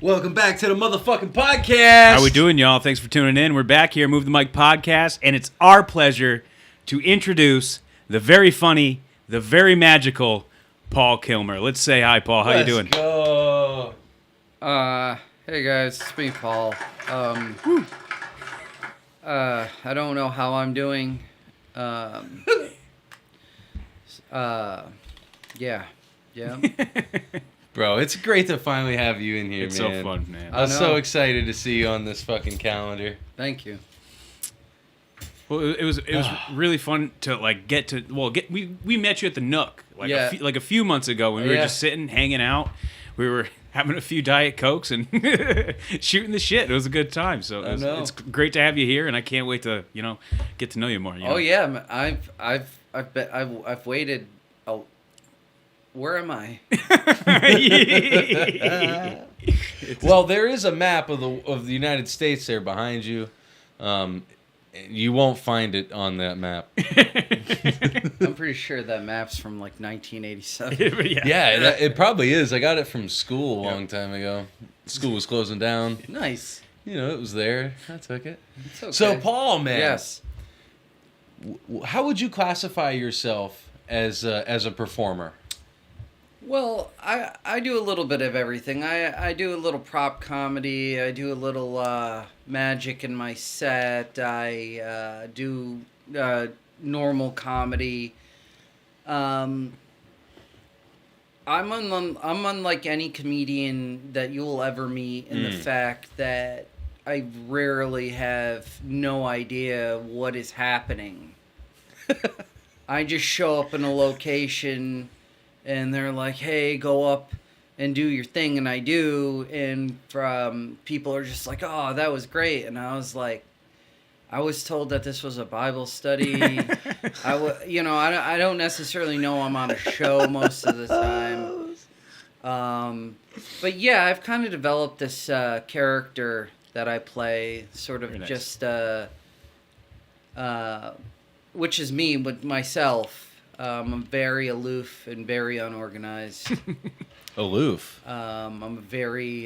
Welcome back to the motherfucking podcast. How we doing, y'all? Thanks for tuning in. We're back here, Move the Mic podcast, and it's our pleasure to introduce the very funny, the very magical Paul Kilmer. Let's say hi, Paul. How you doing? Let's go. Hey guys, it's me, Paul. I don't know how I'm doing. Yeah. Bro, it's great to finally have you in here, It's man. so fun, man. I was so excited to see you on this fucking calendar. Thank you. Well, it was really fun to we met you at the Nook a few months ago when we were just sitting, hanging out. We were having a few Diet Cokes and shooting the shit. It was a good time. So it's great to have you here, and I can't wait to get to know you more. Oh yeah, I've waited. Where am I? Well, there is a map of the United States there behind you. You won't find it on that map. I'm pretty sure that map's from like 1987. Yeah, it probably is. I got it from school a long time ago. School was closing down. Nice. It was there. I took it. It's okay. So, Paul, man. Yes. How would you classify yourself as a performer? Well, I do a little bit of everything. I do a little prop comedy. I do a little magic in my set. I do normal comedy. I'm unlike any comedian that you'll ever meet in the fact that I rarely have no idea what is happening. I just show up in a location and they're like, hey, go up and do your thing, and I do, and people are just like, oh, that was great, and I was like, I was told that this was a Bible study. I don't necessarily know I'm on a show most of the time. But yeah, I've kind of developed this character that I play, sort of Very nice. Just, which is me with myself. I'm very aloof and very unorganized. Aloof. I'm very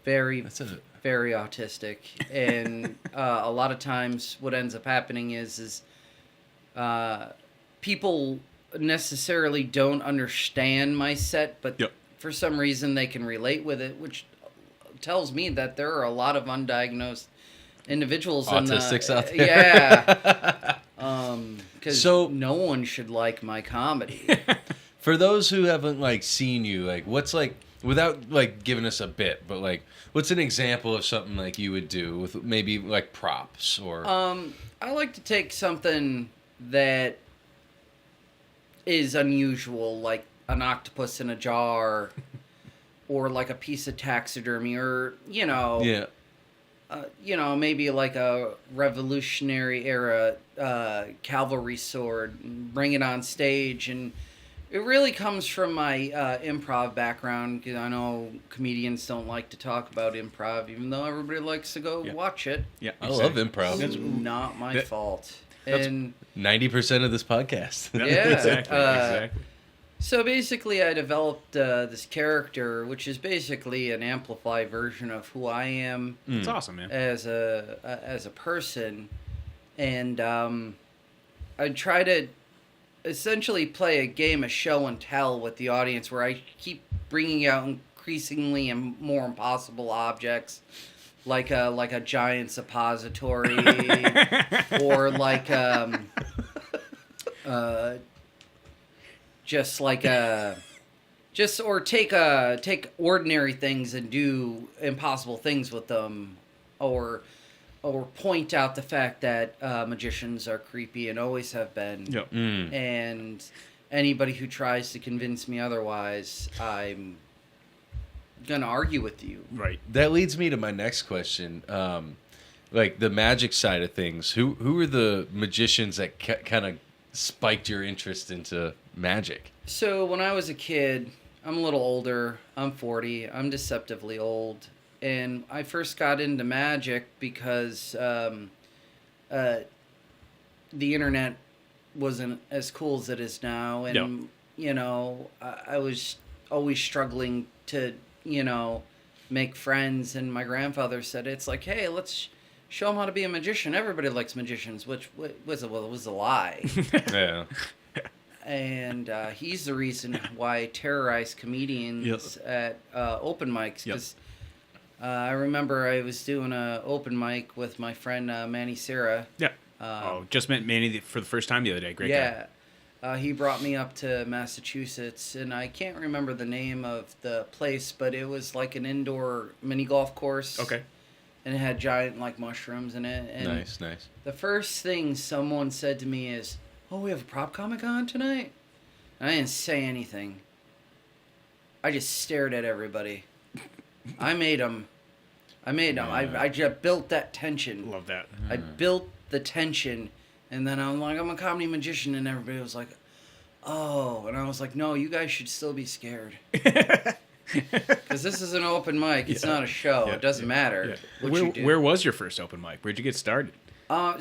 autistic, and a lot of times what ends up happening is people necessarily don't understand my set, but for some reason they can relate with it, which tells me that there are a lot of undiagnosed individuals autistics out there. Yeah. Because no one should like my comedy. For those who haven't seen you, what's without giving us a bit, but what's an example of something you would do with maybe props or? I like to take something that is unusual, like an octopus in a jar, or a piece of taxidermy, or maybe a Revolutionary era cavalry sword, and bring it on stage. And it really comes from my improv background, because I know comedians don't like to talk about improv, even though everybody likes to go watch it. Yeah, I love improv. It's not my fault. And 90% of this podcast. Yeah. Exactly. So basically, I developed this character, which is basically an amplified version of who I am. It's awesome, man. As a person, and I try to essentially play a game of show and tell with the audience, where I keep bringing out increasingly and more impossible objects, like a giant suppository, or take ordinary things and do impossible things with them, or point out the fact that magicians are creepy and always have been. Yep. And anybody who tries to convince me otherwise, I'm gonna argue with you. Right. That leads me to my next question. The magic side of things. Who are the magicians that kind of spiked your interest into magic? So when I was a kid, I'm a little older. I'm 40. I'm deceptively old. And I first got into magic because the internet wasn't as cool as it is now. And, I was always struggling to, you know, make friends. And my grandfather said, it's like, hey, let's show them how to be a magician. Everybody likes magicians, which was a lie. Yeah. And he's the reason why I terrorize comedians at open mics. Because I remember I was doing an open mic with my friend Manny Serra. Yeah. Just met Manny for the first time the other day. Great guy. He brought me up to Massachusetts, and I can't remember the name of the place, but it was like an indoor mini golf course. Okay. And it had giant, like, mushrooms in it. And Nice. the first thing someone said to me is, oh, we have a prop comic on tonight? And I didn't say anything. I just stared at everybody. I made them. I just built that tension. Love that. I built the tension, and then I'm like, I'm a comedy magician, and everybody was like, oh. And I was like, no, you guys should still be scared. Because this is an open mic. It's not a show. It doesn't matter what you do. Where was your first open mic? Where'd you get started? I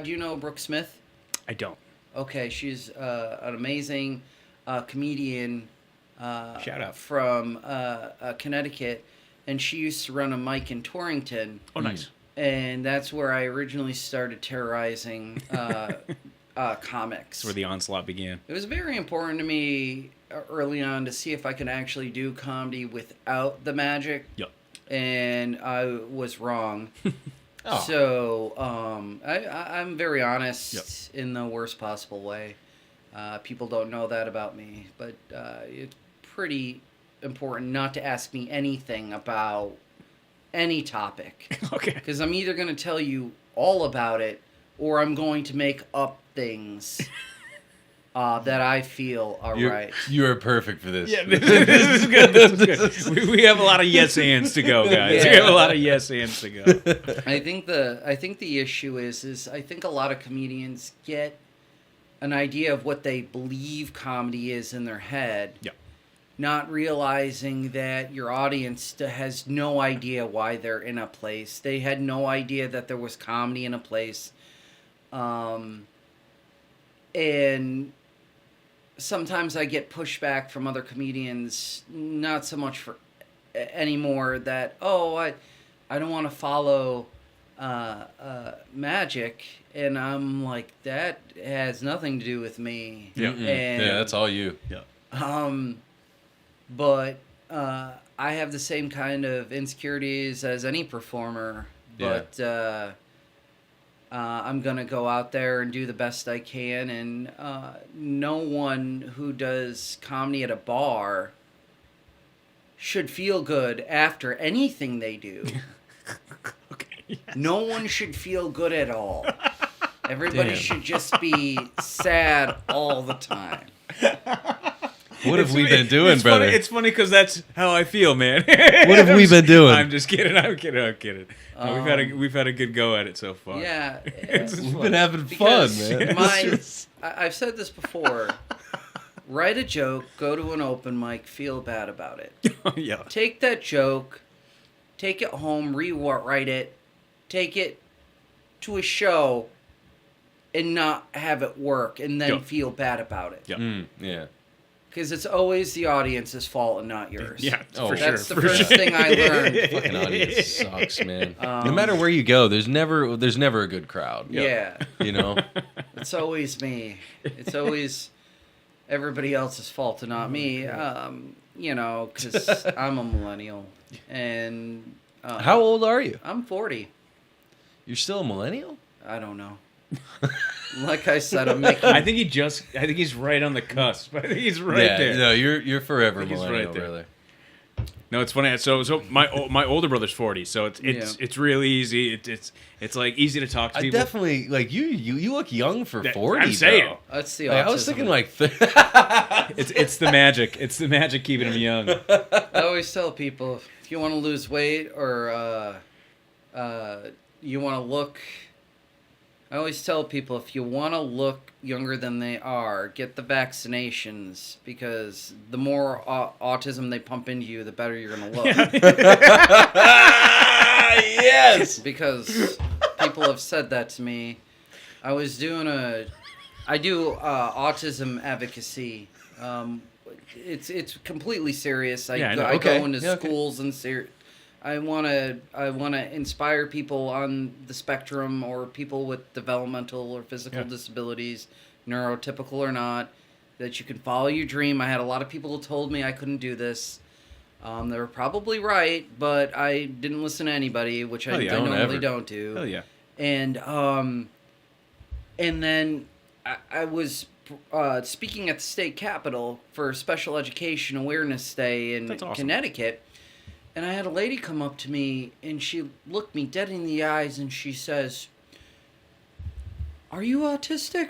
do you know Brooke Smith? I don't. Okay, she's an amazing comedian. Shout out. From Connecticut, and she used to run a mic in Torrington. Oh, nice. And that's where I originally started terrorizing comics. That's where the onslaught began. It was very important to me early on to see if I could actually do comedy without the magic. Yep. And I was wrong. Oh. So I'm very honest in the worst possible way. People don't know that about me, but it's pretty important not to ask me anything about any topic. Okay. Because I'm either going to tell you all about it, or I'm going to make up things that I feel are right. You are perfect for this. Yeah, this is good. This is good. We have a lot of yes ands to go, guys. Yeah. We have a lot of yes ands to go. I think the issue is I think a lot of comedians get an idea of what they believe comedy is in their head. Yeah. Not realizing that your audience has no idea why they're in a place. They had no idea that there was comedy in a place. And sometimes I get pushback from other comedians, not so much for anymore that, I don't want to follow magic. And I'm like, that has nothing to do with me. Yeah. And, that's all you. Yeah. But I have the same kind of insecurities as any performer. But I'm going to go out there and do the best I can. And no one who does comedy at a bar should feel good after anything they do. Okay. Yes. No one should feel good at all. Everybody should just be sad all the time. What have we been doing, brother? It's funny because that's how I feel, man. What have we been doing? I'm just kidding. I'm kidding. No, we've had a good go at it so far. Yeah. We've been having fun, man. I've said this before. Write a joke, go to an open mic, feel bad about it. Yeah. Take that joke, take it home, rewrite it, take it to a show, and not have it work, and then feel bad about it. Yeah. Yeah. Because it's always the audience's fault and not yours. Yeah, for That's sure. the first thing I learned. Fucking audience sucks, man. No matter where you go, there's never a good crowd. Yeah. You know? It's always me. It's always everybody else's fault and not me. Because I'm a millennial. And How old are you? I'm 40. You're still a millennial? I don't know. Like I said, I'm making. I think he's right on the cusp. I think he's right there. No, you're forever I think he's millennial, right there. brother. No, it's funny. So my older brother's 40, so it's really easy. It's like easy to talk to I people. definitely like you look young for 40. I'm saying. Bro. That's the. Like, I was thinking like. It's the magic. It's the magic keeping him young. I always tell people if you want to lose weight or you want to look. I always tell people if you want to look younger than they are, get the vaccinations because the more autism they pump into you, the better you're going to look. Yes. Because people have said that to me. I do autism advocacy. it's completely serious. I Yeah, go okay. into Yeah, okay. schools and I want to inspire people on the spectrum or people with developmental or physical disabilities, neurotypical or not, that you can follow your dream. I had a lot of people who told me I couldn't do this. They were probably right, but I didn't listen to anybody, which I normally don't do. Hell yeah. And then I was speaking at the state capitol for Special Education Awareness Day in That's awesome. Connecticut, and I had a lady come up to me, and she looked me dead in the eyes, and she says, "Are you autistic?"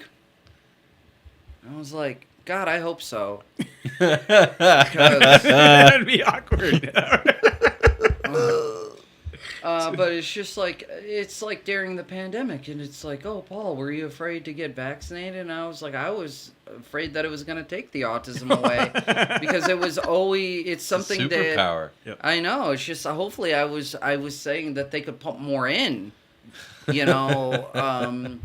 I was like, God, I hope so. That'd be awkward. But it's like during the pandemic, and it's like, oh, Paul, were you afraid to get vaccinated? And I was like, I was afraid that it was going to take the autism away because it's something superpower. That I know. It's just hopefully I was saying that they could pump more in, you know.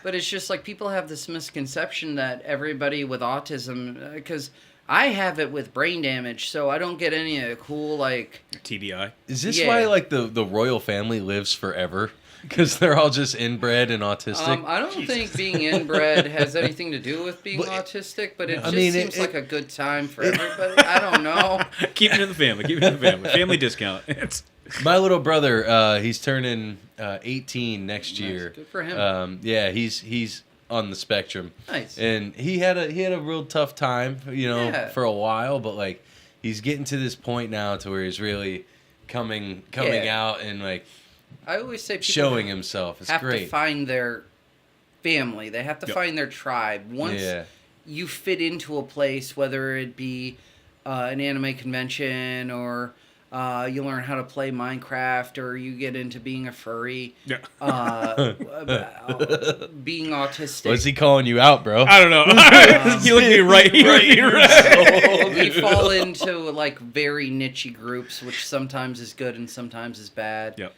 But it's just like people have this misconception that everybody with autism, because I have it with brain damage, so I don't get any of the cool, like... TBI. Is this why, like, the royal family lives forever? Because they're all just inbred and autistic? I don't think being inbred has anything to do with being autistic, but it seems like a good time for everybody. I don't know. Keep it in the family. Keep it in the family. Family discount. My little brother, he's turning 18 next year. Good for him. Yeah, he's on the spectrum. Nice. And he had a real tough time, for a while, but like he's getting to this point now to where he's really coming out and like I always say people showing himself. It's have great. to find their family. They have to find their tribe. Once you fit into a place, whether it be an anime convention or you learn how to play Minecraft, or you get into being a furry. Yeah. Being autistic. What's he calling you out, bro? I don't know. He looked at me right. We fall into like very niche groups, which sometimes is good and sometimes is bad. Yep.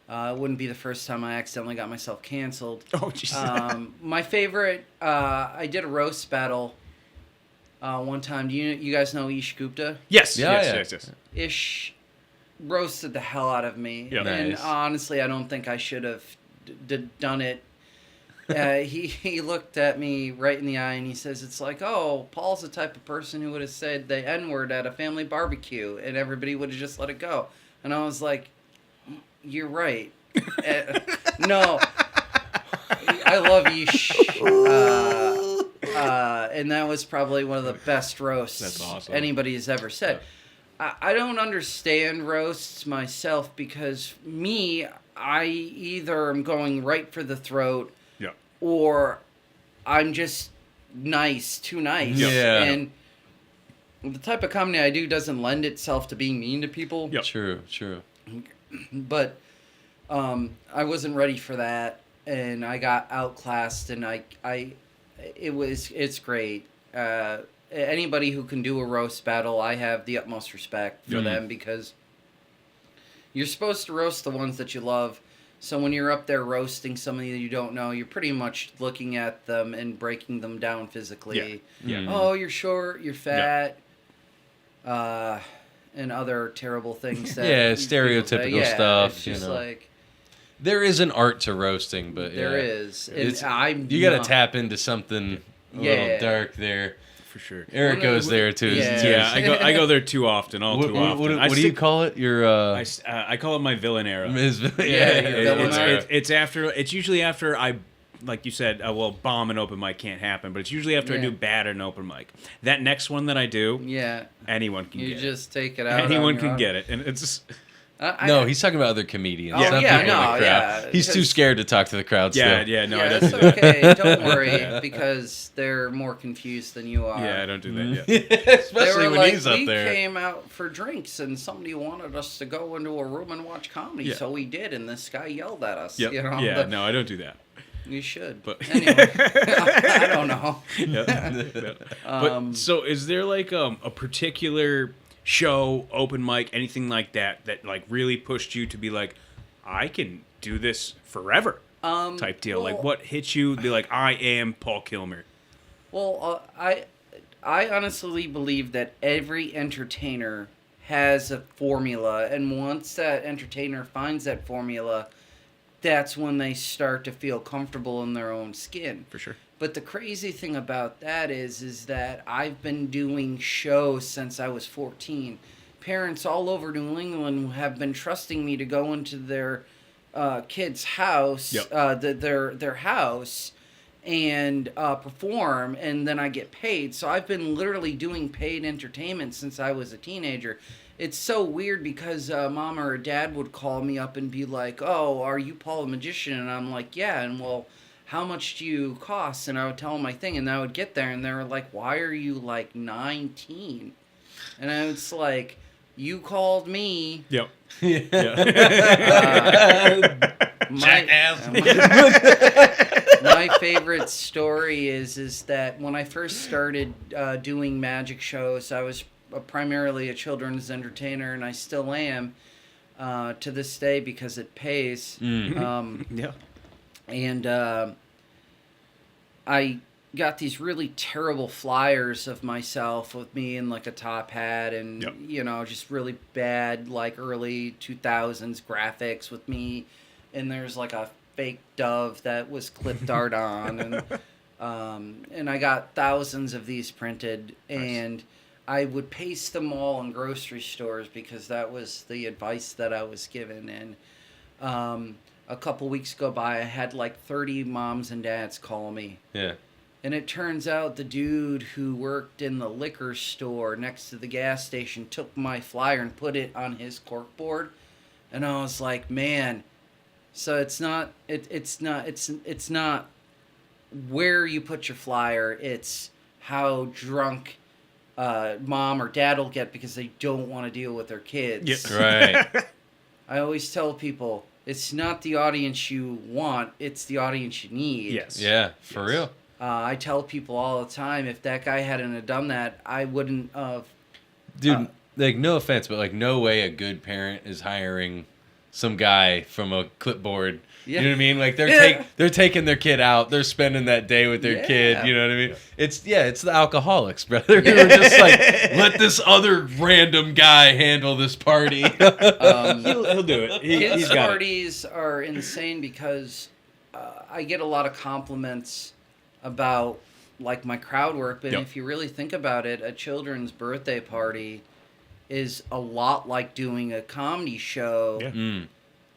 It wouldn't be the first time I accidentally got myself canceled. Oh, jeez. My favorite, I did a roast battle one time. Do you guys know Ish Gupta? Yes. Yeah, Yes. Ish roasted the hell out of me. Yep. And Nice. honestly, I don't think I should have done it. He looked at me right in the eye and he says, it's like, oh, Paul's the type of person who would have said the N-word at a family barbecue and everybody would have just let it go. And I was like, you're right. No. I love Ish. And that was probably one of the best roasts That's awesome. anybody has ever said. I don't understand roasts myself because I either am going right for the throat or I'm just too nice. Yeah. And the type of comedy I do doesn't lend itself to being mean to people. Yep. True. But I wasn't ready for that, and I got outclassed, and it's great. Anybody who can do a roast battle, I have the utmost respect for them because you're supposed to roast the ones that you love. So when you're up there roasting somebody that you don't know, you're pretty much looking at them and breaking them down physically. Yeah. Oh, you're short, you're fat, and other terrible things. That stereotypical stuff. It's just like there is an art to roasting, but there is. And you got to tap into something a little dark there. For sure. Eric goes there too. Yeah, I go there too often. Too often. What do you call it? Your I call it my villain era. It's usually after I, like you said, bomb an open mic can't happen, but it's usually after I do bad at an open mic. That next one that I do, anyone can get it. You just take it out. Anyone can get it, and it's just... no, he's talking about other comedians. Oh, not people in the crowd. Yeah. He's too scared to talk to the crowd still. It's okay. Don't worry, because they're more confused than you are. Yeah, I don't do that yet. Especially when he's up there. We came out for drinks, and somebody wanted us to go into a room and watch comedy, so we did, and this guy yelled at us. Yep. You know? No, I don't do that. You should. But anyway, I don't know. But so is there like a particular show, open mic, anything like that like really pushed you to be like, I can do this forever type deal? Like what hit you to be like, I am Paul Kilmer? Well, I honestly believe that every entertainer has a formula, and once that entertainer finds that formula, that's when they start to feel comfortable in their own skin. For sure. But the crazy thing about that is that I've been doing shows since I was 14. Parents all over New England have been trusting me to go into their kid's house, their house, and perform, and then I get paid. So I've been literally doing paid entertainment since I was a teenager. It's so weird because mom or dad would call me up and be like, "Oh, are you Paul the Magician?" And I'm like, "Yeah." And well, how much do you cost? And I would tell them my thing, and I would get there, and they were like, "Why are you like 19?" And I was like, "You called me." Yep. My favorite story is that when I first started doing magic shows, I was primarily a children's entertainer, and I still am to this day because it pays. Yeah. And I got these really terrible flyers of myself with me in like a top hat and just really bad like early 2000s graphics with me, and there's like a fake dove that was clipped art on, and I got thousands of these printed. Nice. And I would paste them all in grocery stores because that was the advice that I was given. And a couple weeks go by, I had like 30 moms and dads call me. Yeah. And it turns out the dude who worked in the liquor store next to the gas station took my flyer and put it on his corkboard. And I was like, man, so it's not where you put your flyer, it's how drunk mom or dad will get because they don't want to deal with their kids. Yes. Right. I always tell people, it's not the audience you want, it's the audience you need. Yes. Yeah, for real. I tell people all the time, if that guy hadn't have done that, I wouldn't have... Dude, like, no offense, but, like, no way a good parent is hiring some guy from a clipboard. Yeah. You know what I mean? Like, they're taking their kid out. They're spending that day with their kid. You know what I mean? It's the alcoholics, brother. Who are just like, let this other random guy handle this party. He'll do it. Kids' parties are insane because I get a lot of compliments about, like, my crowd work. But if you really think about it, a children's birthday party is a lot like doing a comedy show. Yeah. Mm.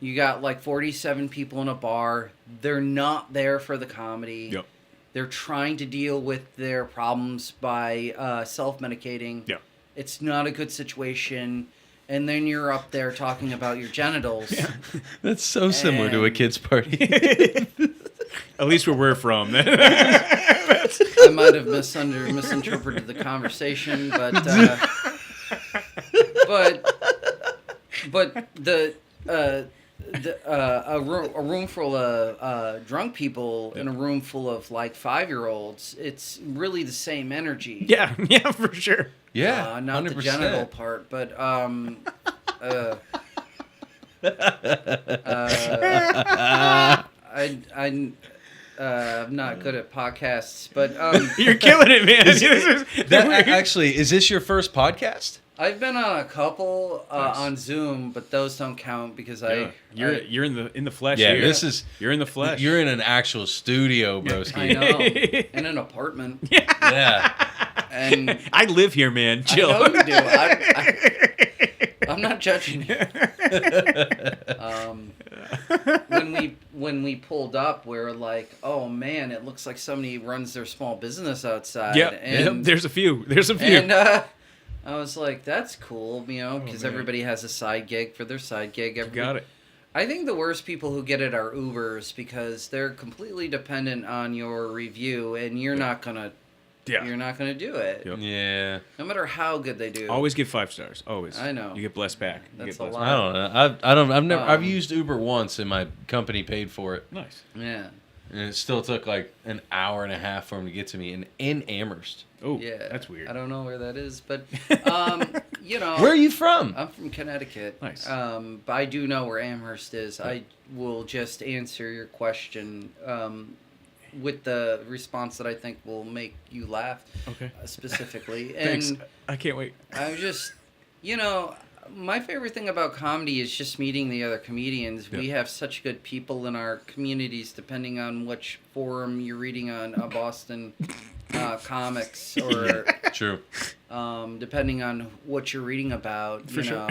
You got like 47 people in a bar. They're not there for the comedy. Yep. They're trying to deal with their problems by self-medicating. Yep. It's not a good situation. And then you're up there talking about your genitals. Yeah. That's so similar to a kid's party. At least where we're from. I might have misinterpreted the conversation, but a room full of drunk people in a room full of like 5-year-olds, it's really the same energy. Yeah, for sure. Yeah, not 100%. The genital part, but I'm not good at podcasts, but you're killing it, man. Actually, is this your first podcast? I've been on a couple on Zoom, but those don't count because you're in the flesh. Yeah, here. you're in the flesh. You're in an actual studio, broski. I know, in an apartment. Yeah. And I live here, man. Chill. I know you do. I'm not judging you. When we pulled up, we were like, "Oh man, it looks like somebody runs their small business outside." Yep. And there's a few. And I was like, "That's cool," because everybody has a side gig for their side gig. Got it. I think the worst people who get it are Ubers because they're completely dependent on your review, and you're not gonna. Yeah. You're not going to do it. Yep. Yeah. No matter how good they do. Always give 5 stars. Always. I know. You get blessed back. That's a lot. I don't know. I've used Uber once and my company paid for it. Nice. Yeah. And it still took like an hour and a half for them to get to me in Amherst. Oh, yeah. That's weird. I don't know where that is, but Where are you from? I'm from Connecticut. Nice. But I do know where Amherst is. I will just answer your question. with the response that I think will make you laugh. Okay. Specifically. Thanks. And I can't wait. I was just, my favorite thing about comedy is just meeting the other comedians. Yep. We have such good people in our communities, depending on which forum you're reading on, Boston Comics, or True. Depending on what you're reading about. For sure.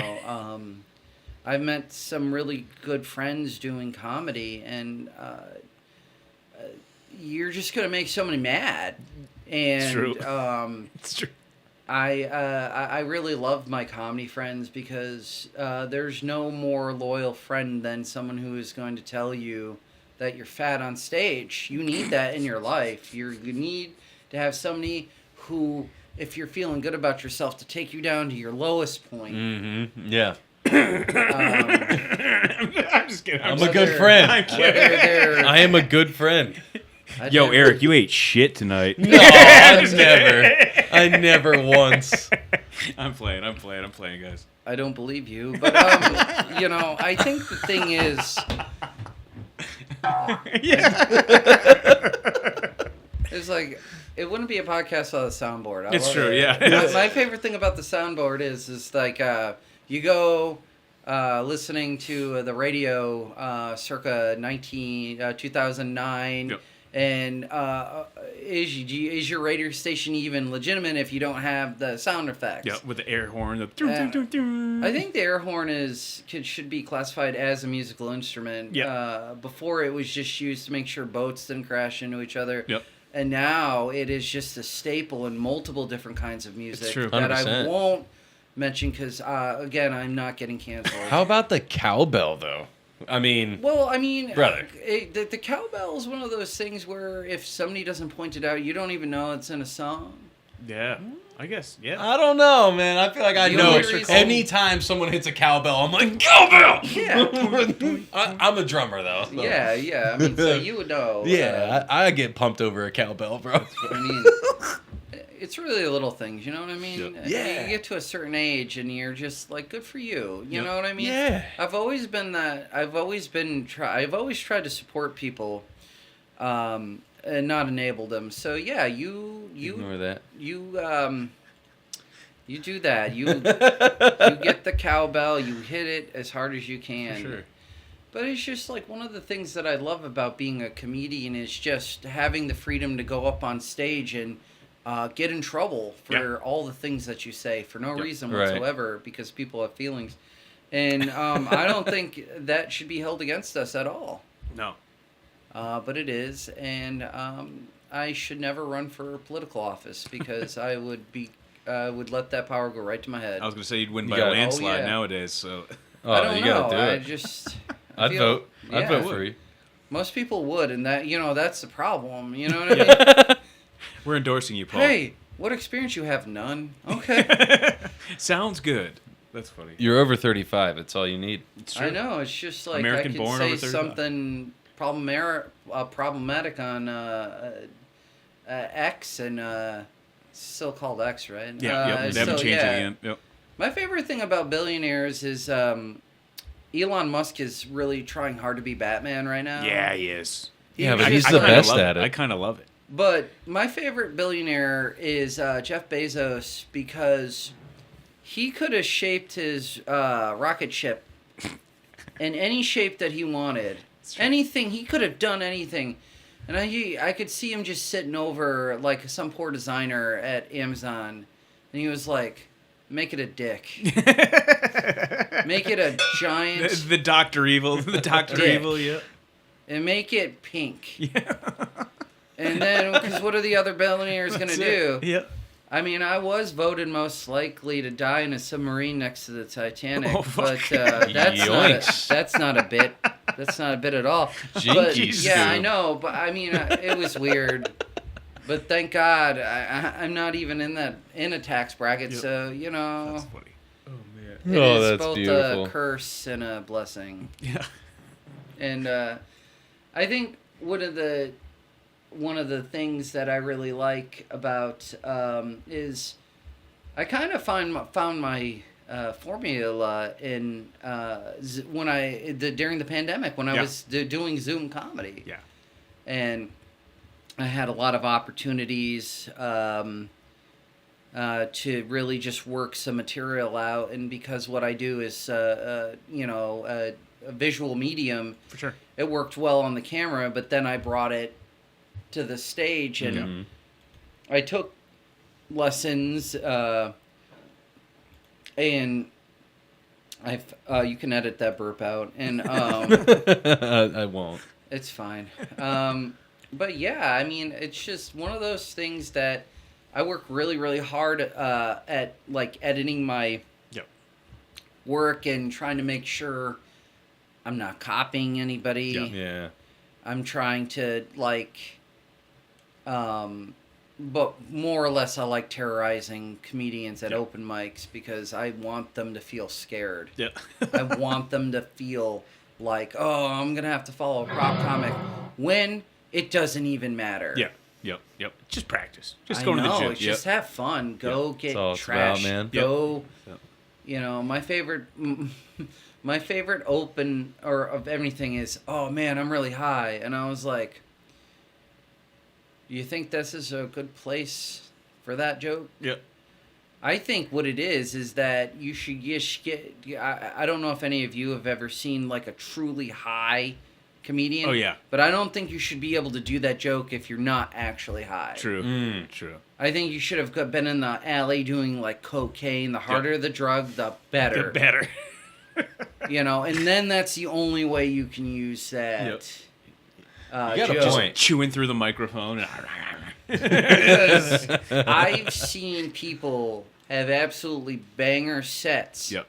I've met some really good friends doing comedy, and you're just gonna make somebody mad. And It's true. It's true. I really love my comedy friends because there's no more loyal friend than someone who is going to tell you that you're fat on stage. You need that in your life. You need to have somebody who, if you're feeling good about yourself, to take you down to your lowest point. Mm-hmm. Yeah. I'm just kidding. I'm a good friend. I'm kidding. I am a good friend. Yo, Eric, you ate shit tonight. No, I never once. I'm playing, guys. I don't believe you, but I think the thing is, it's like it wouldn't be a podcast without a soundboard. It's true, yeah. My favorite thing about the soundboard is like you go listening to the radio circa 2009. Yep. And is your radio station even legitimate if you don't have the sound effects? Yeah, with the air horn. I think the air horn should be classified as a musical instrument. Yep. Before it was just used to make sure boats didn't crash into each other. Yep. And now it is just a staple in multiple different kinds of music. It's true. That 100%. I won't mention because, again, I'm not getting canceled. How about the cowbell, though? I mean, brother, the cowbell is one of those things where if somebody doesn't point it out, you don't even know it's in a song. Yeah, I guess. Yeah. I don't know, man. I feel like I know. Anytime someone hits a cowbell, I'm like, cowbell! Yeah. I'm a drummer, though. So. Yeah. I mean, so you would know. Yeah, I get pumped over a cowbell, bro. I mean, it's really the little things, you know what I mean? Yep. Yeah. You get to a certain age and you're just like, good for you. You know what I mean? Yeah. I've always tried to support people, and not enable them. So yeah, you ignore that. You do that. You get the cowbell. You hit it as hard as you can. For sure. But it's just like one of the things that I love about being a comedian is just having the freedom to go up on stage and get in trouble for all the things that you say for no reason whatsoever because people have feelings. And I don't think that should be held against us at all. No. But it is. And I should never run for political office because I would let that power go right to my head. I was going to say you'd win by a landslide nowadays. So I don't know. Gotta do it. I'd vote. I'd vote for you. Most people would, and that's the problem. You know what I mean? We're endorsing you, Paul. Hey, what experience you have? None. Okay. Sounds good. That's funny. You're over 35. That's all you need. It's true. I know. It's just like American I can born say over 35. something problematic on X, and it's still called X, right? Yeah. They haven't changed it again. Yep. My favorite thing about billionaires is Elon Musk is really trying hard to be Batman right now. Yeah, he is. Yeah, but he's the best at it. I kind of love it. But my favorite billionaire is Jeff Bezos because he could have shaped his rocket ship in any shape that he wanted. Anything. He could have done anything. And I could see him just sitting over like some poor designer at Amazon. And he was like, make it a dick. Make it a giant... The Dr. Evil. The Dr. Evil, yeah. And make it pink. Yeah. And then, because what are the other billionaires going to do? Yeah. I mean, I was voted most likely to die in a submarine next to the Titanic, but that's not a bit. That's not a bit at all. Jinkies, yeah, I know, but I mean, it was weird. But thank God, I'm not even in a tax bracket, so you know. That's funny. Oh man. It is that's both beautiful. a curse and a blessing. Yeah. And I think one of the things that I really like about is I kind of found my formula in during the pandemic when I was doing Zoom comedy. Yeah. And I had a lot of opportunities to really just work some material out, and because what I do is, a visual medium, for sure, it worked well on the camera, but then I brought it to the stage, and I took lessons, and you can edit that burp out, and I won't. It's fine. But yeah, I mean, it's just one of those things that I work really, really hard at, like, editing my work and trying to make sure I'm not copying anybody. Yeah. I'm trying to, like, but more or less I like terrorizing comedians at open mics because I want them to feel scared. Yeah. I want them to feel like, oh, I'm going to have to follow a prop comic when it doesn't even matter. Yeah. Yep. Just practice. Just go to the gym. Just have fun. Go get trashed. About, man. Go, my favorite open or of everything is, oh man, I'm really high. And I was like, you think this is a good place for that joke? Yep. I think what it is that you should get. I don't know if any of you have ever seen like a truly high comedian. Oh yeah. But I don't think you should be able to do that joke if you're not actually high. True. True. I think you should have been in the alley doing like cocaine. The harder the drug, the better. The better. And then that's the only way you can use that. You got a point. Chewing through the microphone. I've seen people have absolutely banger sets. Yep.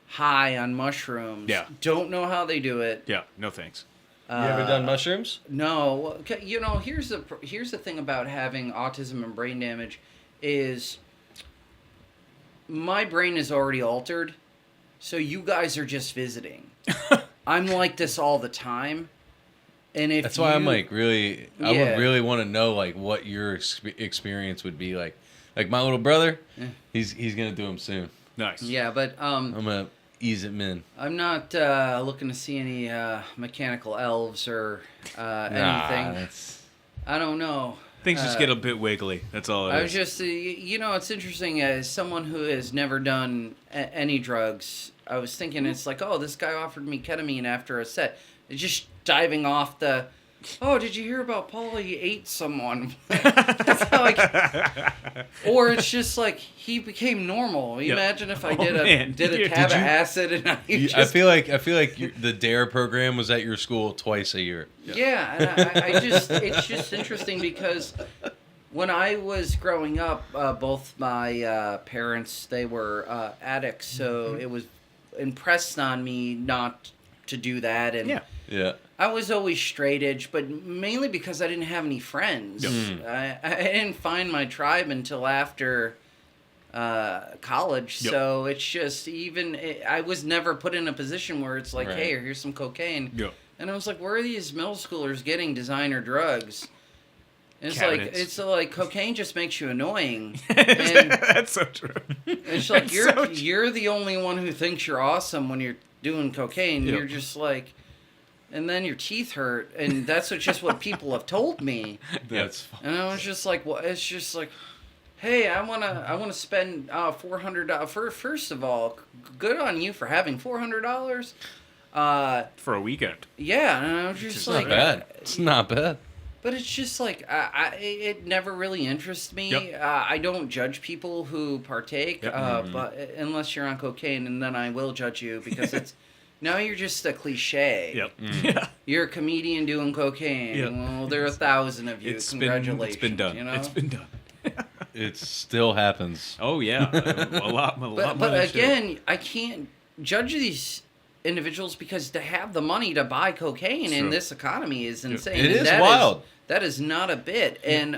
High on mushrooms. Yeah. Don't know how they do it. Yeah. No thanks. You ever done mushrooms? No. Here's the thing about having autism and brain damage is my brain is already altered, so you guys are just visiting. I'm like this all the time. And that's why I'm like really, I would really want to know like what your experience would be like. Like my little brother, he's gonna do them soon. Nice. Yeah, but I'm gonna ease him in. I'm not looking to see any mechanical elves or anything. I don't know. Things just get a bit wiggly. That's all it is. I was just, it's interesting as someone who has never done any drugs. I was thinking it's like, oh, this guy offered me ketamine after a set. It's just diving off the, oh, did you hear about Paul? He ate someone. That's how or it's just like he became normal. Imagine if I did a tab of acid and I feel like the DARE program was at your school twice a year. Yeah, and it's just interesting because when I was growing up, both my parents, they were addicts, so it was impressed on me not to do that. And yeah. I was always straight edge, but mainly because I didn't have any friends. I didn't find my tribe until after college, so it's just I was never put in a position where it's like, hey, here's some cocaine. And I was like, where are these middle schoolers getting designer drugs? And it's like cocaine just makes you annoying. And that's so true. It's like you're the only one who thinks you're awesome when you're doing cocaine. You're just like, and then your teeth hurt, and that's just what people have told me. That's fun. And I was just like, well, it's just like, hey, I wanna spend $400. First of all, good on you for having $400. For a weekend. Yeah, and I was just like, not bad. It's not bad. But it's just like it never really interests me. I don't judge people who partake, but unless you're on cocaine, and then I will judge you because it's now you're just a cliche. You're a comedian doing cocaine. Well, there are 1,000 of you. Congratulations. It's been done. It's been done. It still happens. Oh yeah, a lot. But again, I can't judge these individuals because to have the money to buy cocaine in this economy is insane. It is wild. That is not a bit. And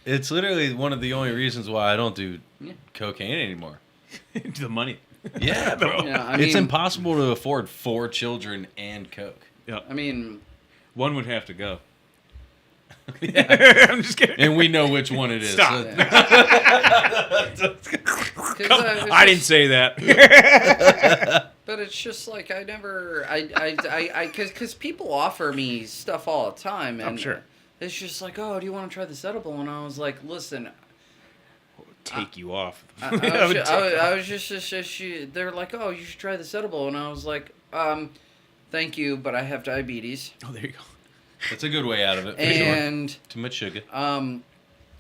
it's literally one of the only reasons why I don't do cocaine anymore. The money. Yeah, bro. It's impossible to afford 4 children and coke. Yeah. I mean, one would have to go. I'm just kidding. And we know which one it is. Stop. I didn't say that. But it's just like because people offer me stuff all the time, and I'm sure. it's just like, oh, do you want to try this edible? And I was like, listen. Take you off. I was just they're like, oh, you should try this edible. And I was like, thank you, but I have diabetes. Oh, there you go. That's a good way out of it, for and, sure. Too much sugar.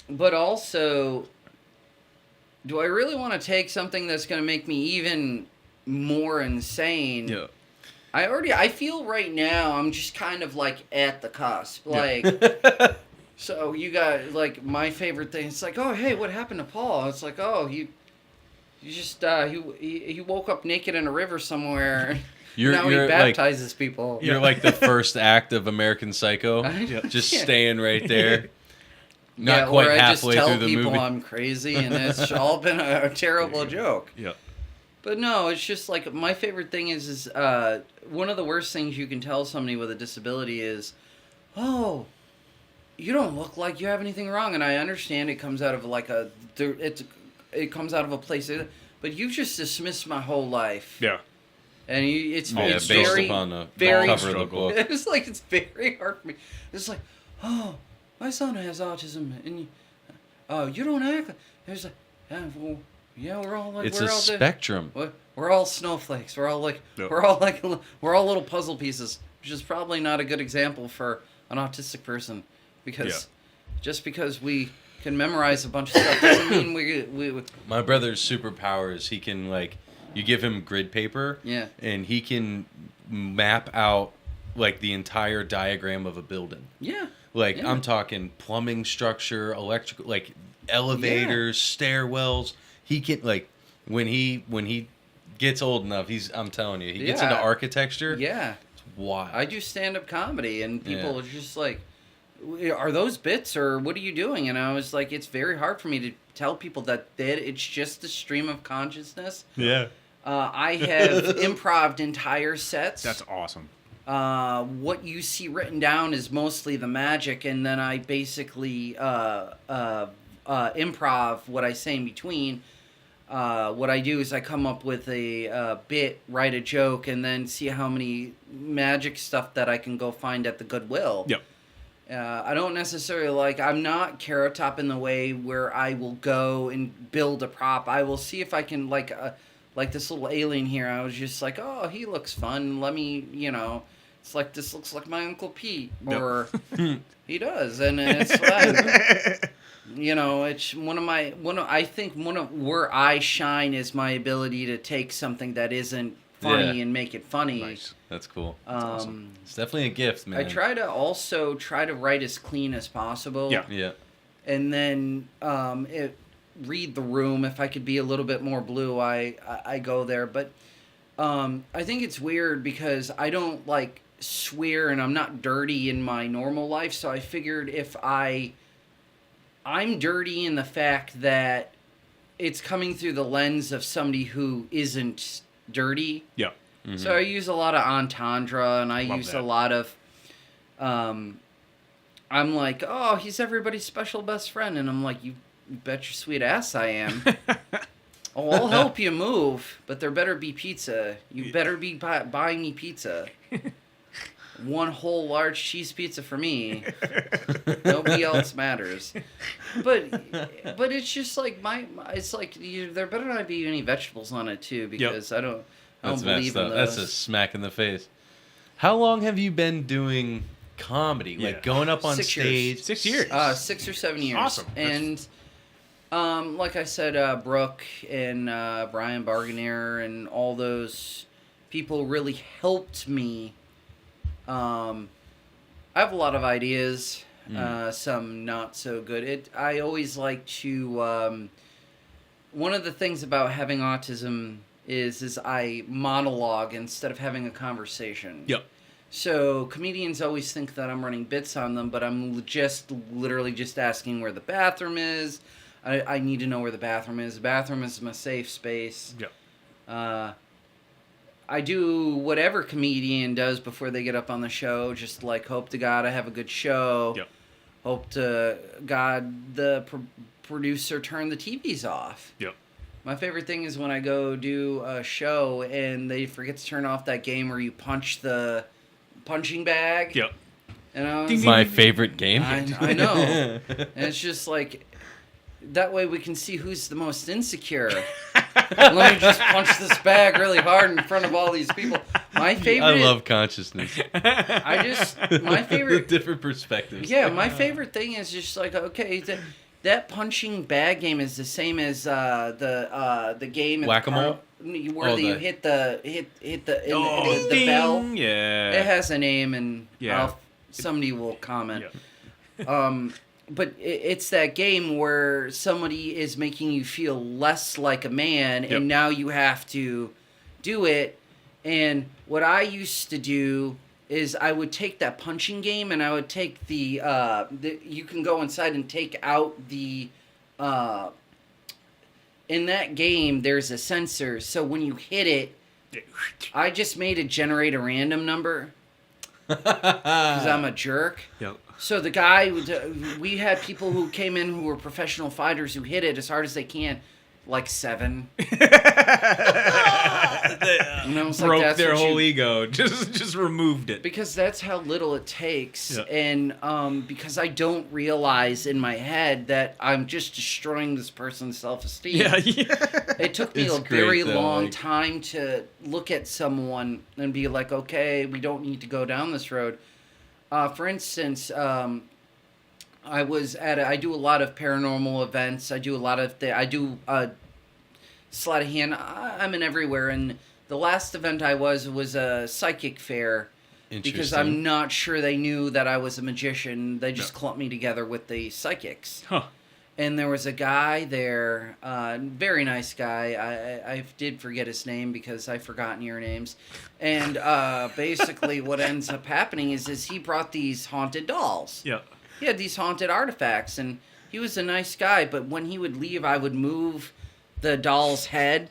But also, do I really want to take something that's going to make me even more insane? Yeah. I feel right now I'm just kind of like at the cusp. Like, so you got, like, my favorite thing. It's like, oh, hey, what happened to Paul? It's like, oh, he just, he woke up naked in a river somewhere. Now he baptizes people. You're like the first act of American Psycho. Just staying right there. Not quite halfway through the movie. I just tell people I'm crazy, and it's all been a terrible joke. Yeah. But no, it's just like, my favorite thing is one of the worst things you can tell somebody with a disability is, oh, you don't look like you have anything wrong. And I understand it comes out of like it comes out of a place, but you just dismissed my whole life. Yeah. And it's based very, upon the very cover of the book. It's like, it's very hard for me. It's like, oh, my son has autism, and you don't act like. There's like, we're all like. It's a spectrum. We're all snowflakes. We're all like, we're all little puzzle pieces, which is probably not a good example for an autistic person, because just because we can memorize a bunch of stuff doesn't mean we. My brother's superpower is he can, like, you give him grid paper, and he can map out like the entire diagram of a building. Yeah. Like, I'm talking plumbing structure, electrical, like elevators, stairwells. He can, like, when he gets old enough, I'm telling you, he gets into architecture. Yeah. It's wild. I do stand-up comedy, and people are just like, are those bits, or what are you doing? And I was like, it's very hard for me to tell people that it's just a stream of consciousness. Yeah. I have improv entire sets. That's awesome. What you see written down is mostly the magic, and then I basically improv what I say in between. What I do is I come up with a bit, write a joke, and then see how many magic stuff that I can go find at the Goodwill. Yep. I don't necessarily I'm not Carrot Top in the way where I will go and build a prop. I will see if I can, like this little alien here. I was just like, oh, he looks fun. Let me, it's like, this looks like my Uncle Pete. Or he does. And it's fun. It's I think where I shine is my ability to take something that isn't funny and make it funny. Nice. That's cool. That's awesome. It's definitely a gift, man. I try to write as clean as possible. Yeah. Yeah. And then read the room. If I could be a little bit more blue, I go there. But I think it's weird because I don't swear, and I'm not dirty in my normal life. So I figured if I'm dirty in the fact that it's coming through the lens of somebody who isn't dirty. Yeah. Mm-hmm. So I use a lot of entendre, and I use a lot of, I'm like, oh, he's everybody's special best friend. And I'm like, you bet your sweet ass I am. Oh, I'll help you move, but there better be pizza. You better be buying me pizza. One whole large cheese pizza for me. Nobody else matters. But it's just like it's like there better not be any vegetables on it too, because I don't believe in those. That's a smack in the face. How long have you been doing comedy? Like going up on stage? 6 years. 6 or 7 years. Awesome. And like I said, Brooke and Brian Barganier and all those people really helped me. I have a lot of ideas, some not so good. I always like to, one of the things about having autism is I monologue instead of having a conversation. Yep. So comedians always think that I'm running bits on them, but I'm literally just asking where the bathroom is. I need to know where the bathroom is. The bathroom is my safe space. Yep. I do whatever comedian does before they get up on the show. Just hope to God I have a good show. Yep. Hope to God the producer turn the TVs off. Yep. My favorite thing is when I go do a show and they forget to turn off that game where you punch the punching bag. Yep. And my favorite game. I know. And it's just like, that way we can see who's the most insecure. Let me just punch this bag really hard in front of all these people. My favorite. I love consciousness. My favorite. Different perspectives. Yeah, my favorite thing is just like, okay, that punching bag game is the same as the game Whack-a-mole, where you hit the bell. Yeah, it has a name, and somebody will comment. Yeah. But it's that game where somebody is making you feel less like a man, and now you have to do it. And what I used to do is I would take that punching game, and I would take the you can go inside and take out the in that game there's a sensor, so when you hit it, I just made it generate a random number because I'm a jerk. Yep. So the guy, we had people who came in who were professional fighters who hit it as hard as they can, like 7. Broke their whole ego. Just removed it. Because that's how little it takes, and because I don't realize in my head that I'm just destroying this person's self-esteem. Yeah. It took me a very long time to look at someone and be like, okay, we don't need to go down this road. For instance, I do a lot of paranormal events. I do sleight of hand. I'm in everywhere. And the last event I was a psychic fair. Because I'm not sure they knew that I was a magician. They just clumped me together with the psychics. Huh. And there was a guy there, very nice guy. I did forget his name because I've forgotten your names. And basically what ends up happening is he brought these haunted dolls. Yeah. He had these haunted artifacts, and he was a nice guy. But when he would leave, I would move the doll's head.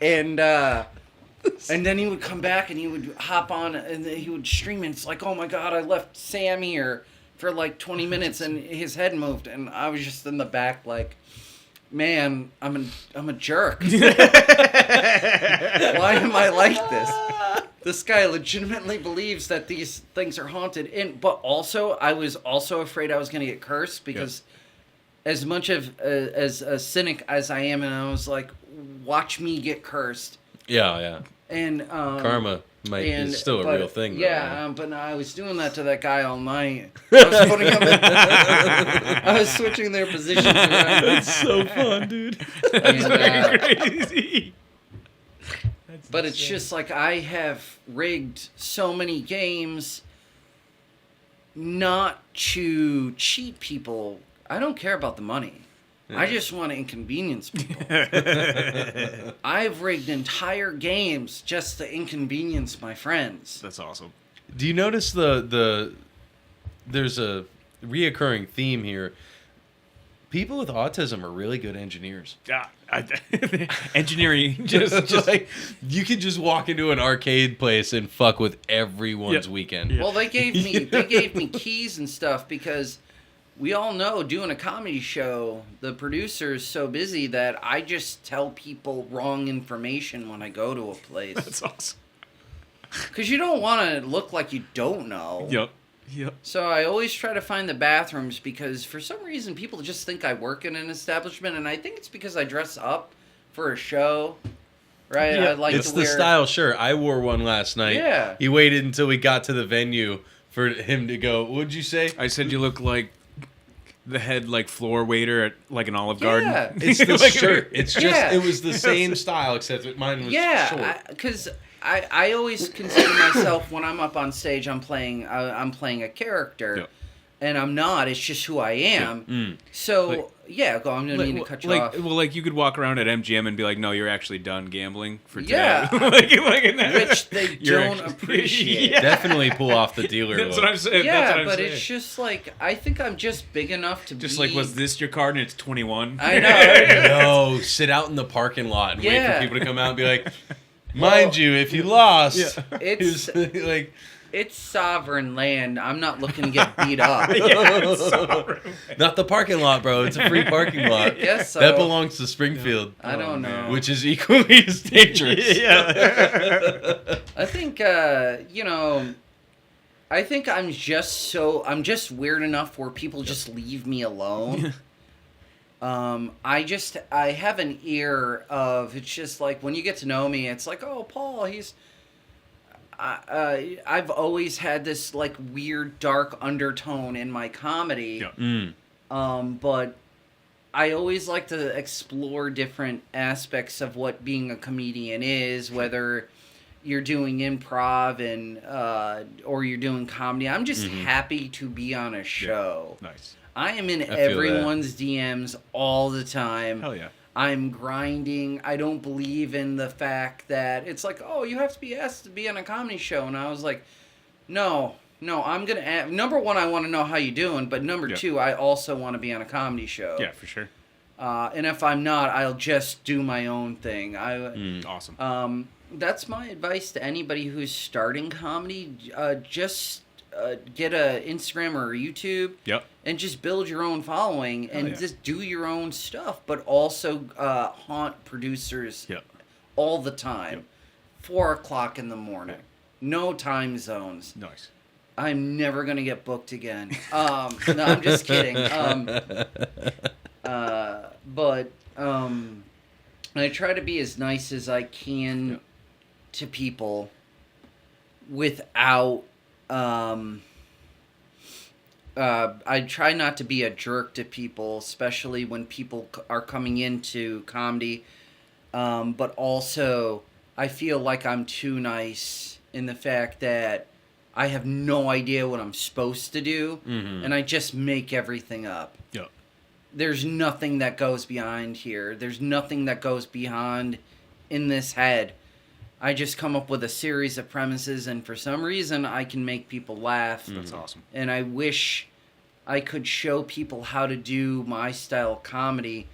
And then he would come back, and he would hop on, and he would stream, and it's like, oh my God, I left Sam here for like 20 minutes and his head moved, and I was just in the back like, man, I'm a jerk. Why am I like this? This guy legitimately believes that these things are haunted, but also I was also afraid I was going to get cursed because as much of as a cynic as I am, and I was like, watch me get cursed. Yeah. And karma is still a real thing. Yeah, but I was doing that to that guy all night. I was switching their positions around. It's so fun, dude. That's very crazy. But it's just like I have rigged so many games not to cheat people. I don't care about the money. I just want to inconvenience people. I've rigged entire games just to inconvenience my friends. That's awesome. Do you notice there's a reoccurring theme here? People with autism are really good engineers. Yeah, engineering just like you could just walk into an arcade place and fuck with everyone's weekend. Yeah. Well, they gave me keys and stuff because we all know doing a comedy show, the producer is so busy that I just tell people wrong information when I go to a place. That's awesome. Because you don't want to look like you don't know. Yep. So I always try to find the bathrooms because for some reason people just think I work in an establishment, and I think it's because I dress up for a show. Right? Yeah. I like it's to the wear... style shirt. I wore one last night. Yeah. He waited until we got to the venue for him to go, what'd you say? I said you look like the head like floor waiter at like an Olive Garden. Yeah. It's the shirt. It's just it was the same style except that mine was short. Because I always consider myself when I'm up on stage I'm playing a character, and I'm not. It's just who I am. So go on. I didn't mean to cut you off. Well, like you could walk around at MGM and be like, no, you're actually done gambling for today. Yeah. Which they don't appreciate. Definitely pull off the dealer That's look. what I'm saying. Yeah, That's what I'm but saying. it's just like I think I'm just big enough to just be... like, was this your card and it's 21? I know. No, sit out in the parking lot and wait for people to come out and be like, mind you, if you lost, it's like... It's sovereign land. I'm not looking to get beat up. It's sovereign. Not the parking lot, bro. It's a free parking lot. I guess so. That belongs to Springfield. I don't know. Which is equally as dangerous. I think, I think I'm just weird enough where people just leave me alone. I have an ear of, it's just like when you get to know me, it's like, oh, Paul, I've always had this like weird dark undertone in my comedy. But I always like to explore different aspects of what being a comedian is, whether you're doing improv and or you're doing comedy. I'm just happy to be on a show. Nice. I am in everyone's DMs all the time. Hell yeah. I'm grinding. I don't believe in the fact that it's like, oh, you have to be asked to be on a comedy show. And I was like, no, I'm going to number one, I want to know how you doing. But number two, I also want to be on a comedy show. Yeah, for sure. And if I'm not, I'll just do my own thing. Awesome. That's my advice to anybody who's starting comedy. Just get a Instagram or a YouTube. Yep. And just build your own following and just do your own stuff, but also haunt producers all the time. 4 o'clock in the morning. No time zones. Nice. I'm never going to get booked again. No, I'm just kidding. But I try to be as nice as I can to people without... I try not to be a jerk to people, especially when people are coming into comedy. But also, I feel like I'm too nice in the fact that I have no idea what I'm supposed to do, and I just make everything up. Yep. There's nothing that goes behind here. There's nothing that goes beyond in this head. I just come up with a series of premises, and for some reason, I can make people laugh. That's awesome. And I wish I could show people how to do my style comedy,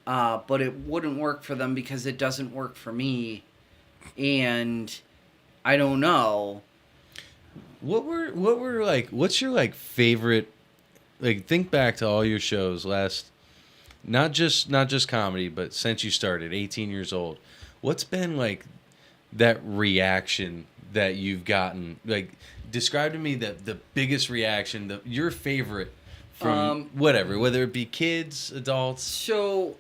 but it wouldn't work for them because it doesn't work for me. And I don't know. What's your like favorite, like, think back to all your shows not just comedy, but since you started 18 years old, what's been like that reaction that you've gotten? Like, describe to me the biggest reaction, your favorite from whatever, whether it be kids, adults. So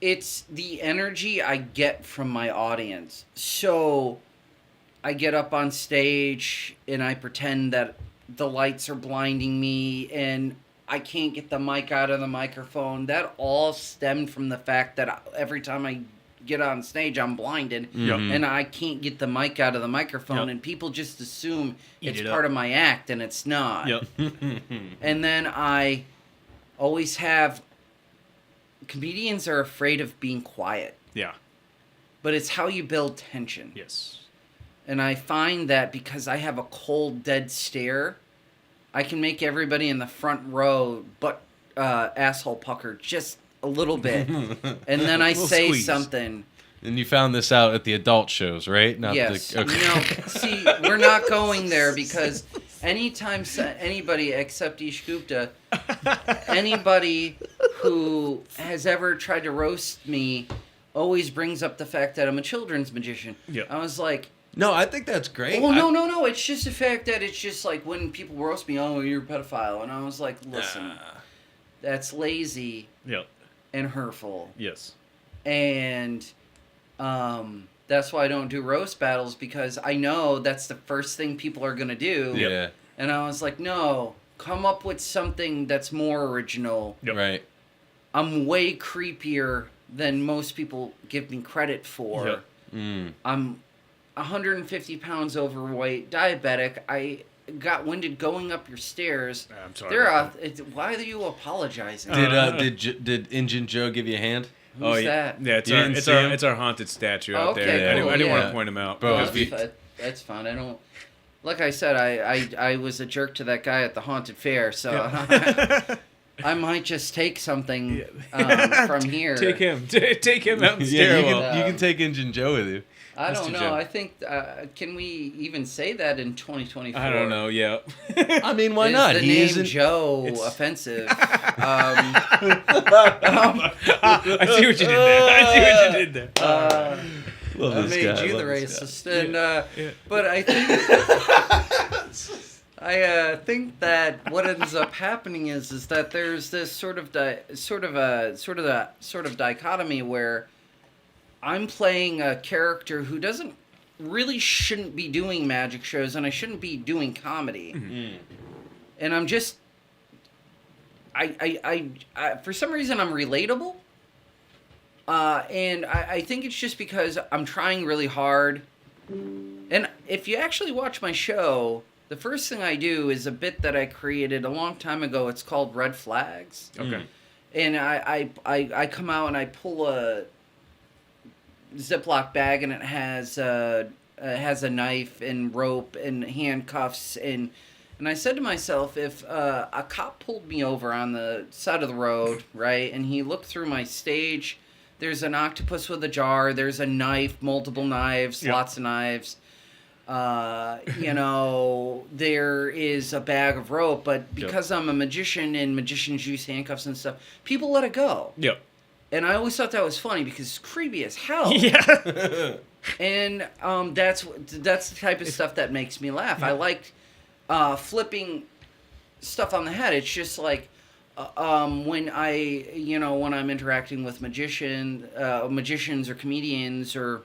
it's the energy I get from my audience. So I get up on stage and I pretend that the lights are blinding me and I can't get the mic out of the microphone. That all stemmed from the fact that every time I get on stage, I'm blinded, and I can't get the mic out of the microphone, and people just assume it's part of my act, and it's not. Yep. And then I always have... Comedians are afraid of being quiet. Yeah. But it's how you build tension. Yes. And I find that because I have a cold, dead stare, I can make everybody in the front row asshole pucker just a little bit. And then I say squeeze. Something. And you found this out at the adult shows, right? Yes. Okay. No, see, we're not going there because anytime anybody except Ish Gupta, anybody who has ever tried to roast me always brings up the fact that I'm a children's magician. Yep. I was like... No, I think that's great. Well, no. It's just the fact that it's just like when people roast me, oh, you're a pedophile. And I was like, listen, that's lazy and hurtful. Yes. And that's why I don't do roast battles, because I know that's the first thing people are going to do. Yeah. And I was like, no, come up with something that's more original. Yep. Right. I'm way creepier than most people give me credit for. Yep. I'm 150 pounds overweight, diabetic. I got winded going up your stairs. I'm sorry. Why are you apologizing? Did Injun Joe give you a hand? Who's that? Yeah, it's our haunted statue out there. Okay, cool, I didn't want to point him out. Bro, that's fine. I don't... Like I said, I was a jerk to that guy at the haunted fair, so I might just take something from here. Take him out the stairwell. You can take Injun Joe with you. I don't know. Joe. I think can we even say that in 2024? I don't know. Yeah. I mean, why Is not? The name Joe offensive. I see what you did there. Love I this made guy. you the Love this racist, and Yeah. but I think I think that what ends up happening is that there's this sort of dichotomy where I'm playing a character who shouldn't be doing magic shows, and I shouldn't be doing comedy. Mm-hmm. And I'm just, I for some reason I'm relatable. And I think it's just because I'm trying really hard. And if you actually watch my show, the first thing I do is a bit that I created a long time ago. It's called Red Flags. Okay. And I come out and I pull a Ziploc bag, and it has a knife and rope and handcuffs, and I said to myself, if a cop pulled me over on the side of the road, right, and he looked through my stage, there's an octopus with a jar, there's a knife, multiple knives, lots of knives, there is a bag of rope, but because I'm a magician and magicians use handcuffs and stuff, people let it go. Yep. And I always thought that was funny because it's creepy as hell. Yeah. And that's the type of stuff that makes me laugh. I like flipping stuff on the head. It's just like when I'm interacting with magicians or comedians, or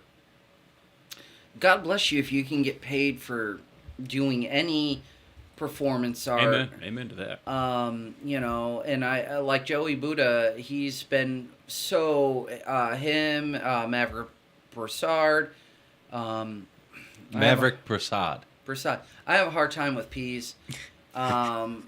God bless you if you can get paid for doing any performance art. Amen to that. And I like Joey Buddha. He's been so Maverick Prasad. Maverick Prasad. I have a hard time with P's. I'm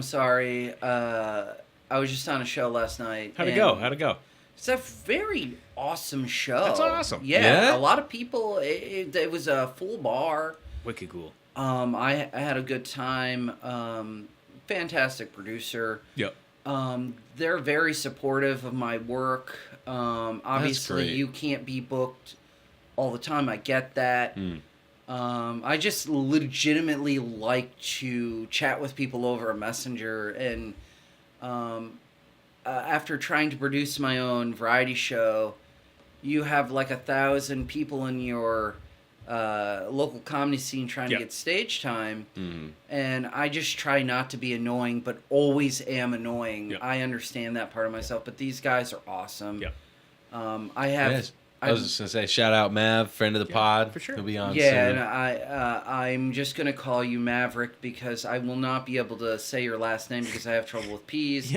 sorry. I was just on a show last night. How'd it go? It's a very awesome show. That's awesome. Yeah. A lot of people. It was a full bar. Wicked cool. I had a good time. Fantastic producer. Yep. They're very supportive of my work. Obviously, you can't be booked all the time. I get that. I just legitimately like to chat with people over a messenger. And after trying to produce my own variety show, you have like 1,000 people in your local comedy scene trying to get stage time, and I just try not to be annoying, but always am annoying. I understand that part of myself, but these guys are awesome. I was just gonna say, shout out Mav, friend of the pod. For sure. He'll be on soon. And I'm just gonna call you Maverick because I will not be able to say your last name because I have trouble with P's.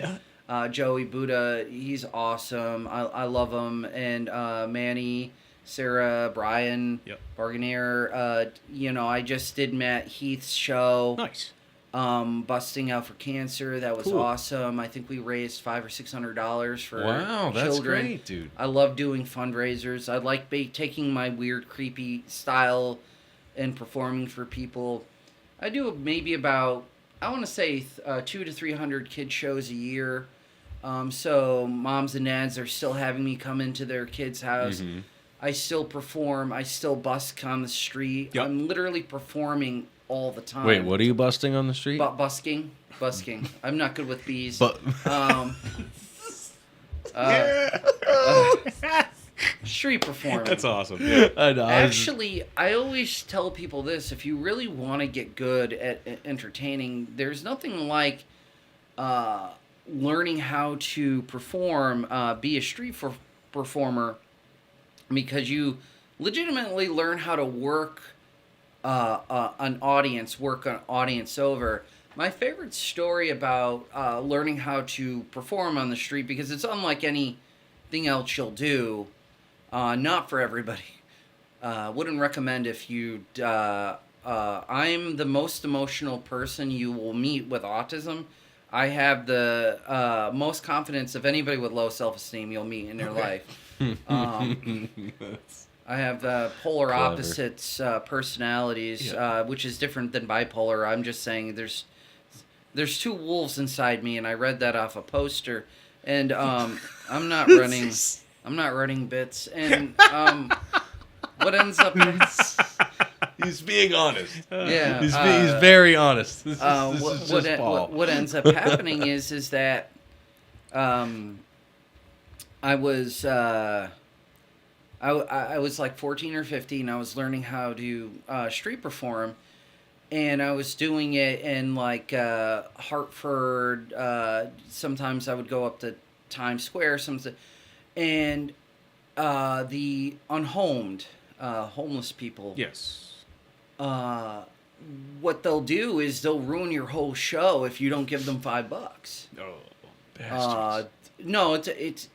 Joey Buddha, he's awesome. I love him, and Manny, Sarah, Brian, Barganeer. I just did Matt Heath's show. Nice. Busting Out for Cancer. That was awesome. I think we raised $500 or $600 for children. That's great, dude. I love doing fundraisers. I like taking my weird, creepy style and performing for people. I do maybe about, I want to say 200 to 300 kid shows a year. So moms and dads are still having me come into their kid's house. I still perform. I still busk on the street. I'm literally performing all the time. Wait, what are you busting on the street? Busking. I'm not good with bees. Street performing. That's awesome. I know. Actually, I always tell people this. If you really want to get good at entertaining, there's nothing like learning how to perform, be a street performer, because you legitimately learn how to work an audience over. My favorite story about learning how to perform on the street, because it's unlike anything else you'll do, not for everybody. Wouldn't recommend if you... I'm the most emotional person you will meet with autism. I have the most confidence of anybody with low self-esteem you'll meet in their life. I have polar opposites personalities, which is different than bipolar. I'm just saying there's two wolves inside me, and I read that off a poster. And I'm not running bits. And what ends up... He's being honest. Yeah. He's very honest. This is just Paul. What ends up happening is that I was like 14 or 15. I was learning how to street perform, and I was doing it in like Hartford. Sometimes I would go up to Times Square. And the unhomed, homeless people. Yes. What they'll do is they'll ruin your whole show if you don't give them $5. Oh, Bastards. No, it's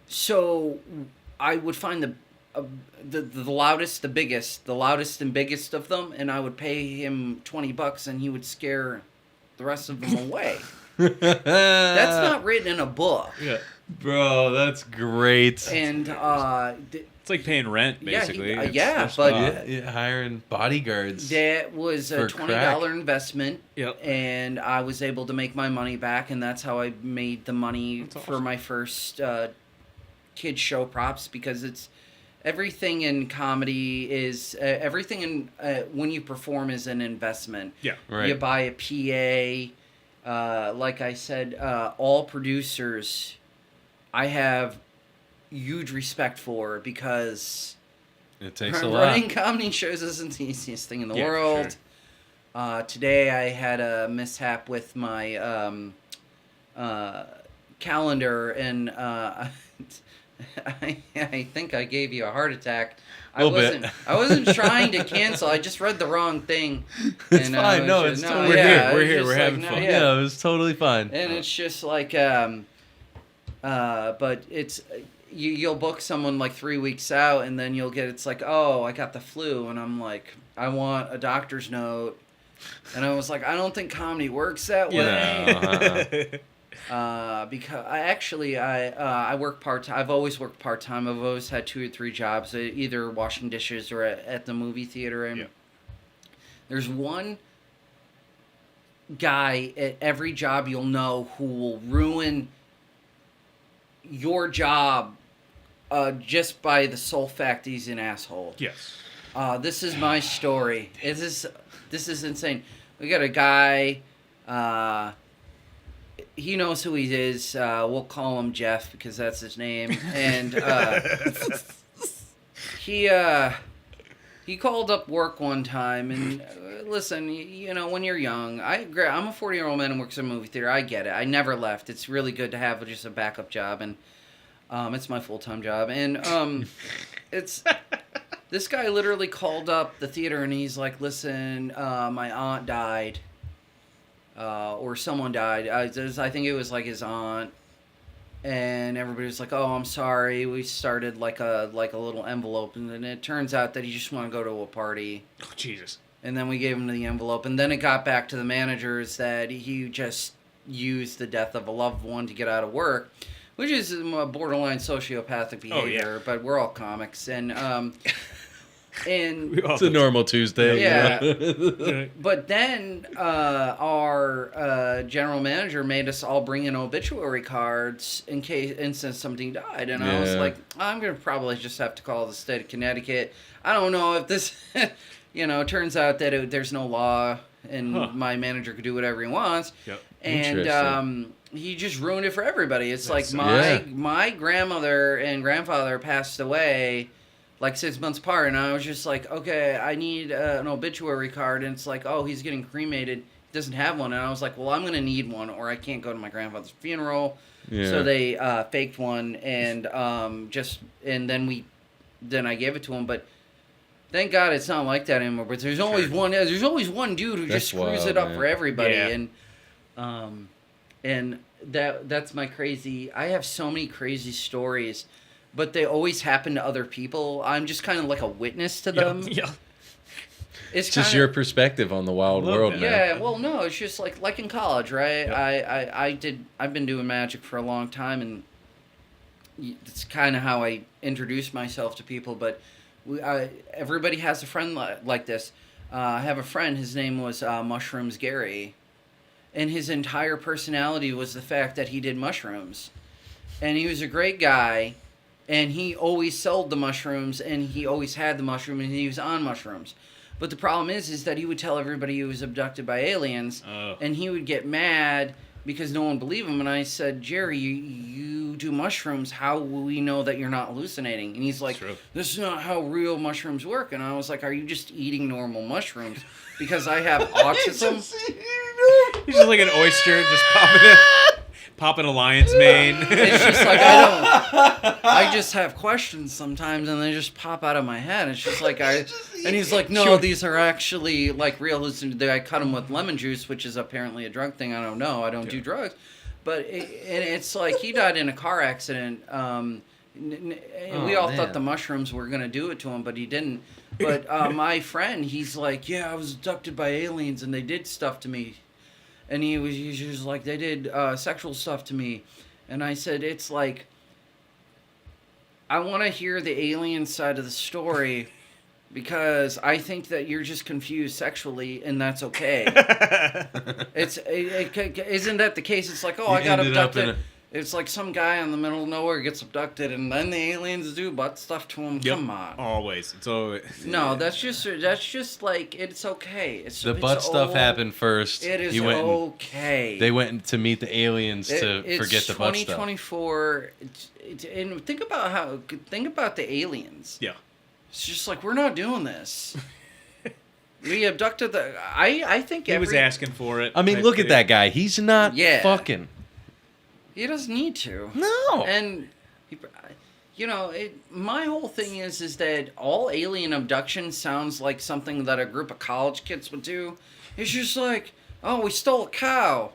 So I would find the loudest, the loudest and biggest of them, and I would pay him $20, and he would scare the rest of them away. That's not written in a book. Yeah. Bro, that's great. And it's like paying rent, basically. Hiring bodyguards. That was a $20 investment. Yep. And I was able to make my money back, and that's how I made the money for my first kid show props, because it's everything in comedy is everything in when you perform is an investment. Yeah. Right. You buy a PA. Like I said, all producers I have huge respect for, because it takes a lot. Running comedy shows isn't the easiest thing in the world. Sure. Today I had a mishap with my calendar, and I think I gave you a heart attack. I wasn't trying to cancel. I just read the wrong thing. It's fine. No, it's totally we're here. We're having fun. Yeah, it was totally fine. And it's just like, but it's you'll book someone like 3 weeks out, and then it's like, oh, I got the flu, and I'm like, I want a doctor's note, and I was like, I don't think comedy works that way. Because I work part-time. I've always worked part-time. I've always had 2 or 3 jobs, either washing dishes or at the movie theater. And there's one guy at every job you'll know who will ruin your job just by the sole fact he's an asshole. Yes. This is my story. This is insane. We got a guy. He knows who he is. We'll call him Jeff because that's his name. And he called up work one time, and listen, when you're young, I'm a 40-year-old man who works in a movie theater. I get it. I never left. It's really good to have just a backup job, and it's my full-time job. And it's this guy literally called up the theater, and he's like, "Listen, my aunt died." Or someone died. I think it was like his aunt, and everybody was like, "Oh, I'm sorry." We started like a little envelope, and then it turns out that he just wanted to go to a party. Oh, Jesus! And then we gave him the envelope, and then it got back to the managers that he just used the death of a loved one to get out of work, which is a borderline sociopathic behavior. Oh, yeah. But we're all comics, and. And it's a normal Tuesday. Yeah. But then our general manager made us all bring in obituary cards since somebody died. And I was like, I'm going to probably just have to call the state of Connecticut. I don't know if this, it turns out that there's no law, and my manager could do whatever he wants. Yep. And he just ruined it for everybody. It's like my grandmother and grandfather passed away like 6 months apart, and I was just like, okay, I need an obituary card, and it's like, oh, he's getting cremated, he doesn't have one, and I was like, well, I'm gonna need one, or I can't go to my grandfather's funeral. So they faked one, and then I gave it to him, but thank God it's not like that anymore. But there's always one dude who just screws it up for everybody, and that's my crazy. I have so many crazy stories. But they always happen to other people. I'm just kind of like a witness to them. Yeah. It's just your perspective on the wild world, man. Yeah, well, no, it's just like in college, right? Yep. I've been doing magic for a long time, and it's kind of how I introduce myself to people. But everybody has a friend like this. I have a friend. His name was Mushrooms Gary, and his entire personality was the fact that he did mushrooms, and he was a great guy. And he always sold the mushrooms, and he always had the mushroom, and he was on mushrooms. But the problem is that he would tell everybody he was abducted by aliens, and he would get mad because no one believed him. And I said, Jerry, you do mushrooms. How will we know that you're not hallucinating? And he's like, this is not how real mushrooms work. And I was like, are you just eating normal mushrooms? Because I have autism. He's just like an oyster, just popping a lion's mane. It's just like, I just have questions sometimes, and they just pop out of my head. It's just like, and he's like, no, these are actually like real hallucinations. I cut them with lemon juice, which is apparently a drug thing. I don't know. I don't do drugs. But it's like, he died in a car accident. We all thought the mushrooms were going to do it to him, but he didn't. But my friend, he's like, yeah, I was abducted by aliens, and they did stuff to me. And he was just like, they did sexual stuff to me. And I said, it's like, I want to hear the alien side of the story because I think that you're just confused sexually, and that's okay. Isn't that the case? It's like, I got abducted. It's like some guy in the middle of nowhere gets abducted, and then the aliens do butt stuff to him. Yep. Come on. Always. It's always. No, that's just like, it's okay. The butt stuff happened first. It is okay. They went to meet the aliens to forget the butt stuff. It's 2024, and think about the aliens. Yeah. It's just like, we're not doing this. We abducted I think he was asking for it. I mean, look at that guy. He's not fucking. He doesn't need to. No. And, my whole thing is that all alien abduction sounds like something that a group of college kids would do. It's just like, we stole a cow.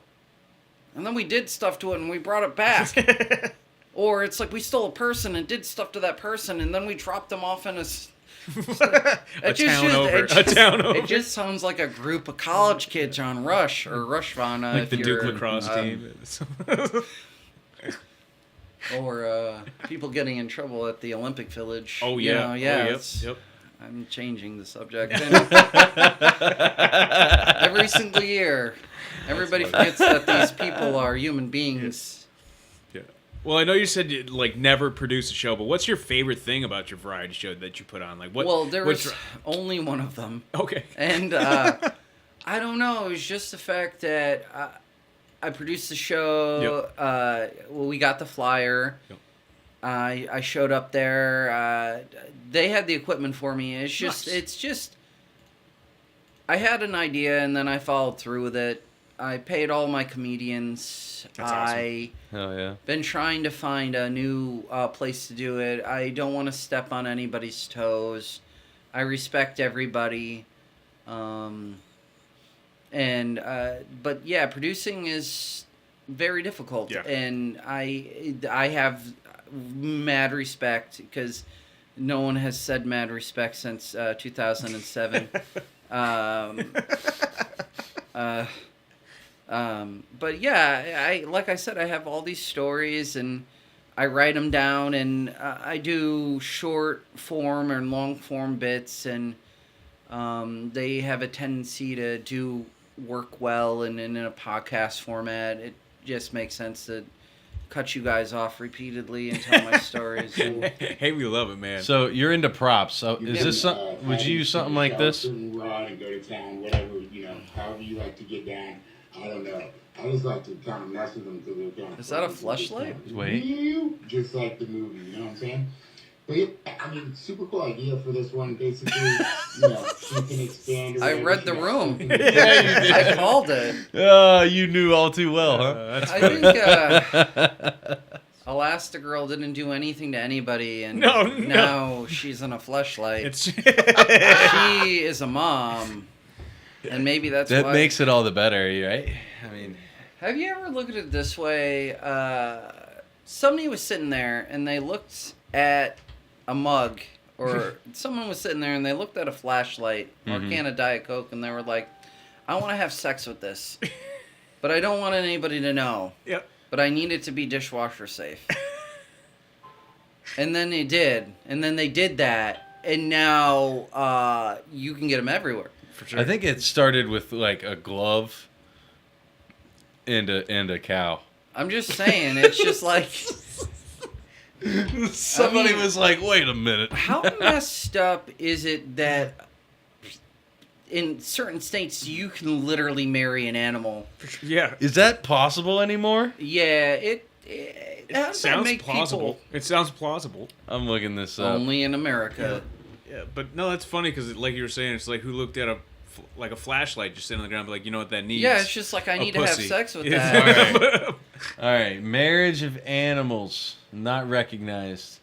And then we did stuff to it and we brought it back. Or it's like we stole a person and did stuff to that person and then we dropped them off in a town over. It just sounds like a group of college kids on Rush or Rushvana. Like the Duke lacrosse team. Or people getting in trouble at the Olympic Village. Oh, yeah. Yep. I'm changing the subject. Every single year, everybody forgets that these people are human beings. Yeah. Well, I know you said you'd, never produce a show, but what's your favorite thing about your variety show that you put on? There was only one of them. Okay. And I don't know. It was just the fact that I produced the show. Yep. We got the flyer. Yep. I showed up there. They had the equipment for me. It's just, I had an idea and then I followed through with it. I paid all my comedians. That's awesome. Hell yeah. Been trying to find a new place to do it. I don't want to step on anybody's toes. I respect everybody. But yeah, producing is very difficult, and I have mad respect because no one has said mad respect since 2007. But yeah, like I said, I have all these stories and I write them down, and I do short form and long form bits, and they have a tendency to do work well, and in a podcast format it just makes sense to cut you guys off repeatedly and tell my stories. Hey, we love it, man. So you're into props. So is this something? Would you use something like this? Run and go to town, whatever, however you like to get down. I don't know. I just like to kind of mess with them because they're kind of. Is that a fleshlight? Wait. Just like the movie, you know what I'm saying? But super cool idea for this one. Basically, you can expand. I read the room. Yeah, you did. I called it. You knew all too well, huh? I think Elastigirl didn't do anything to anybody, and now she's in a fleshlight. She is a mom, and maybe that's that why. Makes it all the better, right? I mean, have you ever looked at it this way? Somebody was sitting there, and they looked at a mug, or someone was sitting there and they looked at a flashlight or a can of Diet Coke and they were like, I want to have sex with this, but I don't want anybody to know. Yep. But I need it to be dishwasher safe. And then they did. And then they did that. And now you can get them everywhere. For sure. I think it started with a glove and a cow. I'm just saying, it's just like... Somebody was like, wait a minute. How messed up is it that in certain states you can literally marry an animal. Yeah. Is that possible anymore? Yeah, it sounds plausible. It sounds plausible. I'm looking this up. Only in America. Yeah, but no, that's funny because, like you were saying, it's like who looked at a flashlight just sitting on the ground, but like, you know what that needs? Yeah, it's just like I need to have sex with that. All right. All right, marriage of animals not recognized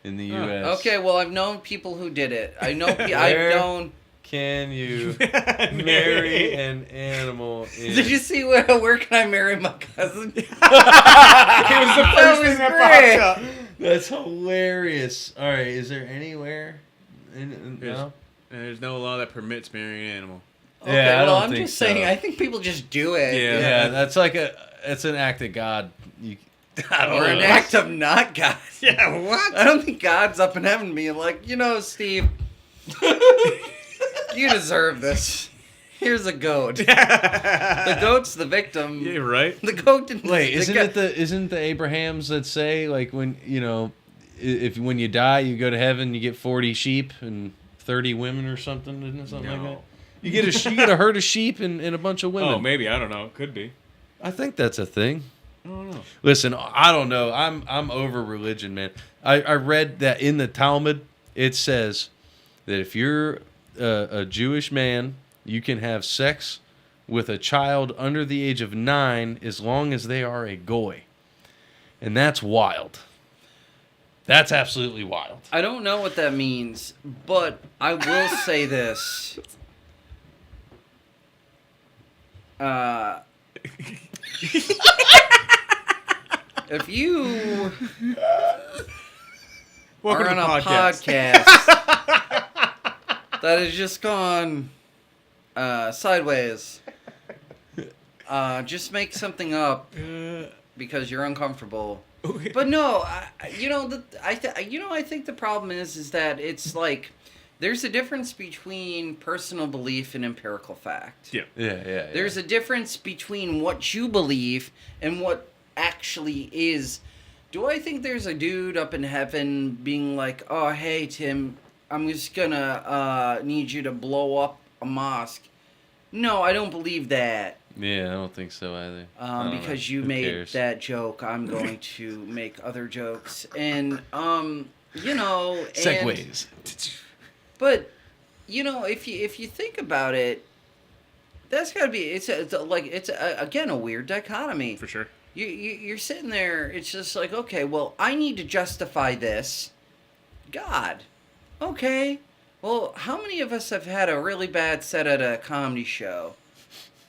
in the U.S. Okay, well, I've known people who did it. I've known. Can you marry an animal? Did you see where can I marry my cousin? It was the first thing that popped up. That's hilarious. All right, is there anywhere? No. There's no law that permits marrying an animal. Okay, yeah, well, I'm just saying. I think people just do it. Yeah, that's like it's an act of God. Or an act of not God. Yeah, what? I don't think God's up in heaven being like, Steve, you deserve this. Here's a goat. The goat's the victim. Yeah, right. The goat didn't. Wait, isn't the Abrahams that say like when when you die you go to heaven you get 40 sheep and 30 women or something? Isn't it something like that? You get a herd of sheep and a bunch of women. Oh, maybe, I don't know. Could be. I think that's a thing. I don't know. Listen, I don't know. I'm over religion, man. I read that in the Talmud it says that if you're a Jewish man, you can have sex with a child under the age of 9 as long as they are a goy. And that's wild. That's absolutely wild. I don't know what that means, but I will say this. If you are on a podcast that has just gone sideways, just make something up because you're uncomfortable. Okay. But no, I think the problem is that it's like there's a difference between personal belief and empirical fact. Yeah. Yeah. There's a difference between what you believe and what actually is. Do I think there's a dude up in heaven being like, oh, hey, Tim, I'm just gonna need you to blow up a mosque? No, I don't believe that. Yeah, I don't think so either. Because you made that joke, I'm going to make other jokes. And, Segways. But, if you think about it, that's got to be, it's again, a weird dichotomy. For sure. You're sitting there, it's just like, okay, well, I need to justify this. God. Okay. Well, how many of us have had a really bad set at a comedy show?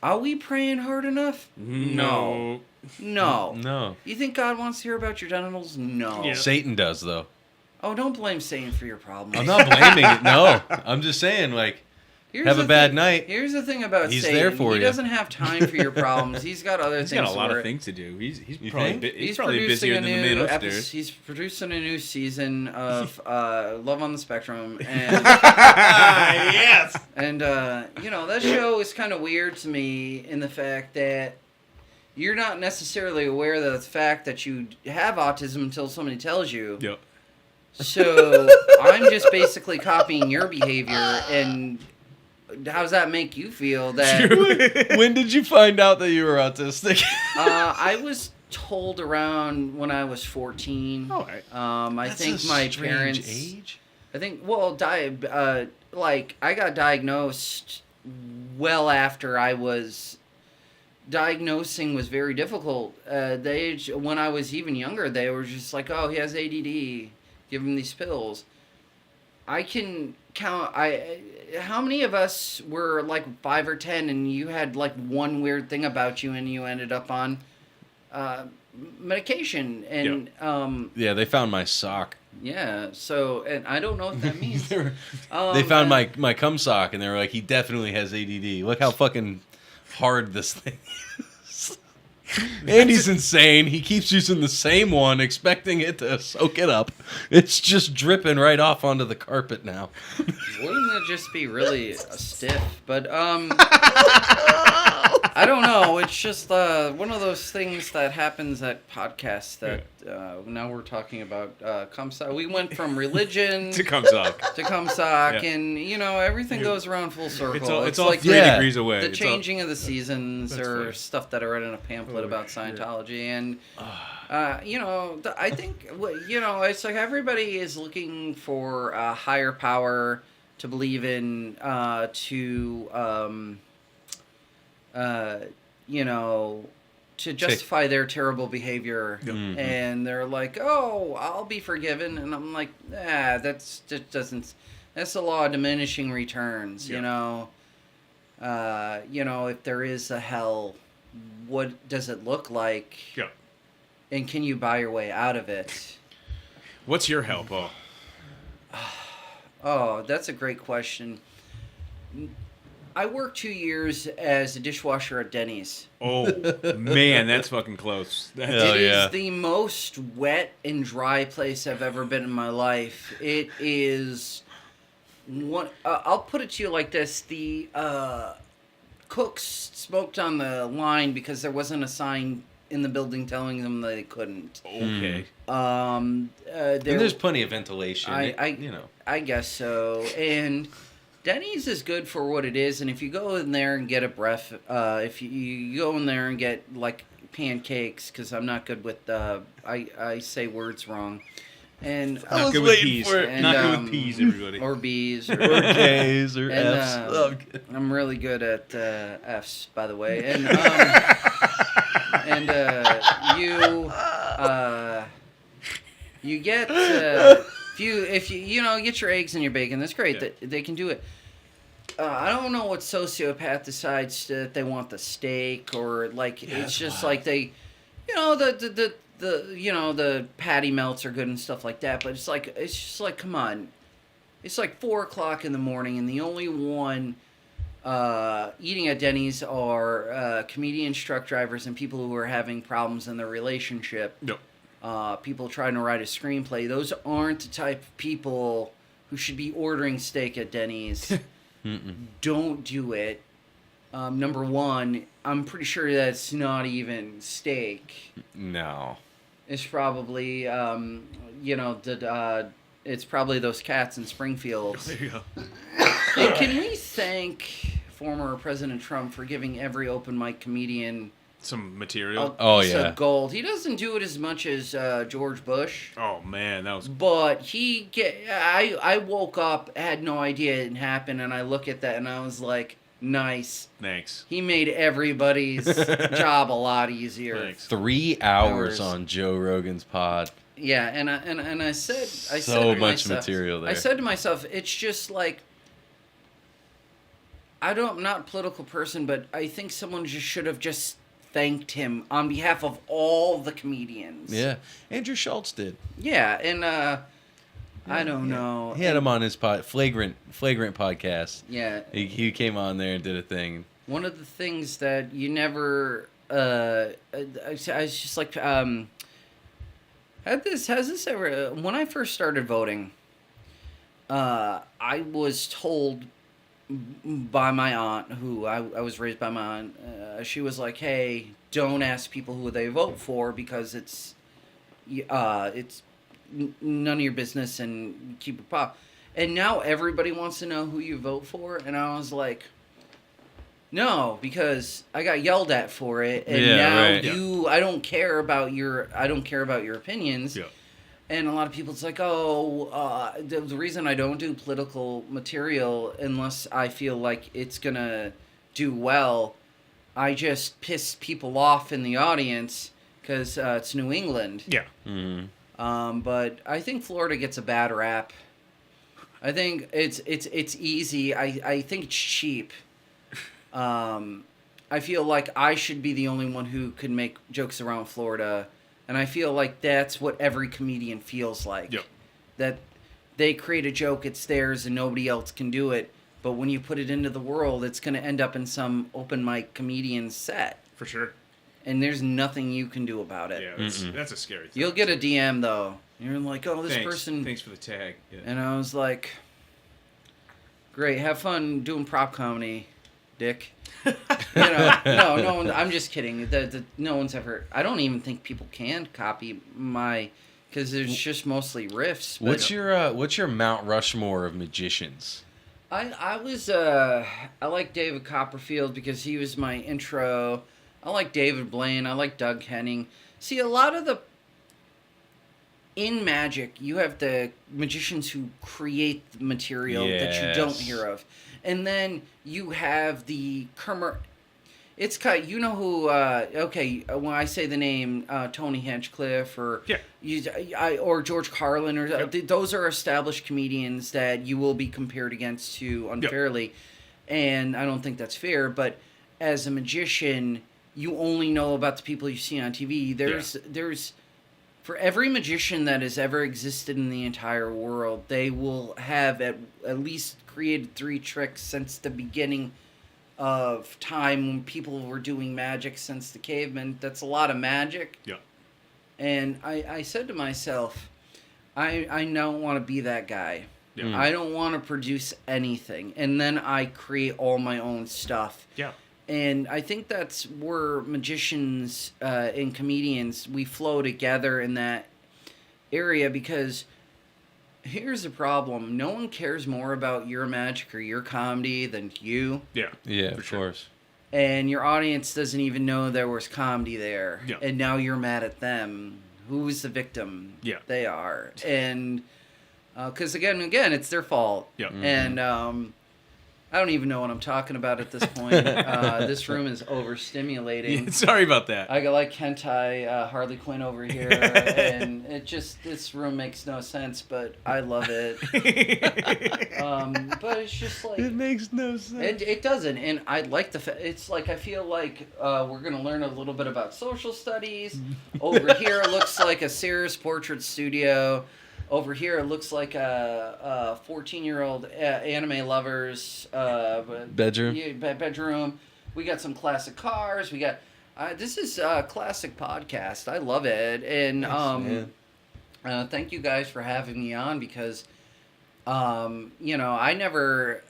Are we praying hard enough? No. You think God wants to hear about your genitals? No. Yeah. Satan does, though. Oh, don't blame Satan for your problems. I'm not blaming it, no. I'm just saying, like, have a bad night. Here's the thing about He's Satan. There for he you. doesn't have time for your problems. He's got other things to He's got a lot of things to do. He's probably busier than the man upstairs. He's producing a new season of Love on the Spectrum. And, yes! And, that show is kind of weird to me in the fact that you're not necessarily aware of the fact that you have autism until somebody tells you. Yep. So I'm just basically copying your behavior, and how does that make you feel? That when did you find out that you were autistic? I was told around when I was 14. All right. I think my parents. Age? I think I got diagnosed well after I was. Diagnosing was very difficult. The age when I was even younger, they were just like, "Oh, he has ADD. Give him these pills." I can count. How many of us were like 5 or 10, and you had like one weird thing about you, and you ended up on medication? And yeah, they found my sock. Yeah. So, and I don't know what that means. They found my cum sock, and they were like, "He definitely has ADD. Look how fucking hard this thing is." Andy's insane. He keeps using the same one, expecting it to soak it up. It's just dripping right off onto the carpet now. Wouldn't it just be really stiff? But I don't know. It's just one of those things that happens at podcasts that now we're talking about Comstock. We went from religion to Comstock. And everything goes around full circle. It's all like 3 degrees away. The changing of the seasons or stuff that I read in a pamphlet about Scientology, and I think it's like everybody is looking for a higher power to believe in, to justify their terrible behavior. Mm-hmm. And they're like, oh, I'll be forgiven. And I'm like, that's the law of diminishing returns, if there is a hell, what does it look like? Yeah. And can you buy your way out of it? What's your hell, Paul? Oh, that's a great question. I worked 2 years as a dishwasher at Denny's. Oh, man, that's fucking close. It is the most wet and dry place I've ever been in my life. It is one. I'll put it to you like this: the cooks smoked on the line because there wasn't a sign in the building telling them they couldn't. Okay. And there's plenty of ventilation. I guess so. And Denny's is good for what it is. And if you go in there and get a if you go in there and get like pancakes, because I'm not good with I say words wrong. And not good with peas. Not good with peas, everybody. Or B's. Or K's or F's. I'm really good at F's, by the way. And you get if you get your eggs and your bacon. That's great. Yeah. They can do it. I don't know what sociopath decides that they want the steak or like it's just like they, the patty melts are good and stuff like that. But it's just like come on, it's like 4:00 in the morning and the only one eating at Denny's are comedian truck drivers and people who are having problems in their relationship. Yep. People trying to write a screenplay. Those aren't the type of people who should be ordering steak at Denny's. Don't do it. Number one, I'm pretty sure that's not even steak. No. It's probably, it's probably those cats in Springfield. There you go. And can we thank former President Trump for giving every open mic comedian some material? Of gold. He doesn't do it as much as George Bush. Oh man, that was. But I woke up, had no idea it happened, and I look at that and I was like, nice. Thanks. He made everybody's job a lot easier. Thanks. 3 hours on Joe Rogan's pod. Yeah, and I said so much material there. I said to myself, it's just like. I'm not a political person, but I think someone just should have just thanked him on behalf of all the comedians. Yeah, Andrew Schultz did. Yeah, and I don't know. He had him on his flagrant podcast. Yeah, he came on there and did a thing. One of the things that you never, I was just like, has this ever? When I first started voting, I was told by my aunt, who I was raised by my aunt, she was like, hey, don't ask people who they vote for because it's none of your business and keep it pop. And now everybody wants to know who you vote for, and I was like, no, because I got yelled at for it, and I don't care about your opinions. Yeah. And a lot of people, it's like, the reason I don't do political material unless I feel like it's going to do well, I just piss people off in the audience because it's New England. Yeah. Mm-hmm. But I think Florida gets a bad rap. I think it's easy. I think it's cheap. I feel like I should be the only one who could make jokes around Florida. And I feel like that's what every comedian feels like. Yep. That they create a joke, it's theirs, and nobody else can do it. But when you put it into the world, it's going to end up in some open mic comedian's set. For sure. And there's nothing you can do about it. Yeah, that's a scary thing. You'll get a DM, though. You're like, this person... Thanks for the tag. Yeah. And I was like, great, have fun doing prop comedy. dick. No one. I'm just kidding. No one's ever. I don't even think people can copy my, because it's just mostly riffs. What's your Mount Rushmore of magicians? I like David Copperfield because he was my intro. I like David Blaine. I like Doug Henning. See, a lot of in magic, you have the magicians who create the material that you don't hear of. And then you have the it's kind of, you know who, when I say the name Tony Hinchcliffe or or George Carlin, or those are established comedians that you will be compared against to unfairly. And I don't think that's fair, but as a magician, you only know about the people you see on TV. There's for every magician that has ever existed in the entire world, they will have at least created 3 tricks since the beginning of time when people were doing magic since the cavemen. That's a lot of magic. Yeah. And I said to myself, I don't want to be that guy. Yeah. I don't want to produce anything. And then I create all my own stuff. Yeah. And I think that's where magicians and comedians, we flow together in that area, because here's the problem. No one cares more about your magic or your comedy than you. Yeah. Yeah, of course. And your audience doesn't even know there was comedy there. Yeah. And now you're mad at them. Who's the victim? Yeah. They are. And because, again, it's their fault. Yeah. Mm-hmm. And I don't even know what I'm talking about at this point. This room is overstimulating. Yeah, sorry about that. I got like hentai Harley Quinn over here, and this room makes no sense, but I love it. But it's just like, it makes no sense. It doesn't, and I like it's like I feel like we're gonna learn a little bit about social studies. Over here, it looks like a Sears portrait studio. Over here, it looks like a 14-year-old anime lover's bedroom. Bedroom. We got some classic cars. We got this is a classic podcast. I love it, and thank you guys for having me on, because I never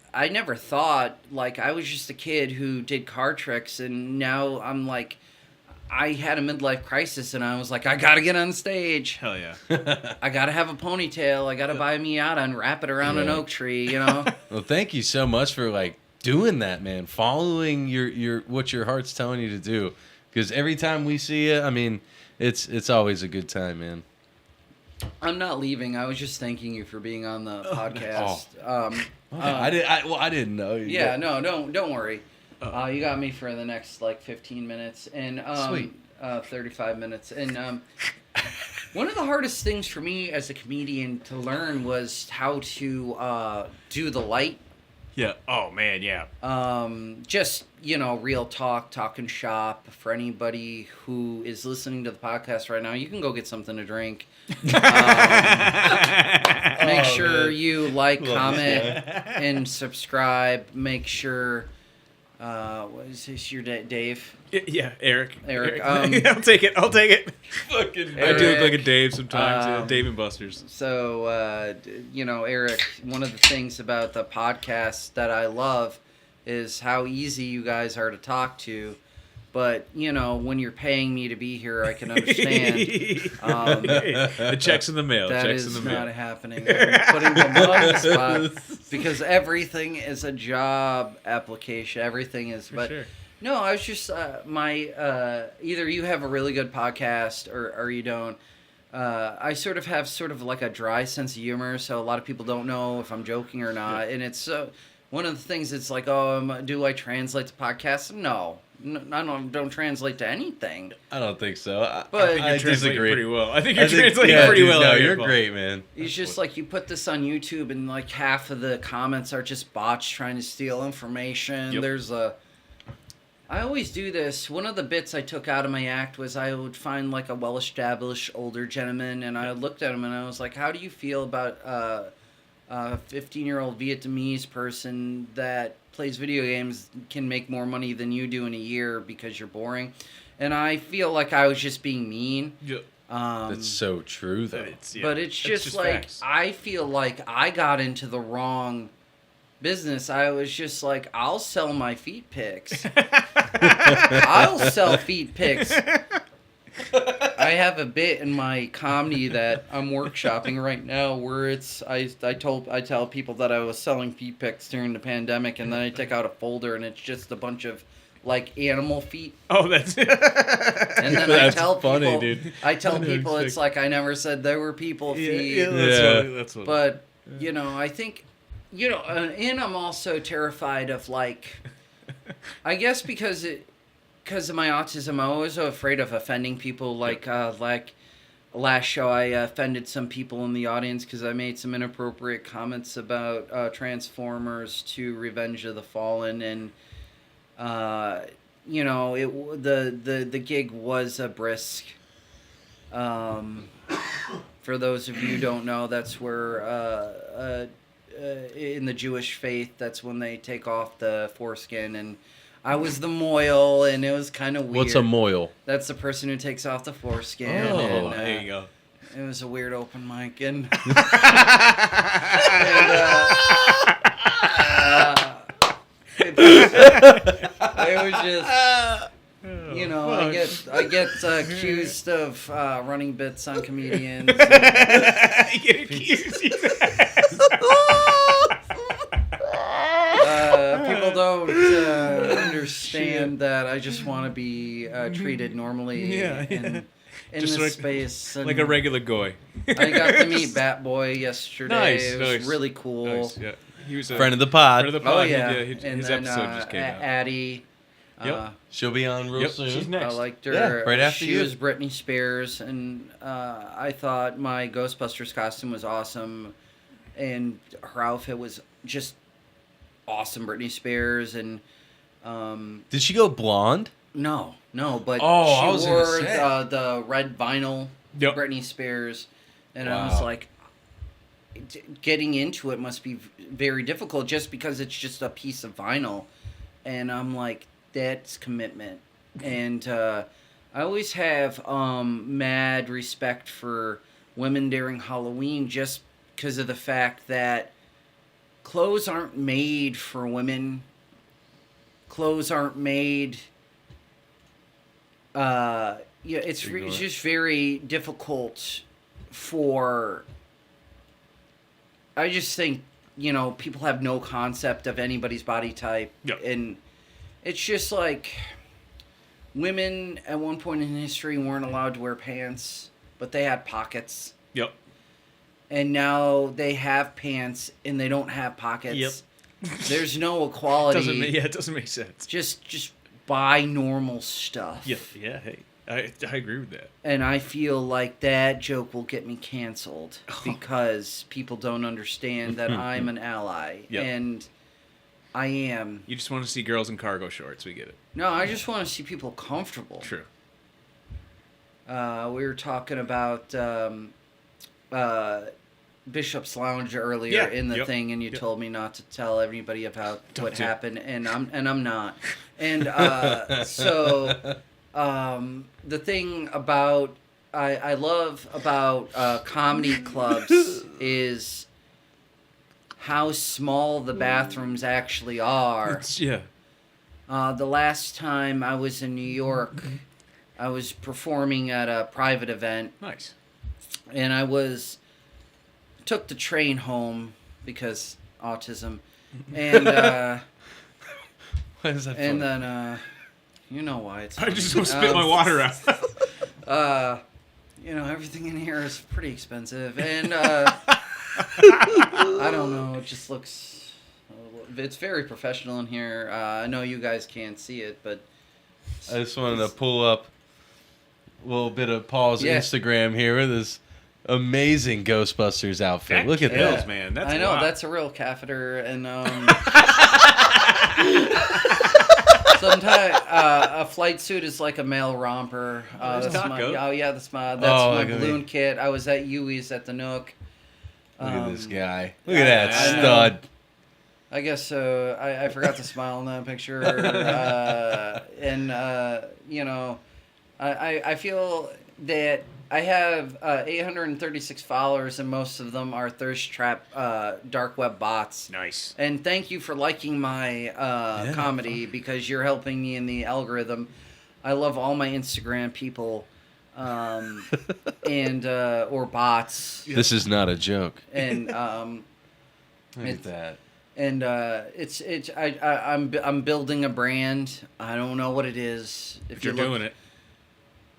thought, like, I was just a kid who did card tricks, and now I'm like, I had a midlife crisis, and I was like, I gotta get on stage. Hell yeah. I gotta have a ponytail. I gotta buy a Miata and wrap it around an oak tree, Well, thank you so much for, like, doing that, man. Following your what your heart's telling you to do. Because every time we see it, I mean, it's always a good time, man. I'm not leaving. I was just thanking you for being on the podcast. I didn't know. Yeah, no, don't worry. You got me for the next, like, 15 minutes, and 35 minutes. And one of the hardest things for me as a comedian to learn was how to do the light. Yeah. Oh, man, yeah. Just, real talking shop. For anybody who is listening to the podcast right now, you can go get something to drink. Make sure you like, comment, and subscribe. Make sure... what is this, your Dave? Yeah, Eric. I'll take it. Fucking I do look like a Dave sometimes. Dave and Buster's. So, Eric, one of the things about the podcast that I love is how easy you guys are to talk to. But, when you're paying me to be here, I can understand. The check's in the mail. That is not happening. I'm putting them on the spot because everything is a job application. Everything is. But sure. No, I was just either you have a really good podcast or you don't. I sort of have like a dry sense of humor, so a lot of people don't know if I'm joking or not. Yeah. And it's one of the things. It's like, do I translate the podcast? No. I don't translate to anything. I don't think so. I disagree pretty well. I think you're translating pretty well. No, you're great, man. It's just like you put this on YouTube, and like half of the comments are just bots trying to steal information. Yep. I always do this. One of the bits I took out of my act was I would find like a well-established older gentleman, and I looked at him and I was like, "How do you feel about a 15-year-old Vietnamese person that plays video games can make more money than you do in a year because you're boring?" And I feel like I was just being mean. Yeah. That's so true, though. But it's just like, facts. I feel like I got into the wrong business, I was just like, I'll sell my feet pics. I'll sell feet pics. I have a bit in my comedy that I'm workshopping right now where I tell people that I was selling feet pics during the pandemic, and then I take out a folder and it's just a bunch of like animal feet. Oh, that's and then that's I tell funny, people, dude. I tell people it's like I never said there were people feet. Yeah, that's funny. But I think, and I'm also terrified of like, I guess because of my autism, I'm always so afraid of offending people. Like last show, I offended some people in the audience because I made some inappropriate comments about Transformers 2: Revenge of the Fallen, and the gig was a brisk. For those of you who don't know, that's where in the Jewish faith, that's when they take off the foreskin, and I was the moil, and it was kind of weird. What's a moil? That's the person who takes off the foreskin. Oh, and, there you go. It was a weird open mic, and, it was just, I get accused of running bits on comedians. You get accused. People don't understand that I just want to be treated normally in Just this like, space. And like a regular goy. I got to meet Bat Boy yesterday. Nice, it was nice. really cool. Nice, yeah. He was a Friend of the pod. Friend of the pod. Oh, yeah. His And then, episode just came out. Addie. Yep. She'll be on real soon. She's next. I liked her. Yeah, right after she you. was Britney Spears, and I thought my Ghostbusters costume was awesome, and her outfit was just awesome. Britney Spears, and Did she go blonde? no, but Oh, I she was gonna wore say. the red vinyl Yep. Britney Spears, and I Wow. was like, getting into it must be very difficult just because it's just a piece of vinyl, and I'm like, that's commitment. And I always have mad respect for women during Halloween just because of the fact that clothes aren't made for women. Clothes aren't made. It's just very difficult for. I just think people have no concept of anybody's body type, Yep. and it's just like women at one point in history weren't allowed to wear pants, but they had pockets. Yep. And now they have pants and they don't have pockets. Yep. There's no equality. It doesn't make sense. Just buy normal stuff. Yeah. Hey, I agree with that. And I feel like that joke will get me canceled because people don't understand that I'm an ally. Yep. And I am. You just want to see girls in cargo shorts. We get it. No, I just want to see people comfortable. True. We were talking about Bishop's Lounge earlier in the thing, and you told me not to tell everybody about what happened, and I'm not. And so the thing about I love about comedy clubs is how small the bathrooms actually are. Yeah. The last time I was in New York, I was performing at a private event. Nice. And took the train home because autism. And Why is that and funny? then you know why it's I funny. just want to spit my water out. Everything in here is pretty expensive, and I don't know, it just looks it's very professional in here. I know you guys can't see it, but I just wanted to pull up a little bit of Paul's Instagram here with his amazing Ghostbusters outfit. Look at kills, that. man. That's I know wild. that's a real catheter, and sometimes a flight suit is like a male romper. That's my balloon kit. I was at Yui's at the Nook. Look at this guy. Look at that stud. I guess so. I forgot to smile in that picture. I feel that I have 836 followers, and most of them are thirst trap dark web bots. Nice. And thank you for liking my comedy because you're helping me in the algorithm. I love all my Instagram people, and or bots. This is not a joke. And Look at that. And I'm building a brand. I don't know what it is. If you're doing it.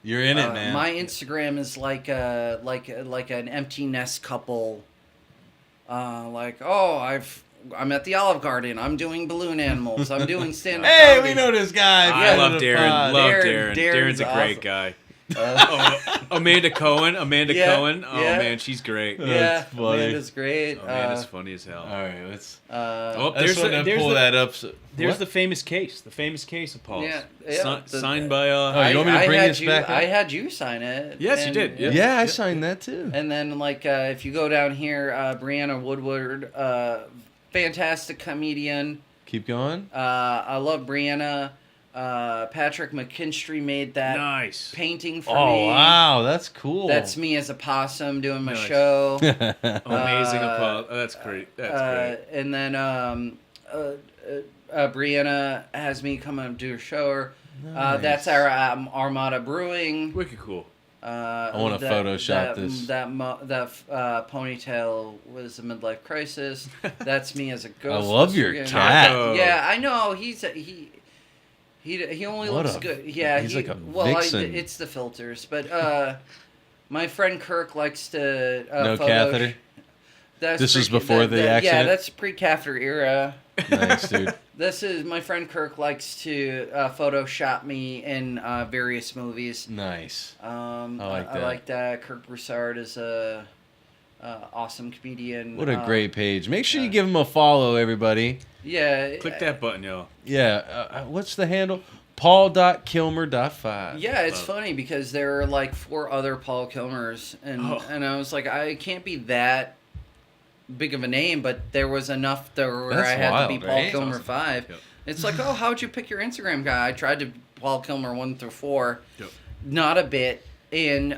You're in it, man. My Instagram is like an empty nest couple. I'm at the Olive Garden. I'm doing balloon animals. I'm doing stand-up. Hey, comedy. we know this guy. I love Darren. Darren's Darren's a great awesome. guy. Amanda Cohen. Yeah, Cohen. Oh yeah. man, she's great. Yeah, That's funny. Amanda's great. Amanda's funny as hell. All right, let's. There's pull that up. There's the famous case. The famous case of Paul's. Yeah. Signed by. Oh, you want me to bring this back up? I had you sign it. Yes, you did. Yeah. Yeah, I signed that too. And then, if you go down here, Brianna Woodward, fantastic comedian. Keep going. I love Brianna. Patrick McKinstry made that Nice painting for me. Oh, wow. That's cool. That's me as a possum doing my Nice. show. Amazing. That's great. That's great. And then Brianna has me come and do a show. Nice. That's our Armada Brewing. Wicked cool. I want to Photoshop this. That ponytail was a midlife crisis. That's me as a ghost. I love your Again. cat. Yeah, I know. He only What looks a- good. Yeah, he's like a vixen. it's the filters. But my friend Kirk likes to No catheter? This was before the Yeah, accident? that's pre-catheter era. Nice, dude. This is my friend Kirk likes to Photoshop me in various movies. Nice. I like that. like that. Kirk Broussard is a awesome comedian. What a great page. Make sure you give him a follow, everybody. Yeah. Click that button, yo. Yeah. What's the handle? Paul.Kilmer.5. Yeah, it's funny because there are like 4 other Paul Kilmers, and I was like, I can't be that big of a name, but there was enough where That's I had wild, to be Paul right? Kilmer Awesome. 5. Yep. It's like, oh, how'd you pick your Instagram guy? I tried to Paul Kilmer 1 through 4, Yep. not a bit, and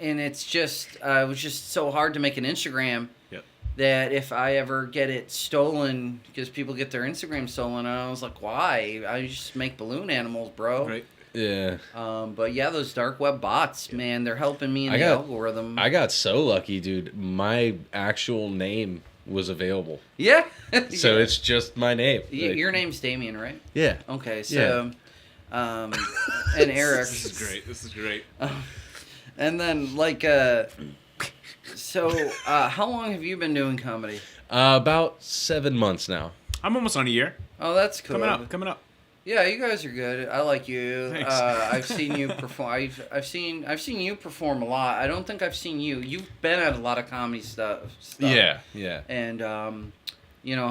it's just it was just so hard to make an Instagram. Yep. That if I ever get it stolen, because people get their Instagram stolen, and I was like, why? I just make balloon animals, bro. Right. Yeah. But yeah, those dark web bots, man, they're helping me in the algorithm. I got so lucky, dude. My actual name was available. Yeah. So it's just my name. Your name's Damien, right? Yeah. Okay, so, and Eric. This is great. And then, how long have you been doing comedy? About 7 months now. I'm almost on a year. Oh, that's cool. Coming up. Yeah, you guys are good. I like you. Thanks. I've seen you perform. I've seen you perform a lot. I don't think I've seen you. You've been at a lot of comedy stuff. Yeah. And I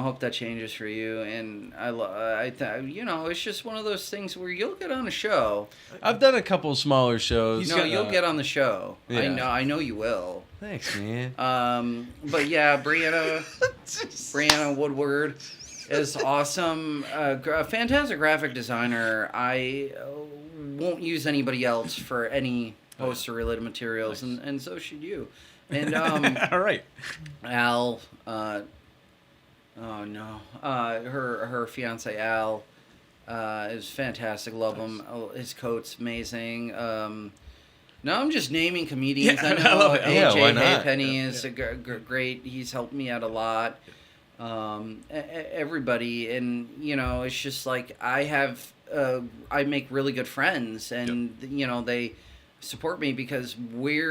hope that changes for you. And it's just one of those things where you'll get on a show. I've done a couple of smaller shows. You'll get on the show. Yeah. I know you will. Thanks, man. But yeah, Brianna Woodward is awesome. A fantastic graphic designer. I won't use anybody else for any poster related materials, Nice. and so should you. And All right. Al, her fiance Al is fantastic. Love him. Oh, his coat's amazing. No, I'm just naming comedians. Yeah, I know I love it. Yeah, why AJ not? Halfpenny is a great. He's helped me out a lot. Everybody, and it's just like I make really good friends, and they support me because we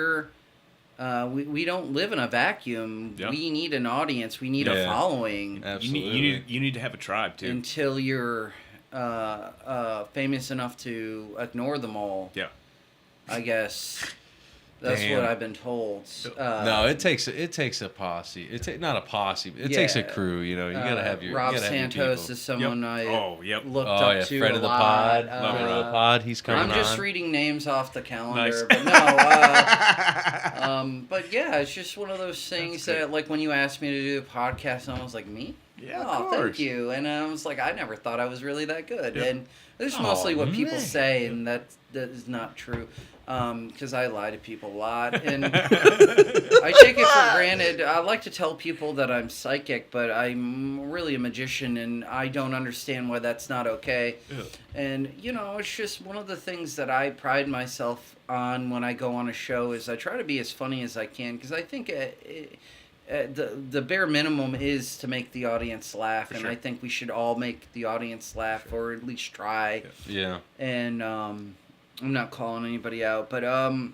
don't live in a vacuum. Yeah. We need an audience. We need a following. Absolutely. You need to have a tribe too. Until you're famous enough to ignore them all. Yeah. I guess that's Damn. what I've been told. No, it takes a posse. Not a posse. It takes a crew. You gotta have your. Rob you gotta have your Santos people. is someone Yep. I Oh, yep. looked Oh up yeah, to friend a of the lot. pod. Friend of the pod. He's coming I'm on. just reading names off the calendar, Nice. but no. But yeah, it's just one of those things that, like, when you asked me to do a podcast, I was like, me? Yeah, oh, thank you. And I was like, I never thought I was really that good. Yeah. And it's mostly what people say, and that is not true. Because I lie to people a lot, and I take it for granted. I like to tell people that I'm psychic, but I'm really a magician, and I don't understand why that's not okay. Yeah. And, it's just one of the things that I pride myself on when I go on a show is I try to be as funny as I can, because I think the bare minimum is to make the audience laugh, and I think we should all make the audience laugh, or at least try. Yeah. And, I'm not calling anybody out, but I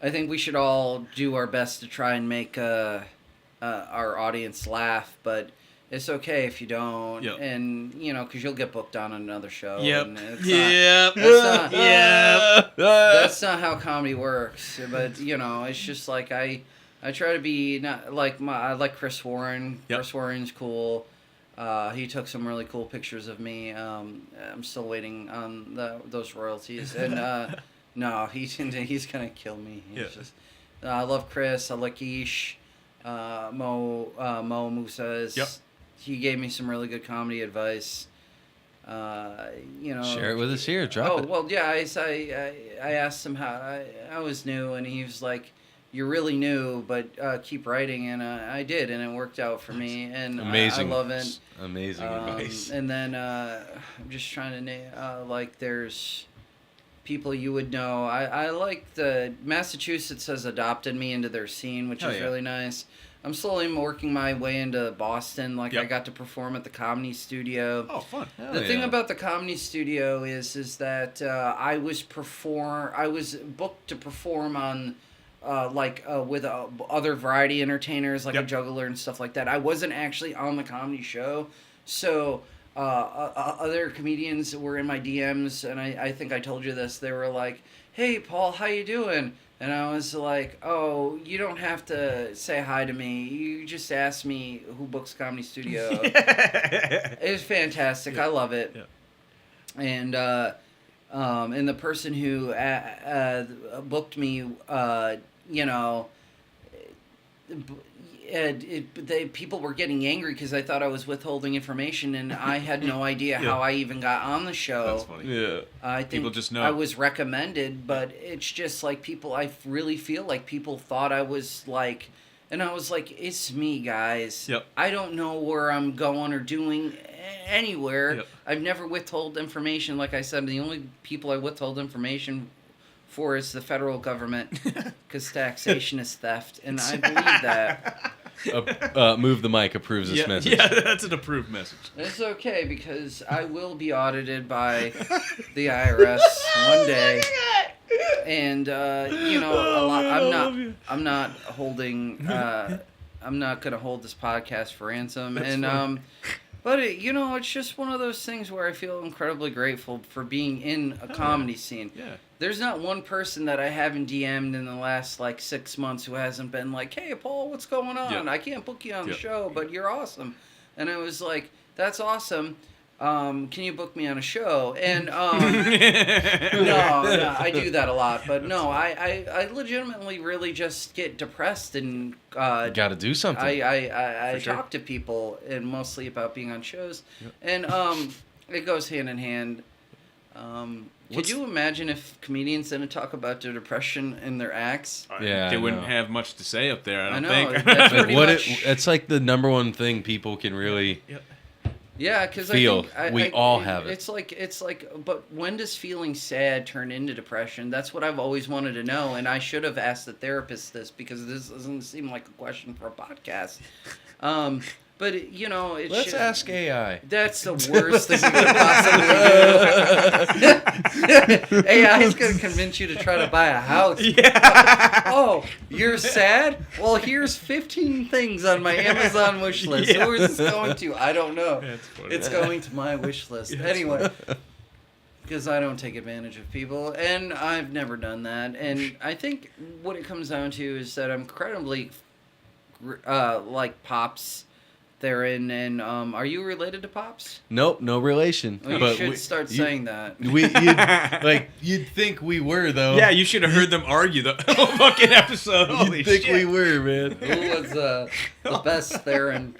think we should all do our best to try and make our audience laugh, but it's okay if you don't. Yep. And, because you'll get booked on another show. Yep. And that's not how comedy works. But, it's just like I try to be not like I like Chris Warren. Yep. Chris Warren's cool. He took some really cool pictures of me. I'm still waiting on those royalties. And no, he's gonna kill me. I love Chris. I like Ish. Mo Musa. He gave me some really good comedy advice. Share it with us here. Drop it. Oh well, yeah. I asked him how I was new, and he was like, "You're really new, but keep writing," and I did, and it worked out for me, and amazing. I love it. Amazing advice. And then I'm just trying to name there's people you would know. I like the Massachusetts has adopted me into their scene, which is really nice. I'm slowly working my way into Boston. I got to perform at the Comedy Studio. Oh, fun! The thing about the Comedy Studio is that I was booked to perform on. With other variety entertainers, like a juggler and stuff like that. I wasn't actually on the comedy show. So other comedians were in my DMs, and I think I told you this. They were like, "Hey, Paul, how you doing?" And I was like, "Oh, you don't have to say hi to me. You just ask me who books Comedy Studio." It was fantastic. I love it. Yeah. And the person who booked me, people were getting angry because I thought I was withholding information, and I had no idea how I even got on the show. That's funny. Yeah, I think people just know. I was recommended, but it's just like people. I really feel like people thought I was like, and I was like, it's me, guys. Yep. I don't know where I'm going or doing anywhere. Yep. I've never withheld information. Like I said, the only people I withhold information for is the federal government, because taxation is theft, and I believe that. Move the mic approves this message. Yeah, that's an approved message. It's okay, because I will be audited by the IRS one day, and a lot. I'm not holding. I'm not gonna hold this podcast for ransom, and but it's just one of those things where I feel incredibly grateful for being in a comedy scene. Yeah. There's not one person that I haven't DM'd in the last 6 months who hasn't been like, "Hey, Paul, what's going on? Yep. I can't book you on the show, but you're awesome." And I was like, "That's awesome. Can you book me on a show?" And no, I do that a lot, but no, I legitimately really just get depressed and got to do something. I talk to people, and mostly about being on shows, and it goes hand in hand. Could you imagine if comedians didn't talk about their depression in their acts? Yeah, they wouldn't have much to say up there. I don't think. That's pretty much. It's like the number one thing people can really. Yeah, because we all have it. It's like, but when does feeling sad turn into depression? That's what I've always wanted to know, and I should have asked the therapist this, because this doesn't seem like a question for a podcast. But it's let's ask AI. That's the worst thing you could possibly do. AI is going to convince you to try to buy a house. Yeah. Oh, you're sad? Well, here's 15 things on my Amazon wish list. Yeah. Who is this going to? I don't know. Funny. It's going to my wish list. Anyway, because I don't take advantage of people, and I've never done that. And I think what it comes down to is that I'm incredibly like Pop's therein. And are you related to Pops? Nope, no relation. Well, you should start saying that. You'd think we were though. Yeah, you should have heard them argue the whole fucking episode. Holy You'd think shit. we were, man. Who was the best there? And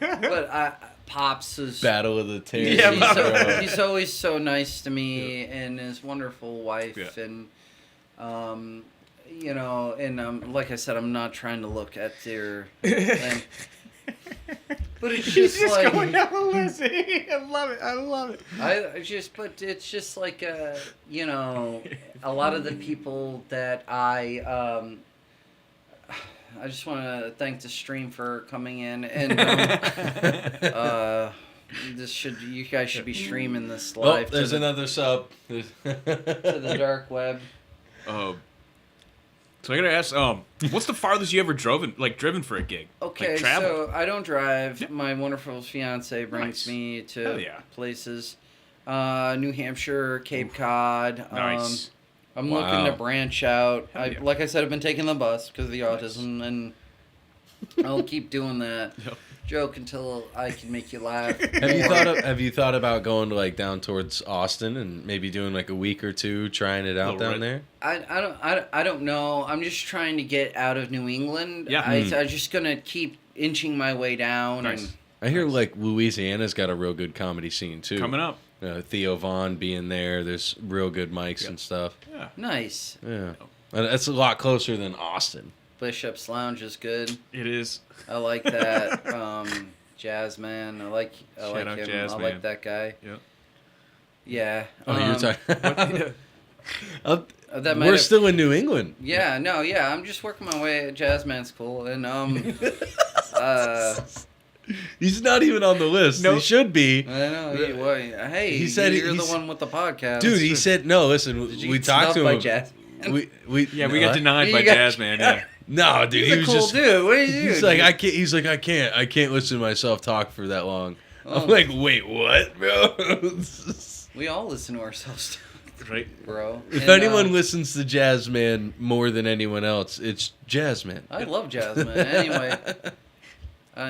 but Pops is Battle of the Terrors. Yeah, he's always so nice to me, and his wonderful wife, and you know, and like I said, I'm not trying to look at their, but it's just like going down the list. I love it. But it's just like you know, a lot of the people that I just want to thank the stream for coming in, and you guys should be streaming this live. Oh, there's another sub to the dark web. So I gotta ask, what's the farthest you ever driven for a gig? Okay, like, travel? So I don't drive. Yeah. My wonderful fiance brings me to places. New Hampshire, Cape Cod. Nice. I'm looking to branch out. Like I said, I've been taking the bus because of the autism, and I'll keep doing that. Yep. Joke until I can make you laugh. Have you thought about going to like down towards Austin and maybe doing like a week or two trying it out down there? I don't know. I'm just trying to get out of New England. Yeah. I'm just gonna keep inching my way down. Nice. And I hear like Louisiana's got a real good comedy scene too. Coming up. Theo Vaughn being there. There's real good mics and stuff. Yeah. Nice. Yeah. That's a lot closer than Austin. Bishop's Lounge is good. It is. I like that. Jazzman. I like him. Jazzman. I like that guy. Yep. Yeah. You're talking. We're have, still in New England. Yeah. No. Yeah. I'm just working my way. Jazzman's cool, and He's not even on the list. Nope. He should be. I know. He said you're the one with the podcast, dude. He said no. Listen, we talked to him. We got denied by Jazzman. Yeah. No, dude, he's a cool dude. What are you doing? He's like, I can't. He's like, I can't listen to myself talk for that long. Oh. I'm like, wait, what, bro? We all listen to ourselves talk, right, bro. If anyone listens to Jazzman more than anyone else, it's Jazzman. I love Jazzman. Anyway,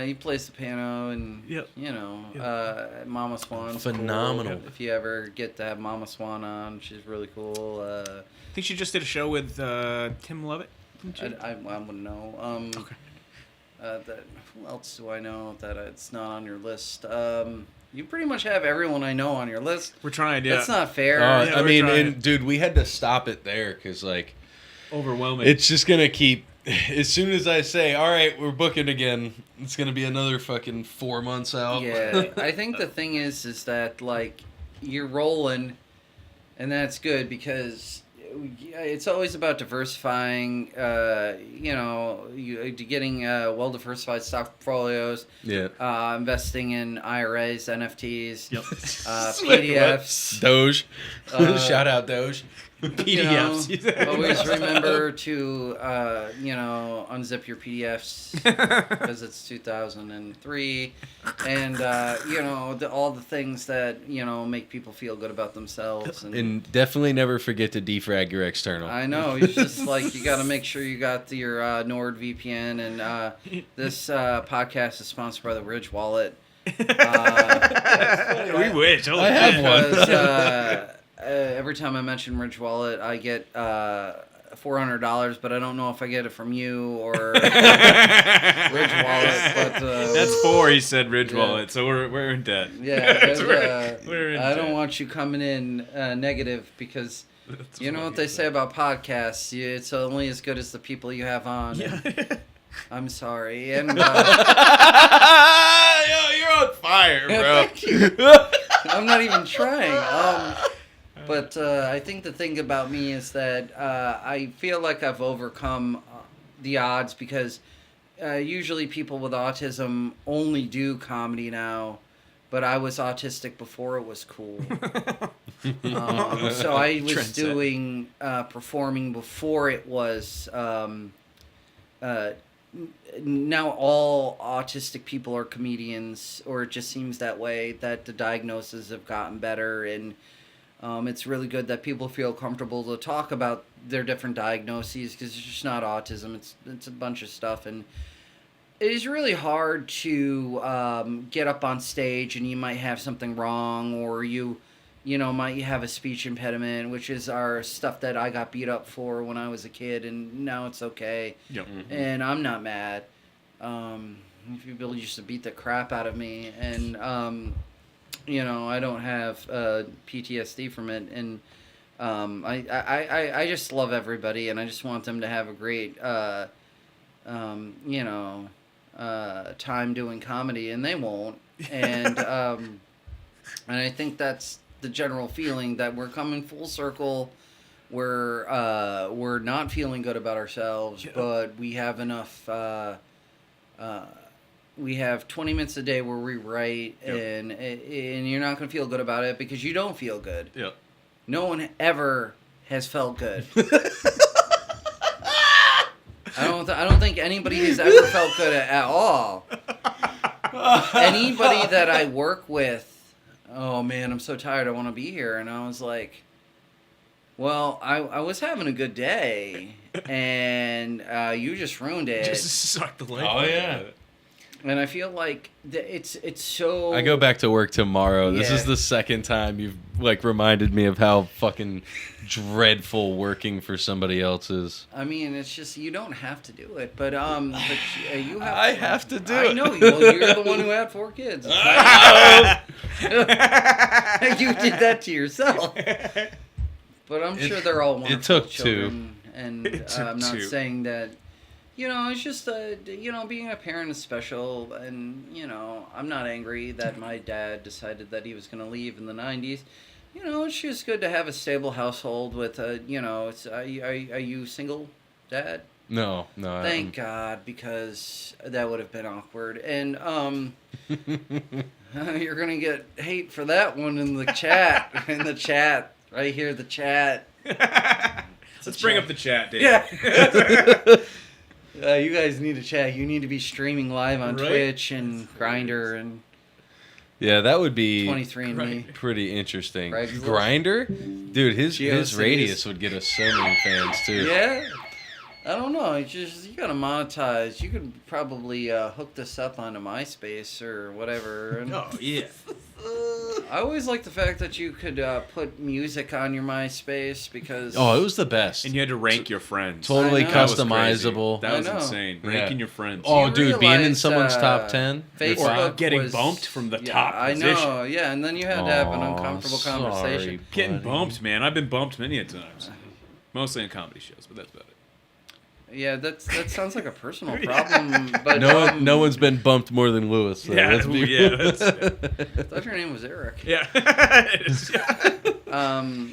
he plays the piano, and you know, Mama Swan's phenomenal. Cool. If you ever get to have Mama Swan on, she's really cool. I think she just did a show with Tim Lovett. I wouldn't know. Okay. Who else do I know that it's not on your list? You pretty much have everyone I know on your list. We're trying, yeah. That's not fair. I mean, dude, we had to stop it there because, like... overwhelming. It's just going to keep... As soon as I say, all right, we're booking again, it's going to be another fucking 4 months out. Yeah, I think the thing is that, like, you're rolling, and that's good because... It's always about diversifying, getting well-diversified stock portfolios. Yeah. Investing in IRAs, NFTs, PDFs. Doge. Shout out Doge. PDFs. Always remember to, unzip your PDFs because it's 2003. And, all the things that, make people feel good about themselves. And definitely never forget to defrag your external. I know. It's just like you got to make sure you got your NordVPN. And this podcast is sponsored by the Ridge Wallet. We wish. I have one. Every time I mention Ridge Wallet, I get $400, but I don't know if I get it from you or Ridge Wallet. But that's 4. He said Ridge Wallet, so we're in debt. Yeah, we're in I debt. don't want you coming in negative because you know what they say about podcasts. It's only as good as the people you have on. Yeah. I'm sorry, and Yo, you're on fire, bro. Thank you. I'm not even trying. But I think the thing about me is that I feel like I've overcome the odds because usually people with autism only do comedy now, but I was autistic before it was cool. So I was doing performing before it was. Now all autistic people are comedians, or it just seems that way, that the diagnoses have gotten better, and it's really good that people feel comfortable to talk about their different diagnoses because it's just not autism, it's a bunch of stuff. And it is really hard to get up on stage and you might have something wrong, or you might have a speech impediment, which is our stuff that I got beat up for when I was a kid, and now it's okay. Yep. Mm-hmm. And I'm not mad. People used to beat the crap out of me, and I don't have PTSD from it, and I just love everybody, and I just want them to have a great time doing comedy, and they won't. And and I think that's the general feeling, that we're coming full circle. We're not feeling good about ourselves, but we have enough. We have 20 minutes a day where we write, and you're not going to feel good about it because you don't feel good. Yep. No one ever has felt good. I don't think anybody has ever felt good at all. Anybody that I work with, oh man, I'm so tired, I want to be here. And I was like, well, I was having a good day, and you just ruined it. Just sucked the life. Oh yeah. And I feel like it's so... I go back to work tomorrow. This is the second time you've reminded me of how fucking dreadful working for somebody else is. I mean, it's just, you don't have to do it, but you have. I have to do I it. know. Well, you're the one who had 4 kids. You did that to yourself. But I'm sure they're all wonderful It took children, 2. and I'm not saying that. It's just, being a parent is special, and, I'm not angry that my dad decided that he was going to leave in the 90s. It's just good to have a stable household with are you single, Dad? No. Thank God, because that would have been awkward. And, you're going to get hate for that one in the chat. Right here, the chat. Let's bring up the chat, Dave. Yeah. You guys need to chat. You need to be streaming live on Twitch and Grindr and... Yeah, that would be 23andMe. Pretty interesting. Craigslist. Grindr? Dude, his radius would get us so many fans, too. Yeah? I don't know. You gotta monetize. You could probably hook this up onto MySpace or whatever. And Oh, yeah. I always like the fact that you could put music on your MySpace because... Oh, it was the best. And you had to rank your friends. Totally I know. customizable. That was I know. insane. Yeah. Ranking your friends. Oh, Do you dude, being in realize, someone's top 10? Facebook Or getting was- bumped from the top I position. know, yeah, and then you had to have an uncomfortable conversation. Sorry, Getting buddy. bumped, man. I've been bumped many a times. Mostly in comedy shows, but that's about it. Yeah, that sounds like a personal problem, but No one's been bumped more than Lewis. So Yeah, let's be that's I thought your name was Eric. Yeah. It is.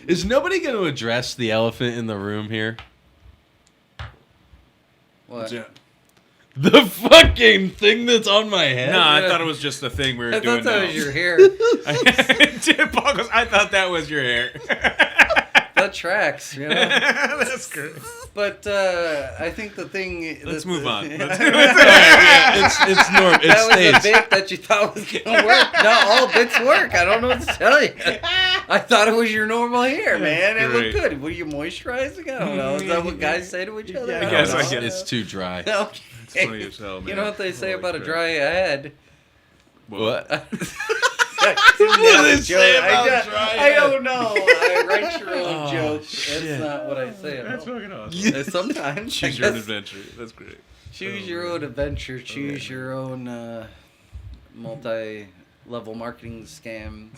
Is nobody going to address the elephant in the room here? What? The fucking thing that's on my head? No, I thought it was just the thing we were I doing thought that now. was your hair. Paul goes, I thought that was your hair. That tracks, That's great. But I think the thing... Let's move on. It's normal. It that was stays. a bit that you thought was going to work. Not all bits work. I don't know what to tell you. I thought it was your normal hair, man. It looked great. good. Were you moisturizing? I don't know. Is that what guys say to each other? Yeah, I don't guess, know. I guess. It's too dry. Okay. It's funny as hell, man. You know what they say Holy about a crap. dry head? What? What do they say about dry I head? don't know. I write your own Oh, joke. shit. That's not what I say at That's all. fucking awesome. Sometimes. I Choose your own guess. adventure. That's great. Choose your own adventure. Choose your own multi-level marketing scam.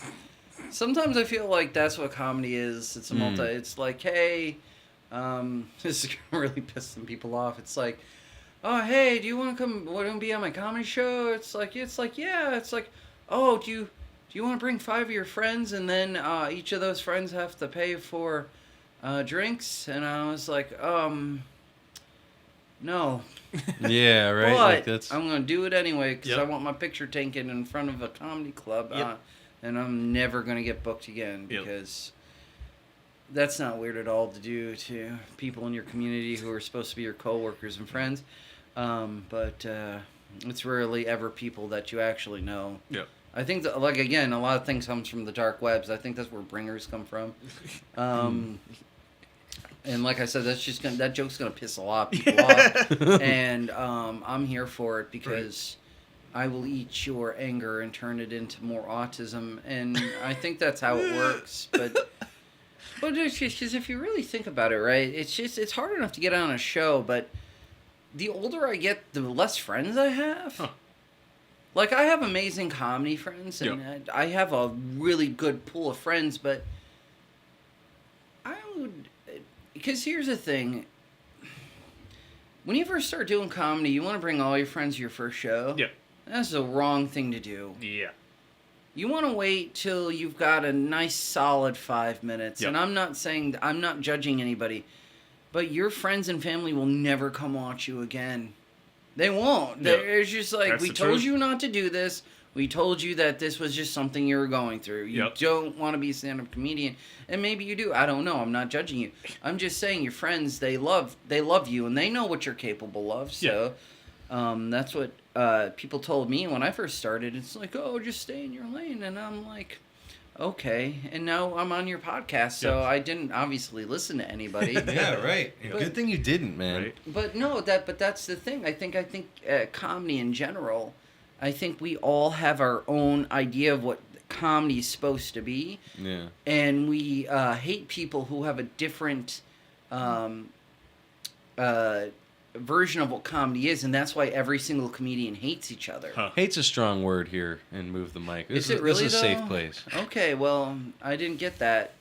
Sometimes I feel like that's what comedy is. It's a multi. It's like, hey, this is really pissing people off. It's like, oh, hey, do you want to come? Want to be on my comedy show? It's like, yeah. It's like, oh, do you want to bring 5 of your friends and then each of those friends have to pay for drinks? And I was like, no. Yeah, right? But Like that's... I'm going to do it anyway because Yep. I want my picture taken in front of a comedy club. And I'm never going to get booked again Yep. because that's not weird at all to do to people in your community who are supposed to be your coworkers and friends. But it's rarely ever people that you actually know. Yep. I think that, like, again, a lot of things comes from the dark webs. I think that's where bringers come from. And like I said, that joke's gonna piss a lot of people off, and I'm here for it because I will eat your anger and turn it into more autism, and I think that's how it works. But it's just because if you really think about it, right? It's hard enough to get on a show, but the older I get, the less friends I have. Huh. Like, I have amazing comedy friends, and I have a really good pool of friends, but because here's the thing. When you first start doing comedy, you want to bring all your friends to your first show. Yeah. That's the wrong thing to do. Yeah. You want to wait till you've got a nice solid 5 minutes. Yep. And I'm not judging anybody, but your friends and family will never come watch you again. They won't. Yep. It's just like, that's we told you not to do this. We told you that this was just something you were going through. You don't want to be a stand-up comedian. And maybe you do. I don't know. I'm not judging you. I'm just saying your friends, they love you, and they know what you're capable of. So that's what people told me when I first started. It's like, oh, just stay in your lane. And I'm like, okay. And now I'm on your podcast, so I didn't obviously listen to anybody. Yeah, right. But, good thing you didn't, man. Right. But no, that's the thing. I think comedy in general, I think we all have our own idea of what comedy is supposed to be. Yeah. And we hate people who have a different version of what comedy is, and that's why every single comedian hates each other. Huh. Hate's a strong word here, and move the mic. Is it really, this is a safe place. Okay, well, I didn't get that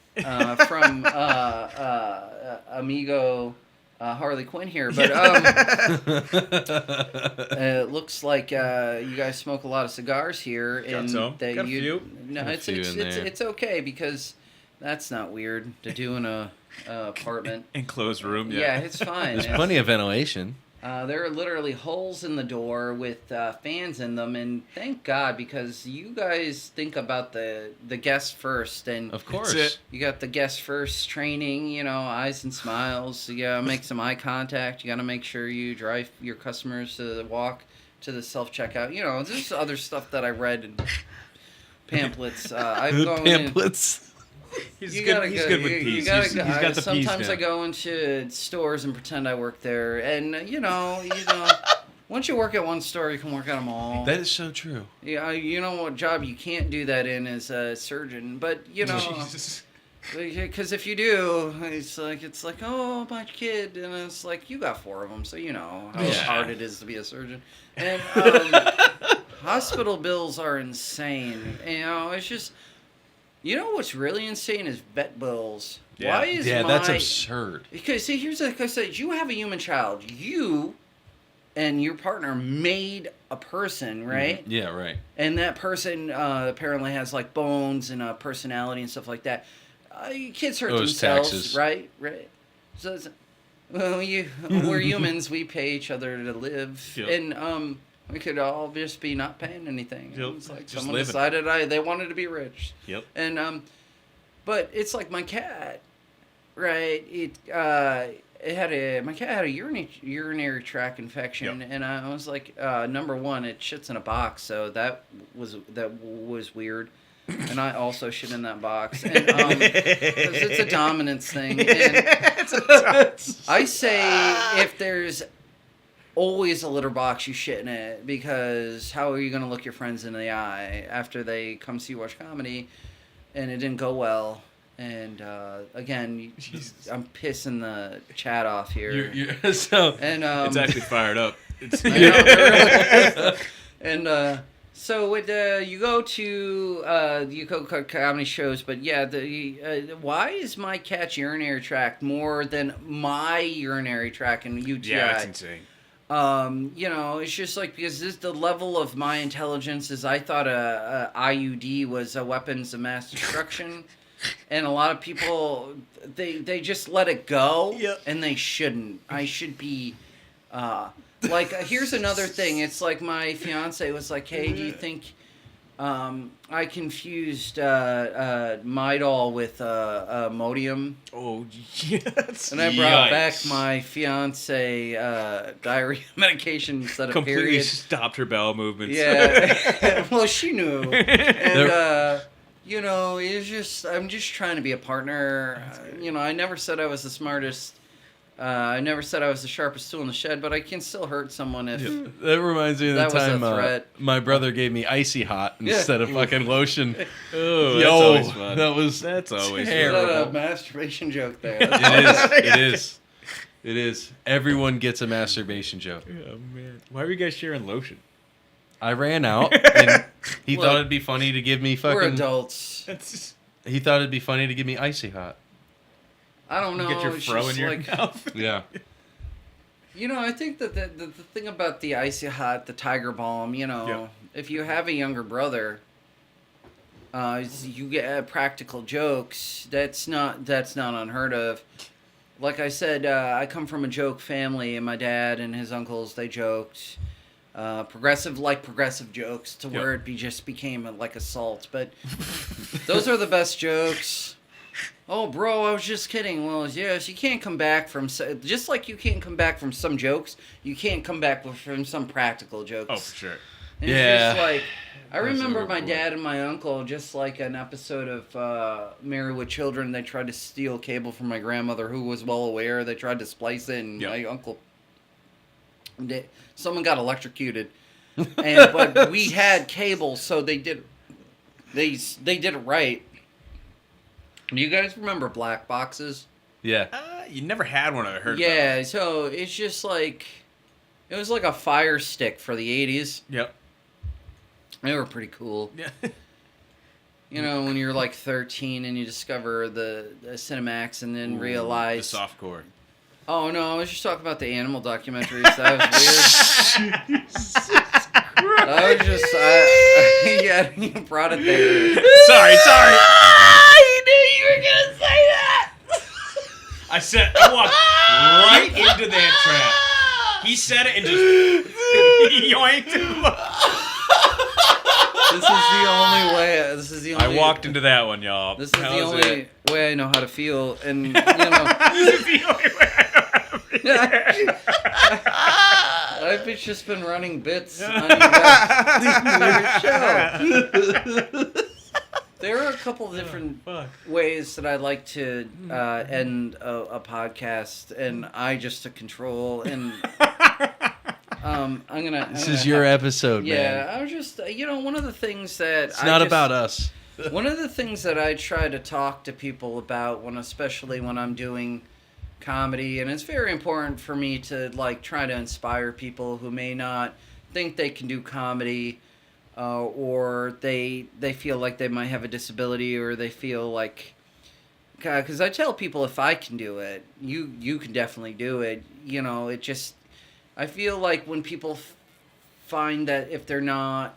from amigo Harley Quinn here, but it looks like you guys smoke a lot of cigars here, and got a few. No, it's okay because that's not weird to do in a apartment. Enclosed room, yeah. It's fine. There's plenty of ventilation. There are literally holes in the door with fans in them, and thank God, because you guys think about the guests first, and of course you got the guest first training, eyes and smiles. You gotta make some eye contact. You gotta make sure you drive your customers to walk to the self-checkout. There's other stuff that I read in pamphlets. Pamphlets. He's good with peas. He's got the peas. Sometimes I go into stores and pretend I work there, and once you work at one store, you can work at them all. That is so true. Yeah, you know what job you can't do that in is a surgeon, but because if you do, it's like oh, my kid, and it's like you got 4 of them, so you know how hard it is to be a surgeon, and hospital bills are insane. It's just. You know what's really insane is vet bills. Yeah. Why is that's absurd. Because see, here's like I said, you have a human child. You and your partner made a person, right? Mm-hmm. Yeah, right. And that person apparently has like bones and a personality and stuff like that. Kids hurt themselves, taxes. Right? So we're humans. We pay each other to live, and we could all just be not paying anything. Yep. It's like just someone decided they wanted to be rich. Yep. And but it's like my cat, right? My cat had a urinary tract infection, and I was like, number one, it shits in a box, so that was weird. And I also shit in that box, and 'cause it's a dominance thing. And I say if there's always a litter box, you shit in it, because how are you going to look your friends in the eye after they come see you watch comedy and it didn't go well? And again, I'm pissing the chat off here. It's actually fired up. So you go to comedy shows, but why is my cat's urinary tract more than my urinary tract and UTI? Yeah, that's insane. It's just like, because the level of my intelligence is, I thought a IUD was a weapons of mass destruction, and a lot of people they just let it go, and they shouldn't. I should be here's another thing. It's like my fiance was like, hey, do you think I confused Midol with Imodium. Oh, yes. And I brought back my fiance diarrhea medication instead of period. Completely stopped her bowel movements. Yeah. Well, she knew. And You know, I'm just trying to be a partner. You know, I never said I was the smartest. I never said I was the sharpest tool in the shed, but I can still hurt someone if... Yeah. That reminds me of the time my brother gave me Icy Hot instead of fucking lotion. Oh, that's always fun. That's always terrible. Is that a masturbation joke there? It is. Everyone gets a masturbation joke. Oh, man. Why were you guys sharing lotion? I ran out, and he thought it'd be funny to give me fucking... We're adults. He thought it'd be funny to give me Icy Hot. I don't know. Get your fro in your mouth. Yeah. You know, I think that the thing about the Icy Hot, the Tiger Balm, you know, if you have a younger brother, you get practical jokes. That's not unheard of. Like I said, I come from a joke family, and my dad and his uncles, they joked. Progressive jokes to where it just became like assault. But those are the best jokes. Oh, bro, I was just kidding. Well, yes, you can't come back from... Just like you can't come back from some jokes, you can't come back from some practical jokes. Oh, for sure. And it's just like... I remember my dad and my uncle, just like an episode of Married with Children, they tried to steal cable from my grandmother, who was well aware. They tried to splice it, and my uncle... Someone got electrocuted. But we had cable, so they did it right. Do you guys remember black boxes? Yeah. You never had one, I heard. Yeah, so it's just like... It was like a Fire Stick for the 80s. Yep. They were pretty cool. Yeah. You know, when you're like 13 and you discover the Cinemax and then realize... The softcore. Oh, no, I was just talking about the animal documentaries. That was weird. I was just... yeah, you brought it there. Sorry. I knew you were going to say that! I walked right into that trap. He said it and just yoinked him. This is the only... I walked into that one, y'all. This is the only way I know how to feel, and, you know... This is the only way I know how to feel. I've just been running bits on your show. There are a couple different ways that I like to end a podcast, and I just took control, and This is your episode, man. Yeah, I was just, one of the things that... It's not about us. One of the things that I try to talk to people about, especially when I'm doing comedy, and it's very important for me to try to inspire people who may not think they can do comedy, or they feel like they might have a disability, or they feel like... Because I tell people, if I can do it, you can definitely do it. It just... I feel like when people find that if they're not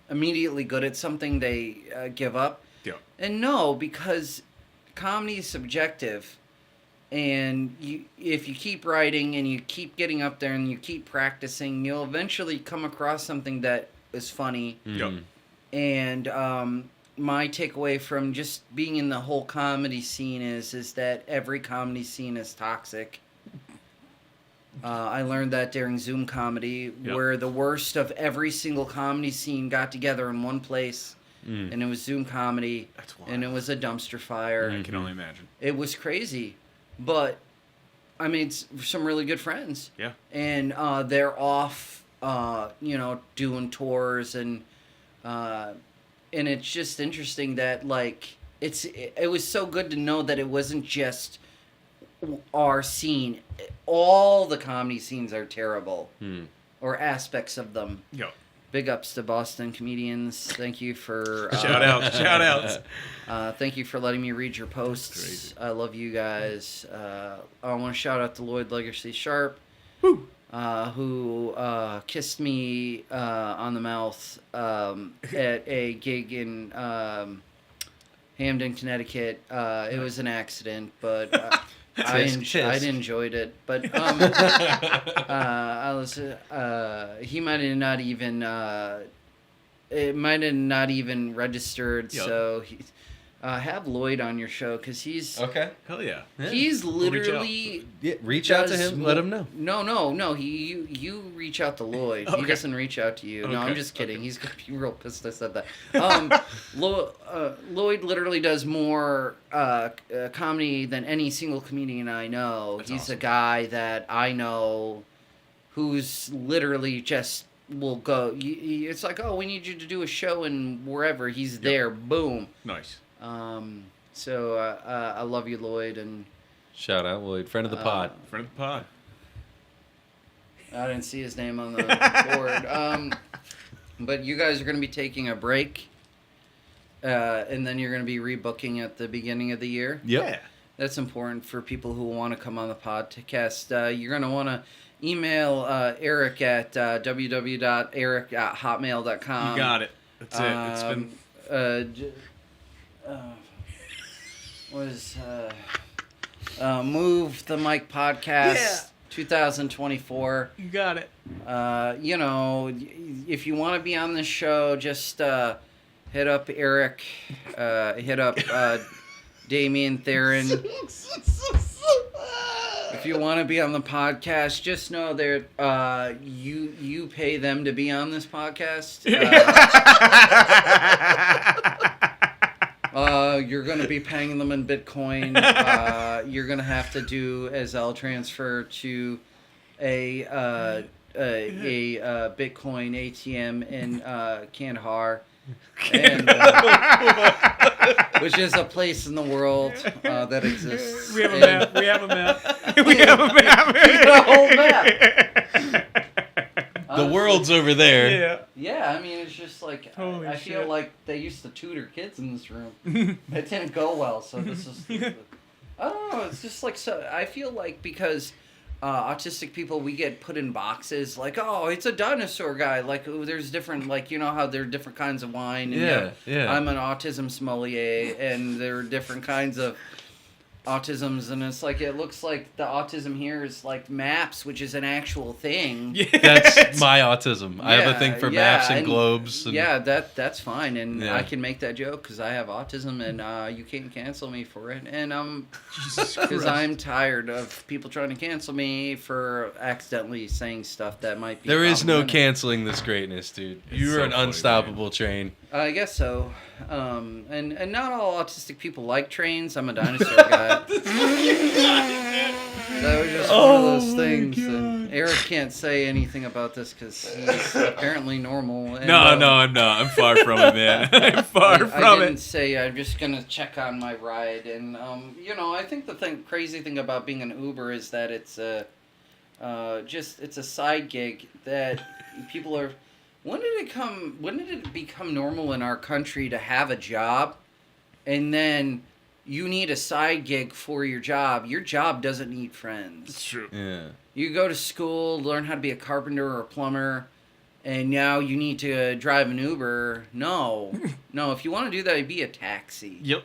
immediately good at something, they give up. Yeah. And no, because comedy is subjective. And if you keep writing and you keep getting up there and you keep practicing, you'll eventually come across something that is funny. Mm-hmm. And my takeaway from just being in the whole comedy scene is that every comedy scene is toxic. I learned that during Zoom comedy, where the worst of every single comedy scene got together in one place, and it was Zoom comedy, and it was a dumpster fire. I can only imagine. It was crazy, but I made some really good friends. Yeah. And they're off, doing tours, and it's just interesting that it was so good to know that it wasn't just our scene. All the comedy scenes are terrible, or aspects of them. Yo. Big ups to Boston comedians. Thank you for shout outs. Thank you for letting me read your posts. I love you guys. I want to shout out to Lloyd Legacy Sharp, who kissed me on the mouth at a gig in Hamden, Connecticut. It was an accident, but I enjoyed it. But he might have not even it might have not even registered. Yep. So have Lloyd on your show because he's okay. Hell yeah. He's literally reach out to him. Let him know. No. You reach out to Lloyd. Okay. He doesn't reach out to you. Okay. No, I'm just kidding. He's gonna be real pissed I said that. Lloyd literally does more comedy than any single comedian I know. That's He's awesome. a guy that I know who's literally just will go. It's like, oh, we need you to do a show and wherever he's there. Boom. Nice. So I love you, Lloyd, and Shout out Lloyd, friend of the pod. Friend of the pod. I didn't see his name on the board. But you guys are going to be taking a break, and then you're going to be rebooking at the beginning of the year. Yep. Yeah. That's important for people who want to come on the podcast. You're going to want to email Eric at www.eric@hotmail.com. You got it. That's it. It's been... Move the Mic Podcast 2024. You got it. If you want to be on this show, just hit up Eric, hit up Damian Theron. If you want to be on the podcast, just know that you pay them to be on this podcast. You're going to be paying them in Bitcoin. You're going to have to do a Zelle transfer to a Bitcoin ATM in Kandahar, and, which is a place in the world that exists. We have a map. We have a map. We have a map. The whole map. The world's over there. Yeah. Yeah, I mean, it's just like, Holy I feel shit. like they used to tutor kids in this room. It didn't go well, so this is... I don't know, it's just like, so I feel like because autistic people, we get put in boxes, like, oh, it's a dinosaur guy, like, oh, there's different, like, you know how there are different kinds of wine, and Yeah. I'm an autism sommelier, and there are different kinds of autisms, and it's like, it looks like the autism here is like MAPS, which is an actual thing. Yeah. That's my autism. I have a thing for maps and and globes. And yeah, that's fine, and Yeah. I can make that joke because I have autism, and you can't cancel me for it, and Jesus because Christ. I'm tired of people trying to cancel me for accidentally saying stuff that might be. There is no problematic. canceling this greatness, dude. You so are an funny, unstoppable train. I guess so, and not all autistic people like trains. I'm a dinosaur guy. That was just one of those things. That Eric can't say anything about this because he's apparently normal. And, No, I'm not. I'm far from it, man. I'm far I from didn't it. say I'm just gonna check on my ride, and I think the crazy thing about being an Uber is that it's a side gig that people are. When did it become normal in our country to have a job, and then you need a side gig for your job? Your job doesn't need friends. It's true. Yeah. You go to school, learn how to be a carpenter or a plumber, and now you need to drive an Uber. No. If you want to do that, be a taxi. Yep.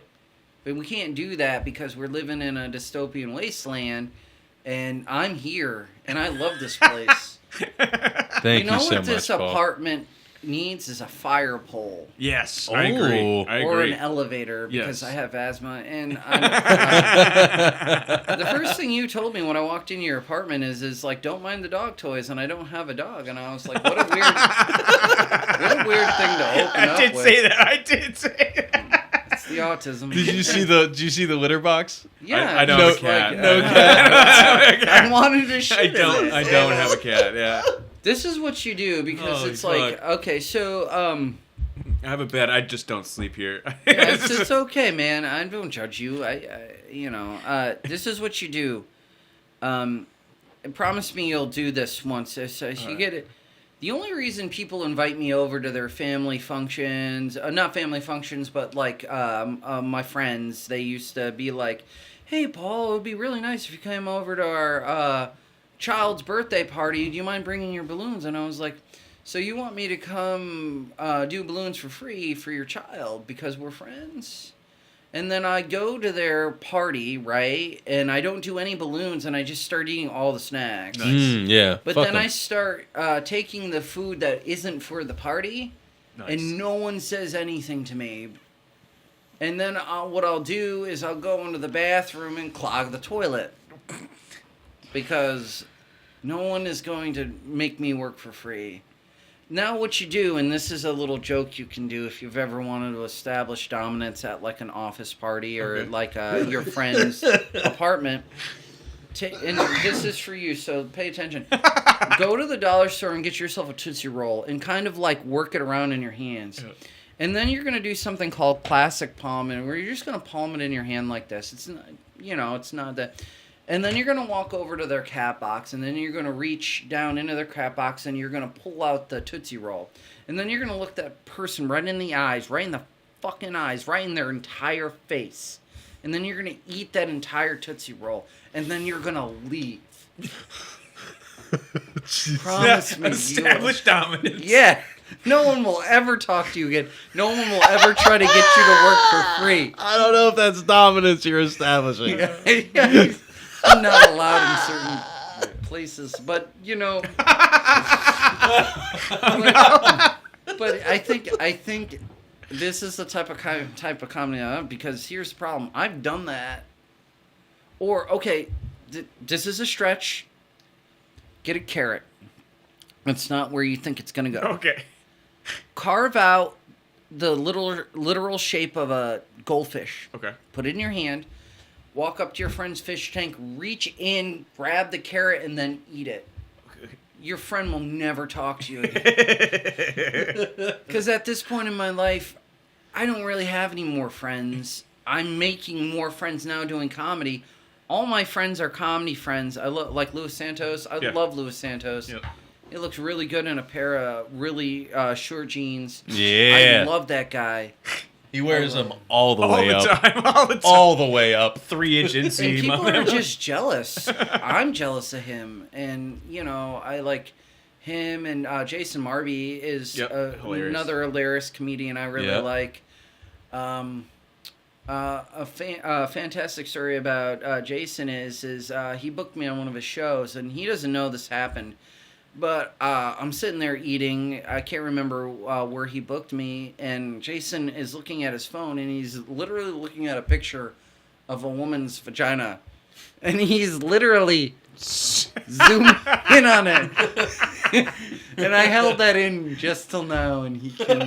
But we can't do that because we're living in a dystopian wasteland, and I'm here, and I love this place. Thank you, know so what this much, Paul. apartment needs is a fire pole. Yes, I agree. I Or agree. an elevator, because Yes. I have asthma, and the first thing you told me when I walked into your apartment is like, don't mind the dog toys, and I don't have a dog, and I was like, what a weird thing to open up with. I did say that. It's the autism. Did you see the litter box? Yeah, I don't No- have a cat. no cat. I wanted to shit I in don't. it. I don't have a cat. Yeah. This is what you do because Holy it's like, fuck. okay, so I have a bed. I just don't sleep here. it's okay, man. I don't judge you. This is what you do. Promise me you'll do this once. So you get it. The only reason people invite me over to their family functions, not family functions, but like my friends, they used to be like, hey, Paul, it would be really nice if you came over to our child's birthday party. Do you mind bringing your balloons? And I was like, so you want me to come do balloons for free for your child because we're friends? And then I go to their party, right? And I don't do any balloons, and I just start eating all the snacks. Yeah. But fuck then 'em. I start taking the food that isn't for the party, Nice. and no one says anything to me. And then what I'll do is I'll go into the bathroom and clog the toilet. Because no one is going to make me work for free. Now what you do, and this is a little joke you can do if you've ever wanted to establish dominance at like an office party or like your friend's apartment. And this is for you, so pay attention. Go to the dollar store and get yourself a Tootsie Roll and kind of like work it around in your hands. Yeah. And then you're going to do something called classic palming, where you're just going to palm it in your hand like this. It's not, it's not that. And then you're going to walk over to their cat box, and then you're going to reach down into their cat box, and you're going to pull out the Tootsie Roll. And then you're going to look that person right in the eyes, right in the fucking eyes, right in their entire face. And then you're going to eat that entire Tootsie Roll, and then you're going to leave. Promise me. Establish dominance. Yeah. No one will ever talk to you again. No one will ever try to get you to work for free. I don't know if that's dominance you're establishing. Yeah. I'm not allowed in certain places, but but I think this is the type of comedy I have, because here's the problem. I've done that. Or okay, this is a stretch. Get a carrot. It's not where you think it's gonna go. Okay. Carve out the literal shape of a goldfish. Okay. Put it in your hand. Walk up to your friend's fish tank, reach in, grab the carrot, and then eat it. Okay. Your friend will never talk to you again. Because at this point in my life, I don't really have any more friends. I'm making more friends now doing comedy. All my friends are comedy friends. I like Luis Santos. I love Luis Santos. Yep. It looks really good in a pair of really short jeans. Yeah. I love that guy. He wears them all the way up. All the time. All the way up. 3-inch inseam. And people are just jealous. I'm jealous of him. And, I like him. And Jason Marby is another hilarious comedian I really like. A fantastic story about Jason is he booked me on one of his shows. And he doesn't know this happened. But I'm sitting there eating. I can't remember where he booked me. And Jason is looking at his phone, and he's literally looking at a picture of a woman's vagina. And he's literally zoomed in on it. And I held that in just till now, and he can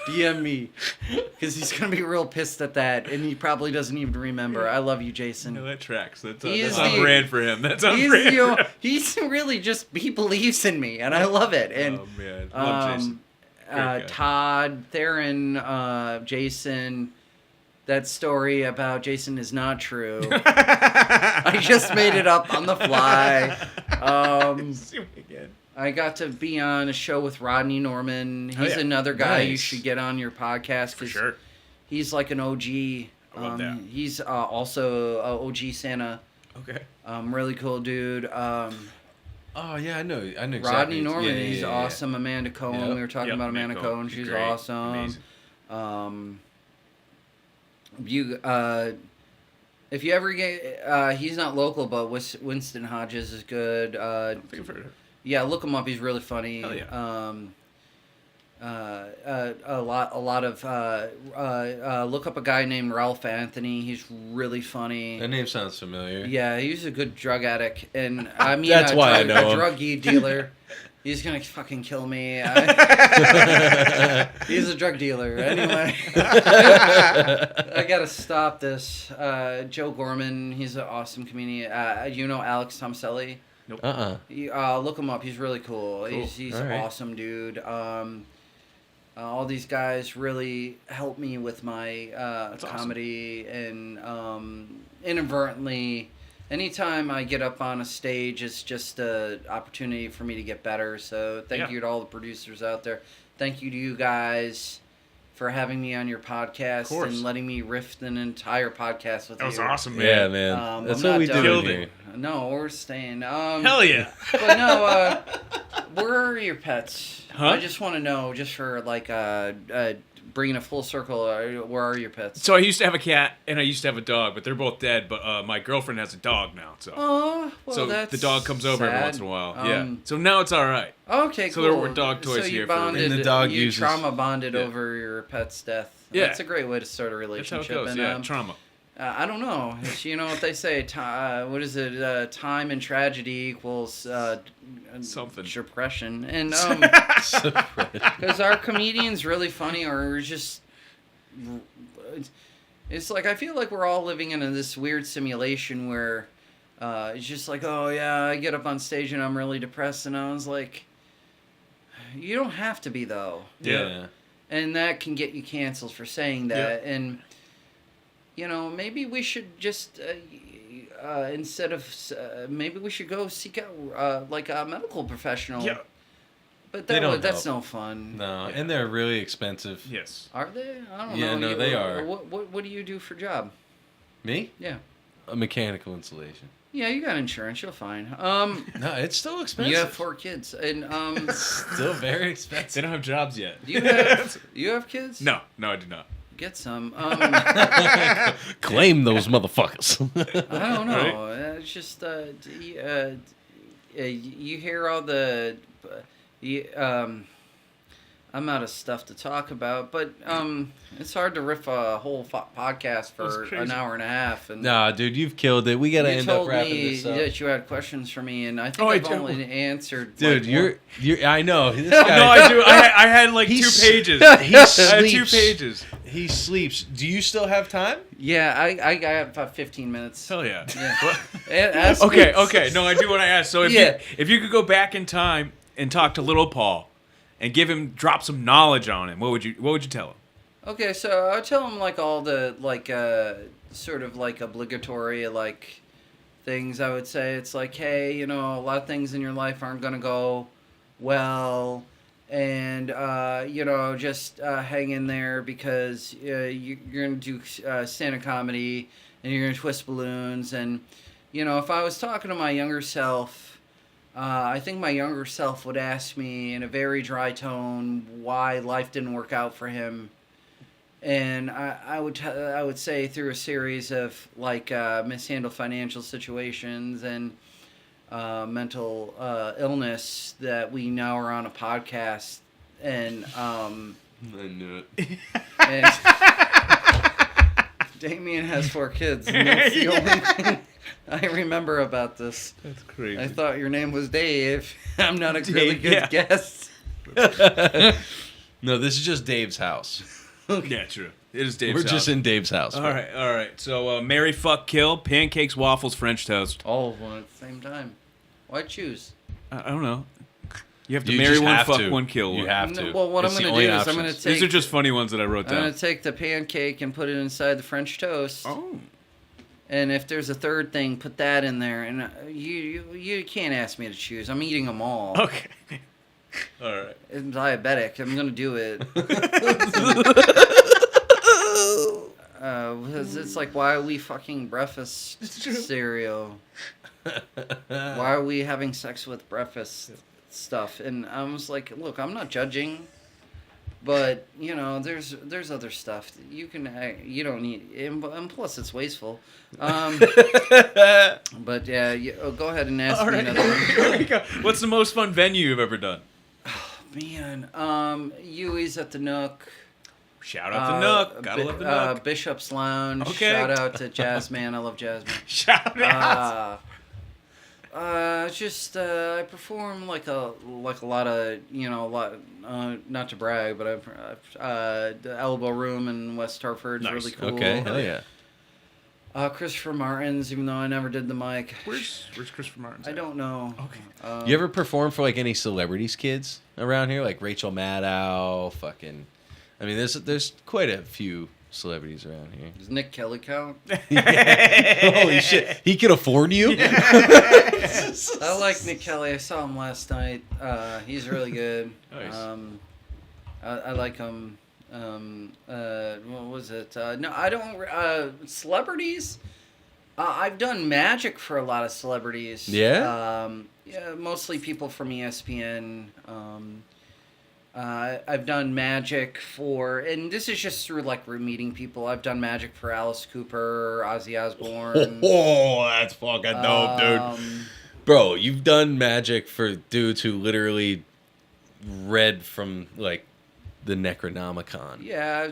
DM me. Because he's going to be real pissed at that, and he probably doesn't even remember. I love you, Jason. No, that tracks. That's on brand for him. That's on brand for him. He's really just, he believes in me, and I love it. And, oh, man. Love Jason. Todd, Theron, Jason... That story about Jason is not true. I just made it up on the fly. I got to be on a show with Rodney Norman. He's another guy you should get on your podcast. For sure. He's like an OG. I love that. He's also OG Santa. Okay. Really cool dude. Oh yeah, I know exactly. Rodney Norman, he's awesome. Amanda Cohen, we were talking about Amanda Cohen. She's great. Awesome. Amazing. If you ever get, he's not local, but Winston Hodges is good. I think I've heard of him. Yeah, look him up. He's really funny. Hell yeah. A lot of look up a guy named Ralph Anthony. He's really funny. That name sounds familiar. Yeah, he's a good drug addict, and I mean that's why I know him. A drug dealer. He's gonna fucking kill me. He's a drug dealer. Anyway, I gotta stop this. Joe Gorman, he's an awesome comedian. Alex Tomaselli? Nope. Look him up. He's really cool. He's awesome, dude. All these guys really helped me with my comedy, and inadvertently. Anytime I get up on a stage, it's just an opportunity for me to get better. So thank you to all the producers out there. Thank you to you guys for having me on your podcast and letting me riff an entire podcast with you. That was awesome, man. Yeah, man. That's what we do here. No, we're staying. Hell yeah. But no, where are your pets? Huh? I just want to know, just for like bringing a full circle, where are your pets? So I used to have a cat and I used to have a dog, but they're both dead. But my girlfriend has a dog now, so That's the dog comes over every sad. once in a while. Yeah. So now it's all right. Okay, so cool. there were dog toys so here you bonded, and the dog you uses trauma bonded over your pet's death. Yeah. That's a great way to start a That's relationship. how it goes. And, Trauma. I don't know. You know what they say? What is it? Time and tragedy equals Something. depression. And because our comedians really funny, or just it's like I feel like we're all living in this weird simulation where it's just like, oh yeah, I get up on stage and I'm really depressed, and I was like, you don't have to be though. Yeah. And that can get you canceled for saying that. Yeah. And you know, maybe we should just instead of maybe we should go seek out like a medical professional. Yeah. But that's no fun. No, and they're really expensive. Yes. Are they? I don't know. Yeah, no, they are. What do you do for a job? Me? Yeah. A mechanical installation. Yeah, you got insurance. You're fine. No, it's still expensive. You have 4 kids, and still very expensive. They don't have jobs yet. You have kids? No, I do not. Get some. Claim those motherfuckers. I don't know. Right? It's just you hear all the. I'm out of stuff to talk about, but it's hard to riff a whole podcast for an hour and a half. And nah, dude, you've killed it. We gotta end up wrapping this up. You told me that you had questions for me, and I think I've only answered. Dude, like you're. I know this guy. No, I do. I had like 2 pages. He sleeps. I had 2 pages. He sleeps. Do you still have time? Yeah, I got about 15 minutes. Hell yeah. Okay. No, I do what I asked. So if you could go back in time and talk to little Paul and drop some knowledge on him, what would you tell him? Okay, so I would tell him like all the like sort of like obligatory like things. I would say it's like, hey, you know, a lot of things in your life aren't gonna go well, and you know, just hang in there because you're gonna do stand-up comedy and you're gonna twist balloons. And you know, if I was talking to my younger self, I think my younger self would ask me in a very dry tone why life didn't work out for him, and I would say through a series of like mishandled financial situations and mental illness that we now are on a podcast, and I knew it. And Damien has 4 kids, and that's the only thing I remember about this. That's crazy. I thought your name was Dave. I'm not a really good guest. No, this is just Dave's house. Yeah, true. It is Dave's house. We're just in Dave's house. All right. So, marry, fuck, kill, pancakes, waffles, French toast. All of one at the same time. Why choose? I don't know. You have to marry one, fuck one, kill one. You have to. Well, what I'm going to do is I'm going to take... These are just funny ones that I wrote down. I'm going to take the pancake and put it inside the French toast. Oh. And if there's a third thing, put that in there. And you can't ask me to choose. I'm eating them all. Okay. All right. I'm diabetic. I'm going to do it. It's like, why are we fucking breakfast cereal? Why are we having sex with breakfast stuff? And I was like, look, I'm not judging, but you know, there's other stuff you don't need, and plus it's wasteful. But yeah, go ahead and ask me another one. Here we go. What's the most fun venue you've ever done? Oh, man, Yui's at the Nook. Shout out the Nook. Gotta love the Nook. Bishop's Lounge. Okay. Shout out to Jazzman. I love Jazzman. Shout out. I perform like a lot of, you know, not to brag, but the Elbow Room in West Hartford is really cool. Okay, hell yeah. Christopher Martin's, even though I never did the mic. Where's Christopher Martin's? I don't know. Okay. You ever perform for like any celebrities' kids around here, like Rachel Maddow, fucking? I mean, there's quite a few celebrities around here. Does Nick Kelly count? Holy shit, he can afford you. I like Nick Kelly. I saw him last night. He's really good. Nice. I like him. What was it? No, I don't. Celebrities. I've done magic for a lot of celebrities. Yeah. Yeah, mostly people from ESPN. I've done magic for, and this is just through like meeting people. I've done magic for Alice Cooper, Ozzy Osbourne. Oh, that's fucking dope, dude. Bro, you've done magic for dudes who literally read from like the Necronomicon. Yeah,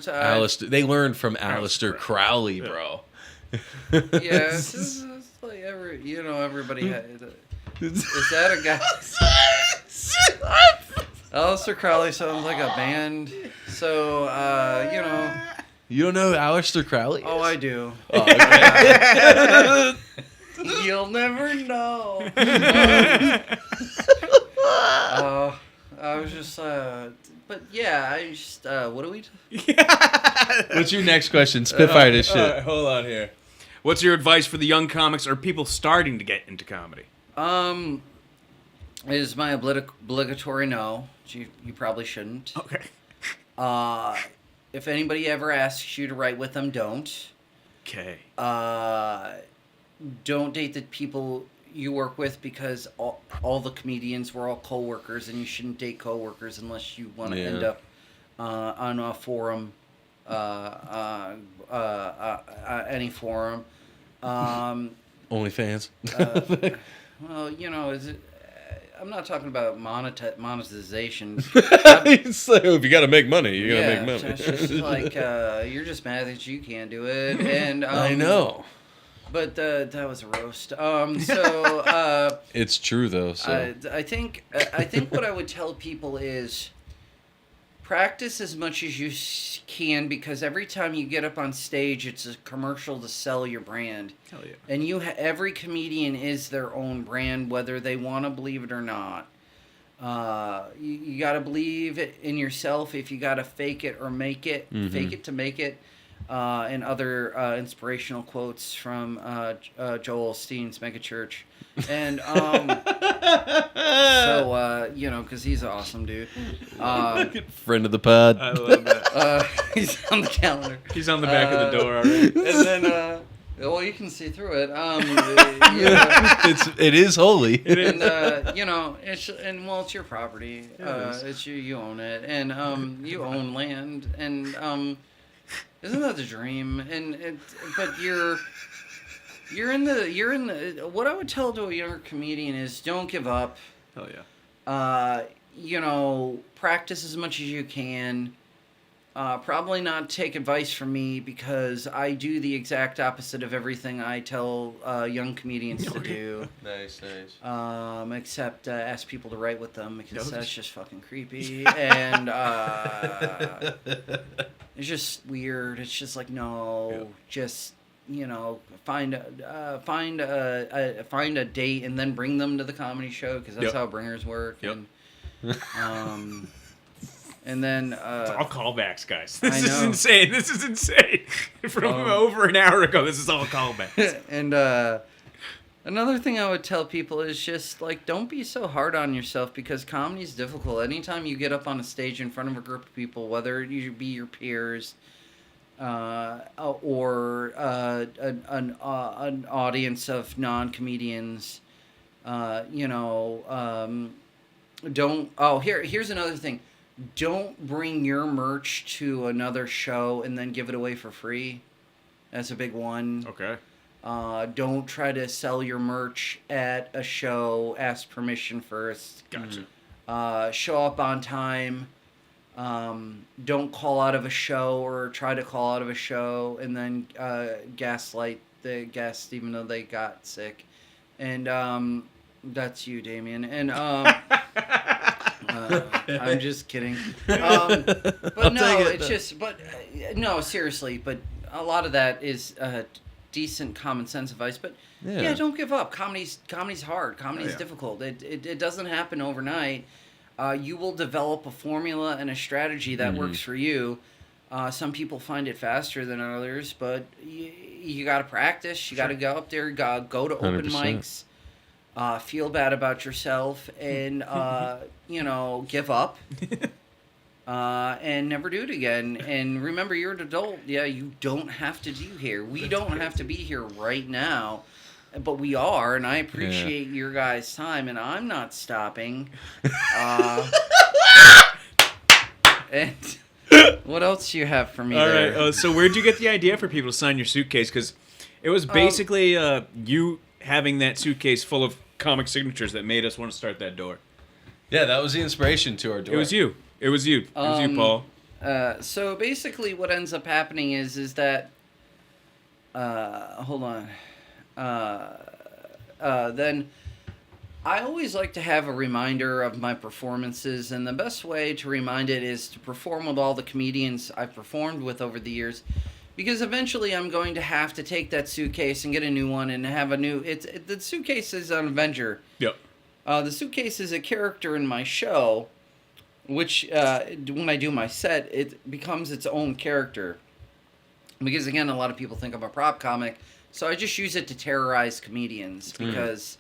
they learned from Aleister Crowley, bro. Yeah, it's like everybody had. Is that a guy? Aleister Crowley sounds like a band. So, You don't know who Aleister Crowley is? Oh, I do. Oh, okay. You'll never know. I was just, but yeah, I just, what do we do? What's your next question? Spitfire this shit. Right, hold on here. What's your advice for the young comics or people starting to get into comedy? Is my obligatory no. You probably shouldn't. Okay. If anybody ever asks you to write with them, don't. Okay. Don't date the people you work with because all the comedians were all co-workers, and you shouldn't date co-workers unless you want to end up on a forum, any forum. OnlyFans. Well, I'm not talking about monetization. So if you got to make money, you got to make money. It's just like you're just mad that you can't do it, and I know. But that was a roast. It's true though. So I think what I would tell people is practice as much as you can, because every time you get up on stage, it's a commercial to sell your brand. Hell yeah. And every comedian is their own brand, whether they want to believe it or not. You got to believe it in yourself. If you got to fake it or make it, fake it to make it. And other inspirational quotes from Joel Osteen's Megachurch. And because he's an awesome dude. Friend of the pod. I love that. He's on the calendar. He's on the back of the door already. And then, well, you can see through it. It is holy. And it's your property. It's you own it, and you own land, and isn't that the dream? But you're in the. What I would tell to a younger comedian is don't give up. Hell yeah. Practice as much as you can. Probably not take advice from me, because I do the exact opposite of everything I tell young comedians to do. Nice. Except ask people to write with them, because that's just fucking creepy. And it's just weird. It's just like, no, just find a date and then bring them to the comedy show, because that's how bringers work. Yep. And then it's all callbacks, guys. This is insane. From over an hour ago, this is all callbacks. And another thing I would tell people is just like, don't be so hard on yourself, because comedy's difficult. Anytime you get up on a stage in front of a group of people, whether you be your peers or an audience of non-comedians, here's another thing. Don't bring your merch to another show and then give it away for free. That's a big one. Okay. Don't try to sell your merch at a show. Ask permission first. Gotcha. Show up on time. Don't call out of a show or try to call out of a show and then gaslight the guest even though they got sick. And that's you, Damien. And I'm just kidding. But no, seriously. But a lot of that is decent common sense advice. But yeah, don't give up. Comedy's hard. Comedy's difficult. It doesn't happen overnight. You will develop a formula and a strategy that works for you. Some people find it faster than others, but you got to practice. You got to go up there, go to open 100%. Mics. Feel bad about yourself, and give up, and never do it again. And remember, you're an adult. Yeah, you don't have to be here. We don't have to be here right now, but we are, and I appreciate your guys' time, and I'm not stopping. And what else do you have for me? All there? right. So where'd you get the idea for people to sign your suitcase? Because it was basically you having that suitcase full of comic signatures that made us want to start that door. Yeah, that was the inspiration to our door. It was you. It was you, Paul. So basically, what ends up happening is that. Hold on. Then I always like to have a reminder of my performances, and the best way to remind it is to perform with all the comedians I've performed with over the years, because eventually I'm going to have to take that suitcase and get a new one and have a new... the suitcase is an Avenger. Yep. The suitcase is a character in my show, which when I do my set, it becomes its own character. Because, again, a lot of people think I'm a prop comic, so I just use it to terrorize comedians, because...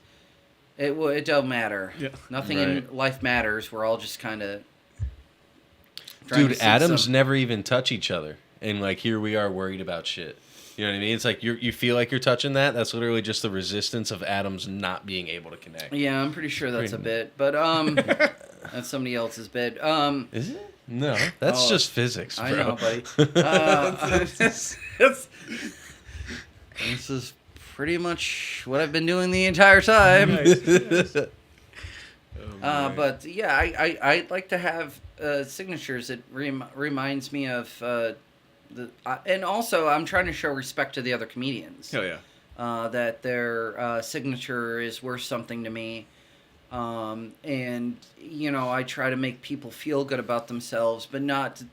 It don't matter. Yeah. Nothing in life matters. We're all just kind of... Dude, atoms never even touch each other. And, like, here we are worried about shit. You know what I mean? It's like you feel like you're touching that. That's literally just the resistance of atoms not being able to connect. Yeah, I'm pretty sure that's a bit. But, that's somebody else's bit. Is it? No, that's just physics, bro. I know, buddy. This is... pretty much what I've been doing the entire time. Nice. But yeah, I like to have signatures. It reminds me of and also I'm trying to show respect to the other comedians. Oh yeah. That their signature is worth something to me. And you know, I try to make people feel good about themselves, but not to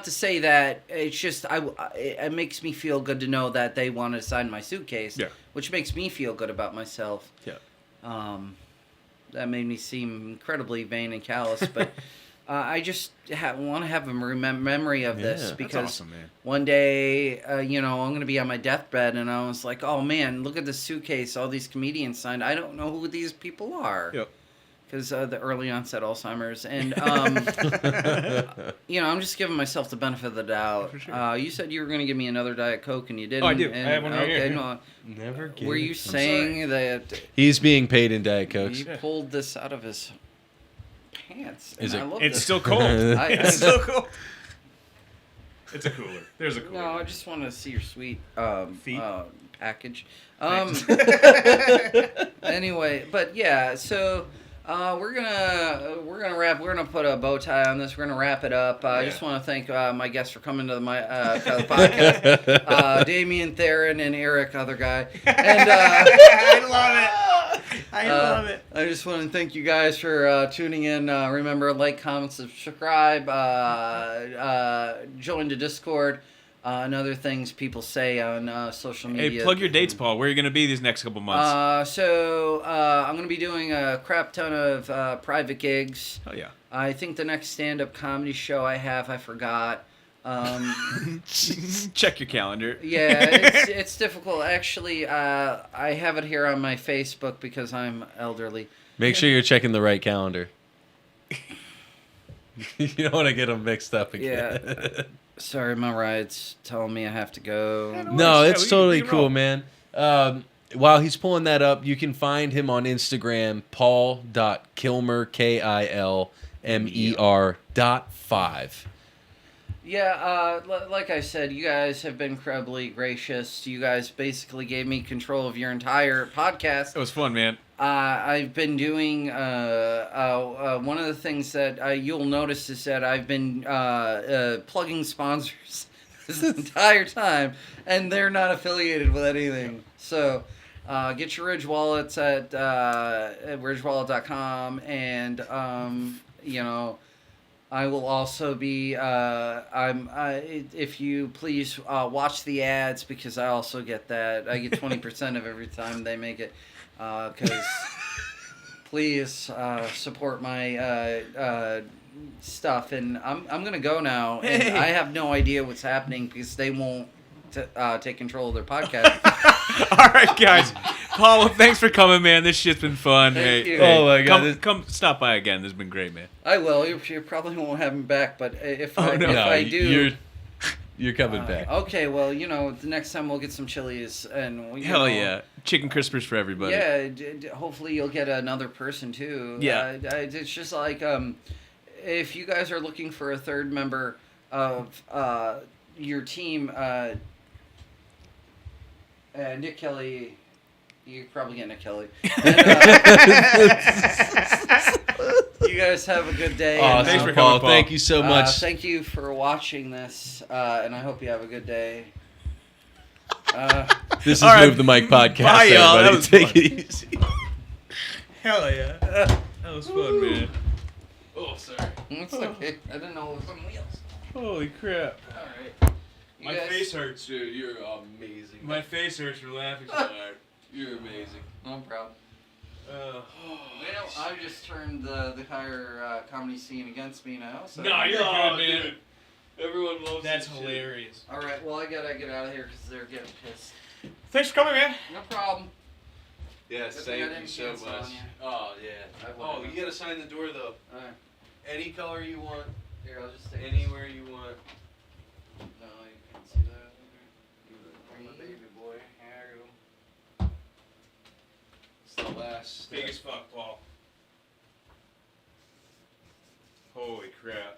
say that. It's just it makes me feel good to know that they want to sign my suitcase, which makes me feel good about myself. Yeah. That made me seem incredibly vain and callous, but I just want to have a memory of this, because awesome, man. One day, you know, I'm going to be on my deathbed, and I was like, oh man, look at the suitcase all these comedians signed. I don't know who these people are. Yep. Because the early onset Alzheimer's, and you know, I'm just giving myself the benefit of the doubt. For sure. You said you were going to give me another Diet Coke, and you didn't. Oh, I do. And, I have one right here. No, never. Were you saying that he's being paid in Diet Cokes? He pulled this out of his pants? Is it? It's still cold. It's still cold. It's a cooler. There's a cooler. No, I just want to see your sweet feet package. Anyway, but yeah, so. We're gonna wrap. We're gonna put a bow tie on this. We're gonna wrap it up. I just want to thank my guests for coming to the podcast. Damian, Theron, and Eric, other guy. And I love it. I love it. I just want to thank you guys for tuning in. Remember, like, comment, subscribe. Join the Discord. And other things people say on social media. Hey, plug your dates, Paul. Where are you going to be these next couple months? So I'm going to be doing a crap ton of private gigs. Oh, yeah. I think the next stand-up comedy show I forgot. Check your calendar. Yeah, it's difficult. Actually, I have it here on my Facebook because I'm elderly. Make sure you're checking the right calendar. You don't want to get them mixed up again. Yeah. Sorry, my ride's telling me I have to go. No, it's totally cool, man. While he's pulling that up, you can find him on Instagram, paul.kilmer, KILMER.5. Yeah, like I said, you guys have been incredibly gracious. You guys basically gave me control of your entire podcast. It was fun, man. I've been doing one of the things that you'll notice is that I've been plugging sponsors this entire time, and they're not affiliated with anything. So get your Ridge wallets at ridgewallet.com, and you know, I will also be if you please watch the ads, because I also get that. I get 20% of every time they make it. Because please support my stuff, and I'm gonna go now, and I have no idea what's happening because they won't take control of their podcast. All right, guys. Paul, thanks for coming, man. This shit's been fun. Thank you. Oh my God, come stop by again. This has been great, man. I will. You probably won't have me back, but if I do. You're coming back. Okay, well, you know, the next time we'll get some Chili's, and hell yeah, chicken crispers for everybody. Yeah, hopefully you'll get another person too. Yeah, it's just like if you guys are looking for a third member of your team, Nick Kelly, you probably get Nick Kelly. And, you guys have a good day. Awesome, Thanks for Paul. coming, Paul. Thank you so much. Thank you for watching this, and I hope you have a good day. This is right. Move the Mic podcast. Bye, y'all. That Everybody, was take fun. it easy. Hell yeah. That was fun, man. Oh, sorry. It's okay. I didn't know it was on wheels. Holy crap. All right. You My guys- face hurts. Dude, you're amazing. My face hurts from laughing so hard. You're amazing. No problem. Oh. Well, I've just turned the entire comedy scene against me now. So. No, you're good, man. dude. Everyone loves That's this hilarious. All right. Well, I gotta get out of here because they're getting pissed. Thanks for coming, man. No problem. Shit. Yes, Good thing I thank you didn't so cancel much. on you. Oh, yeah. I Oh, would've. you gotta sign the door, though. All right. Any color you want. Here, I'll just take Anywhere you want. This. No, you can't see that. I'm a baby boy. Here you go. It's the last step. Big as fuck, Paul. Holy crap.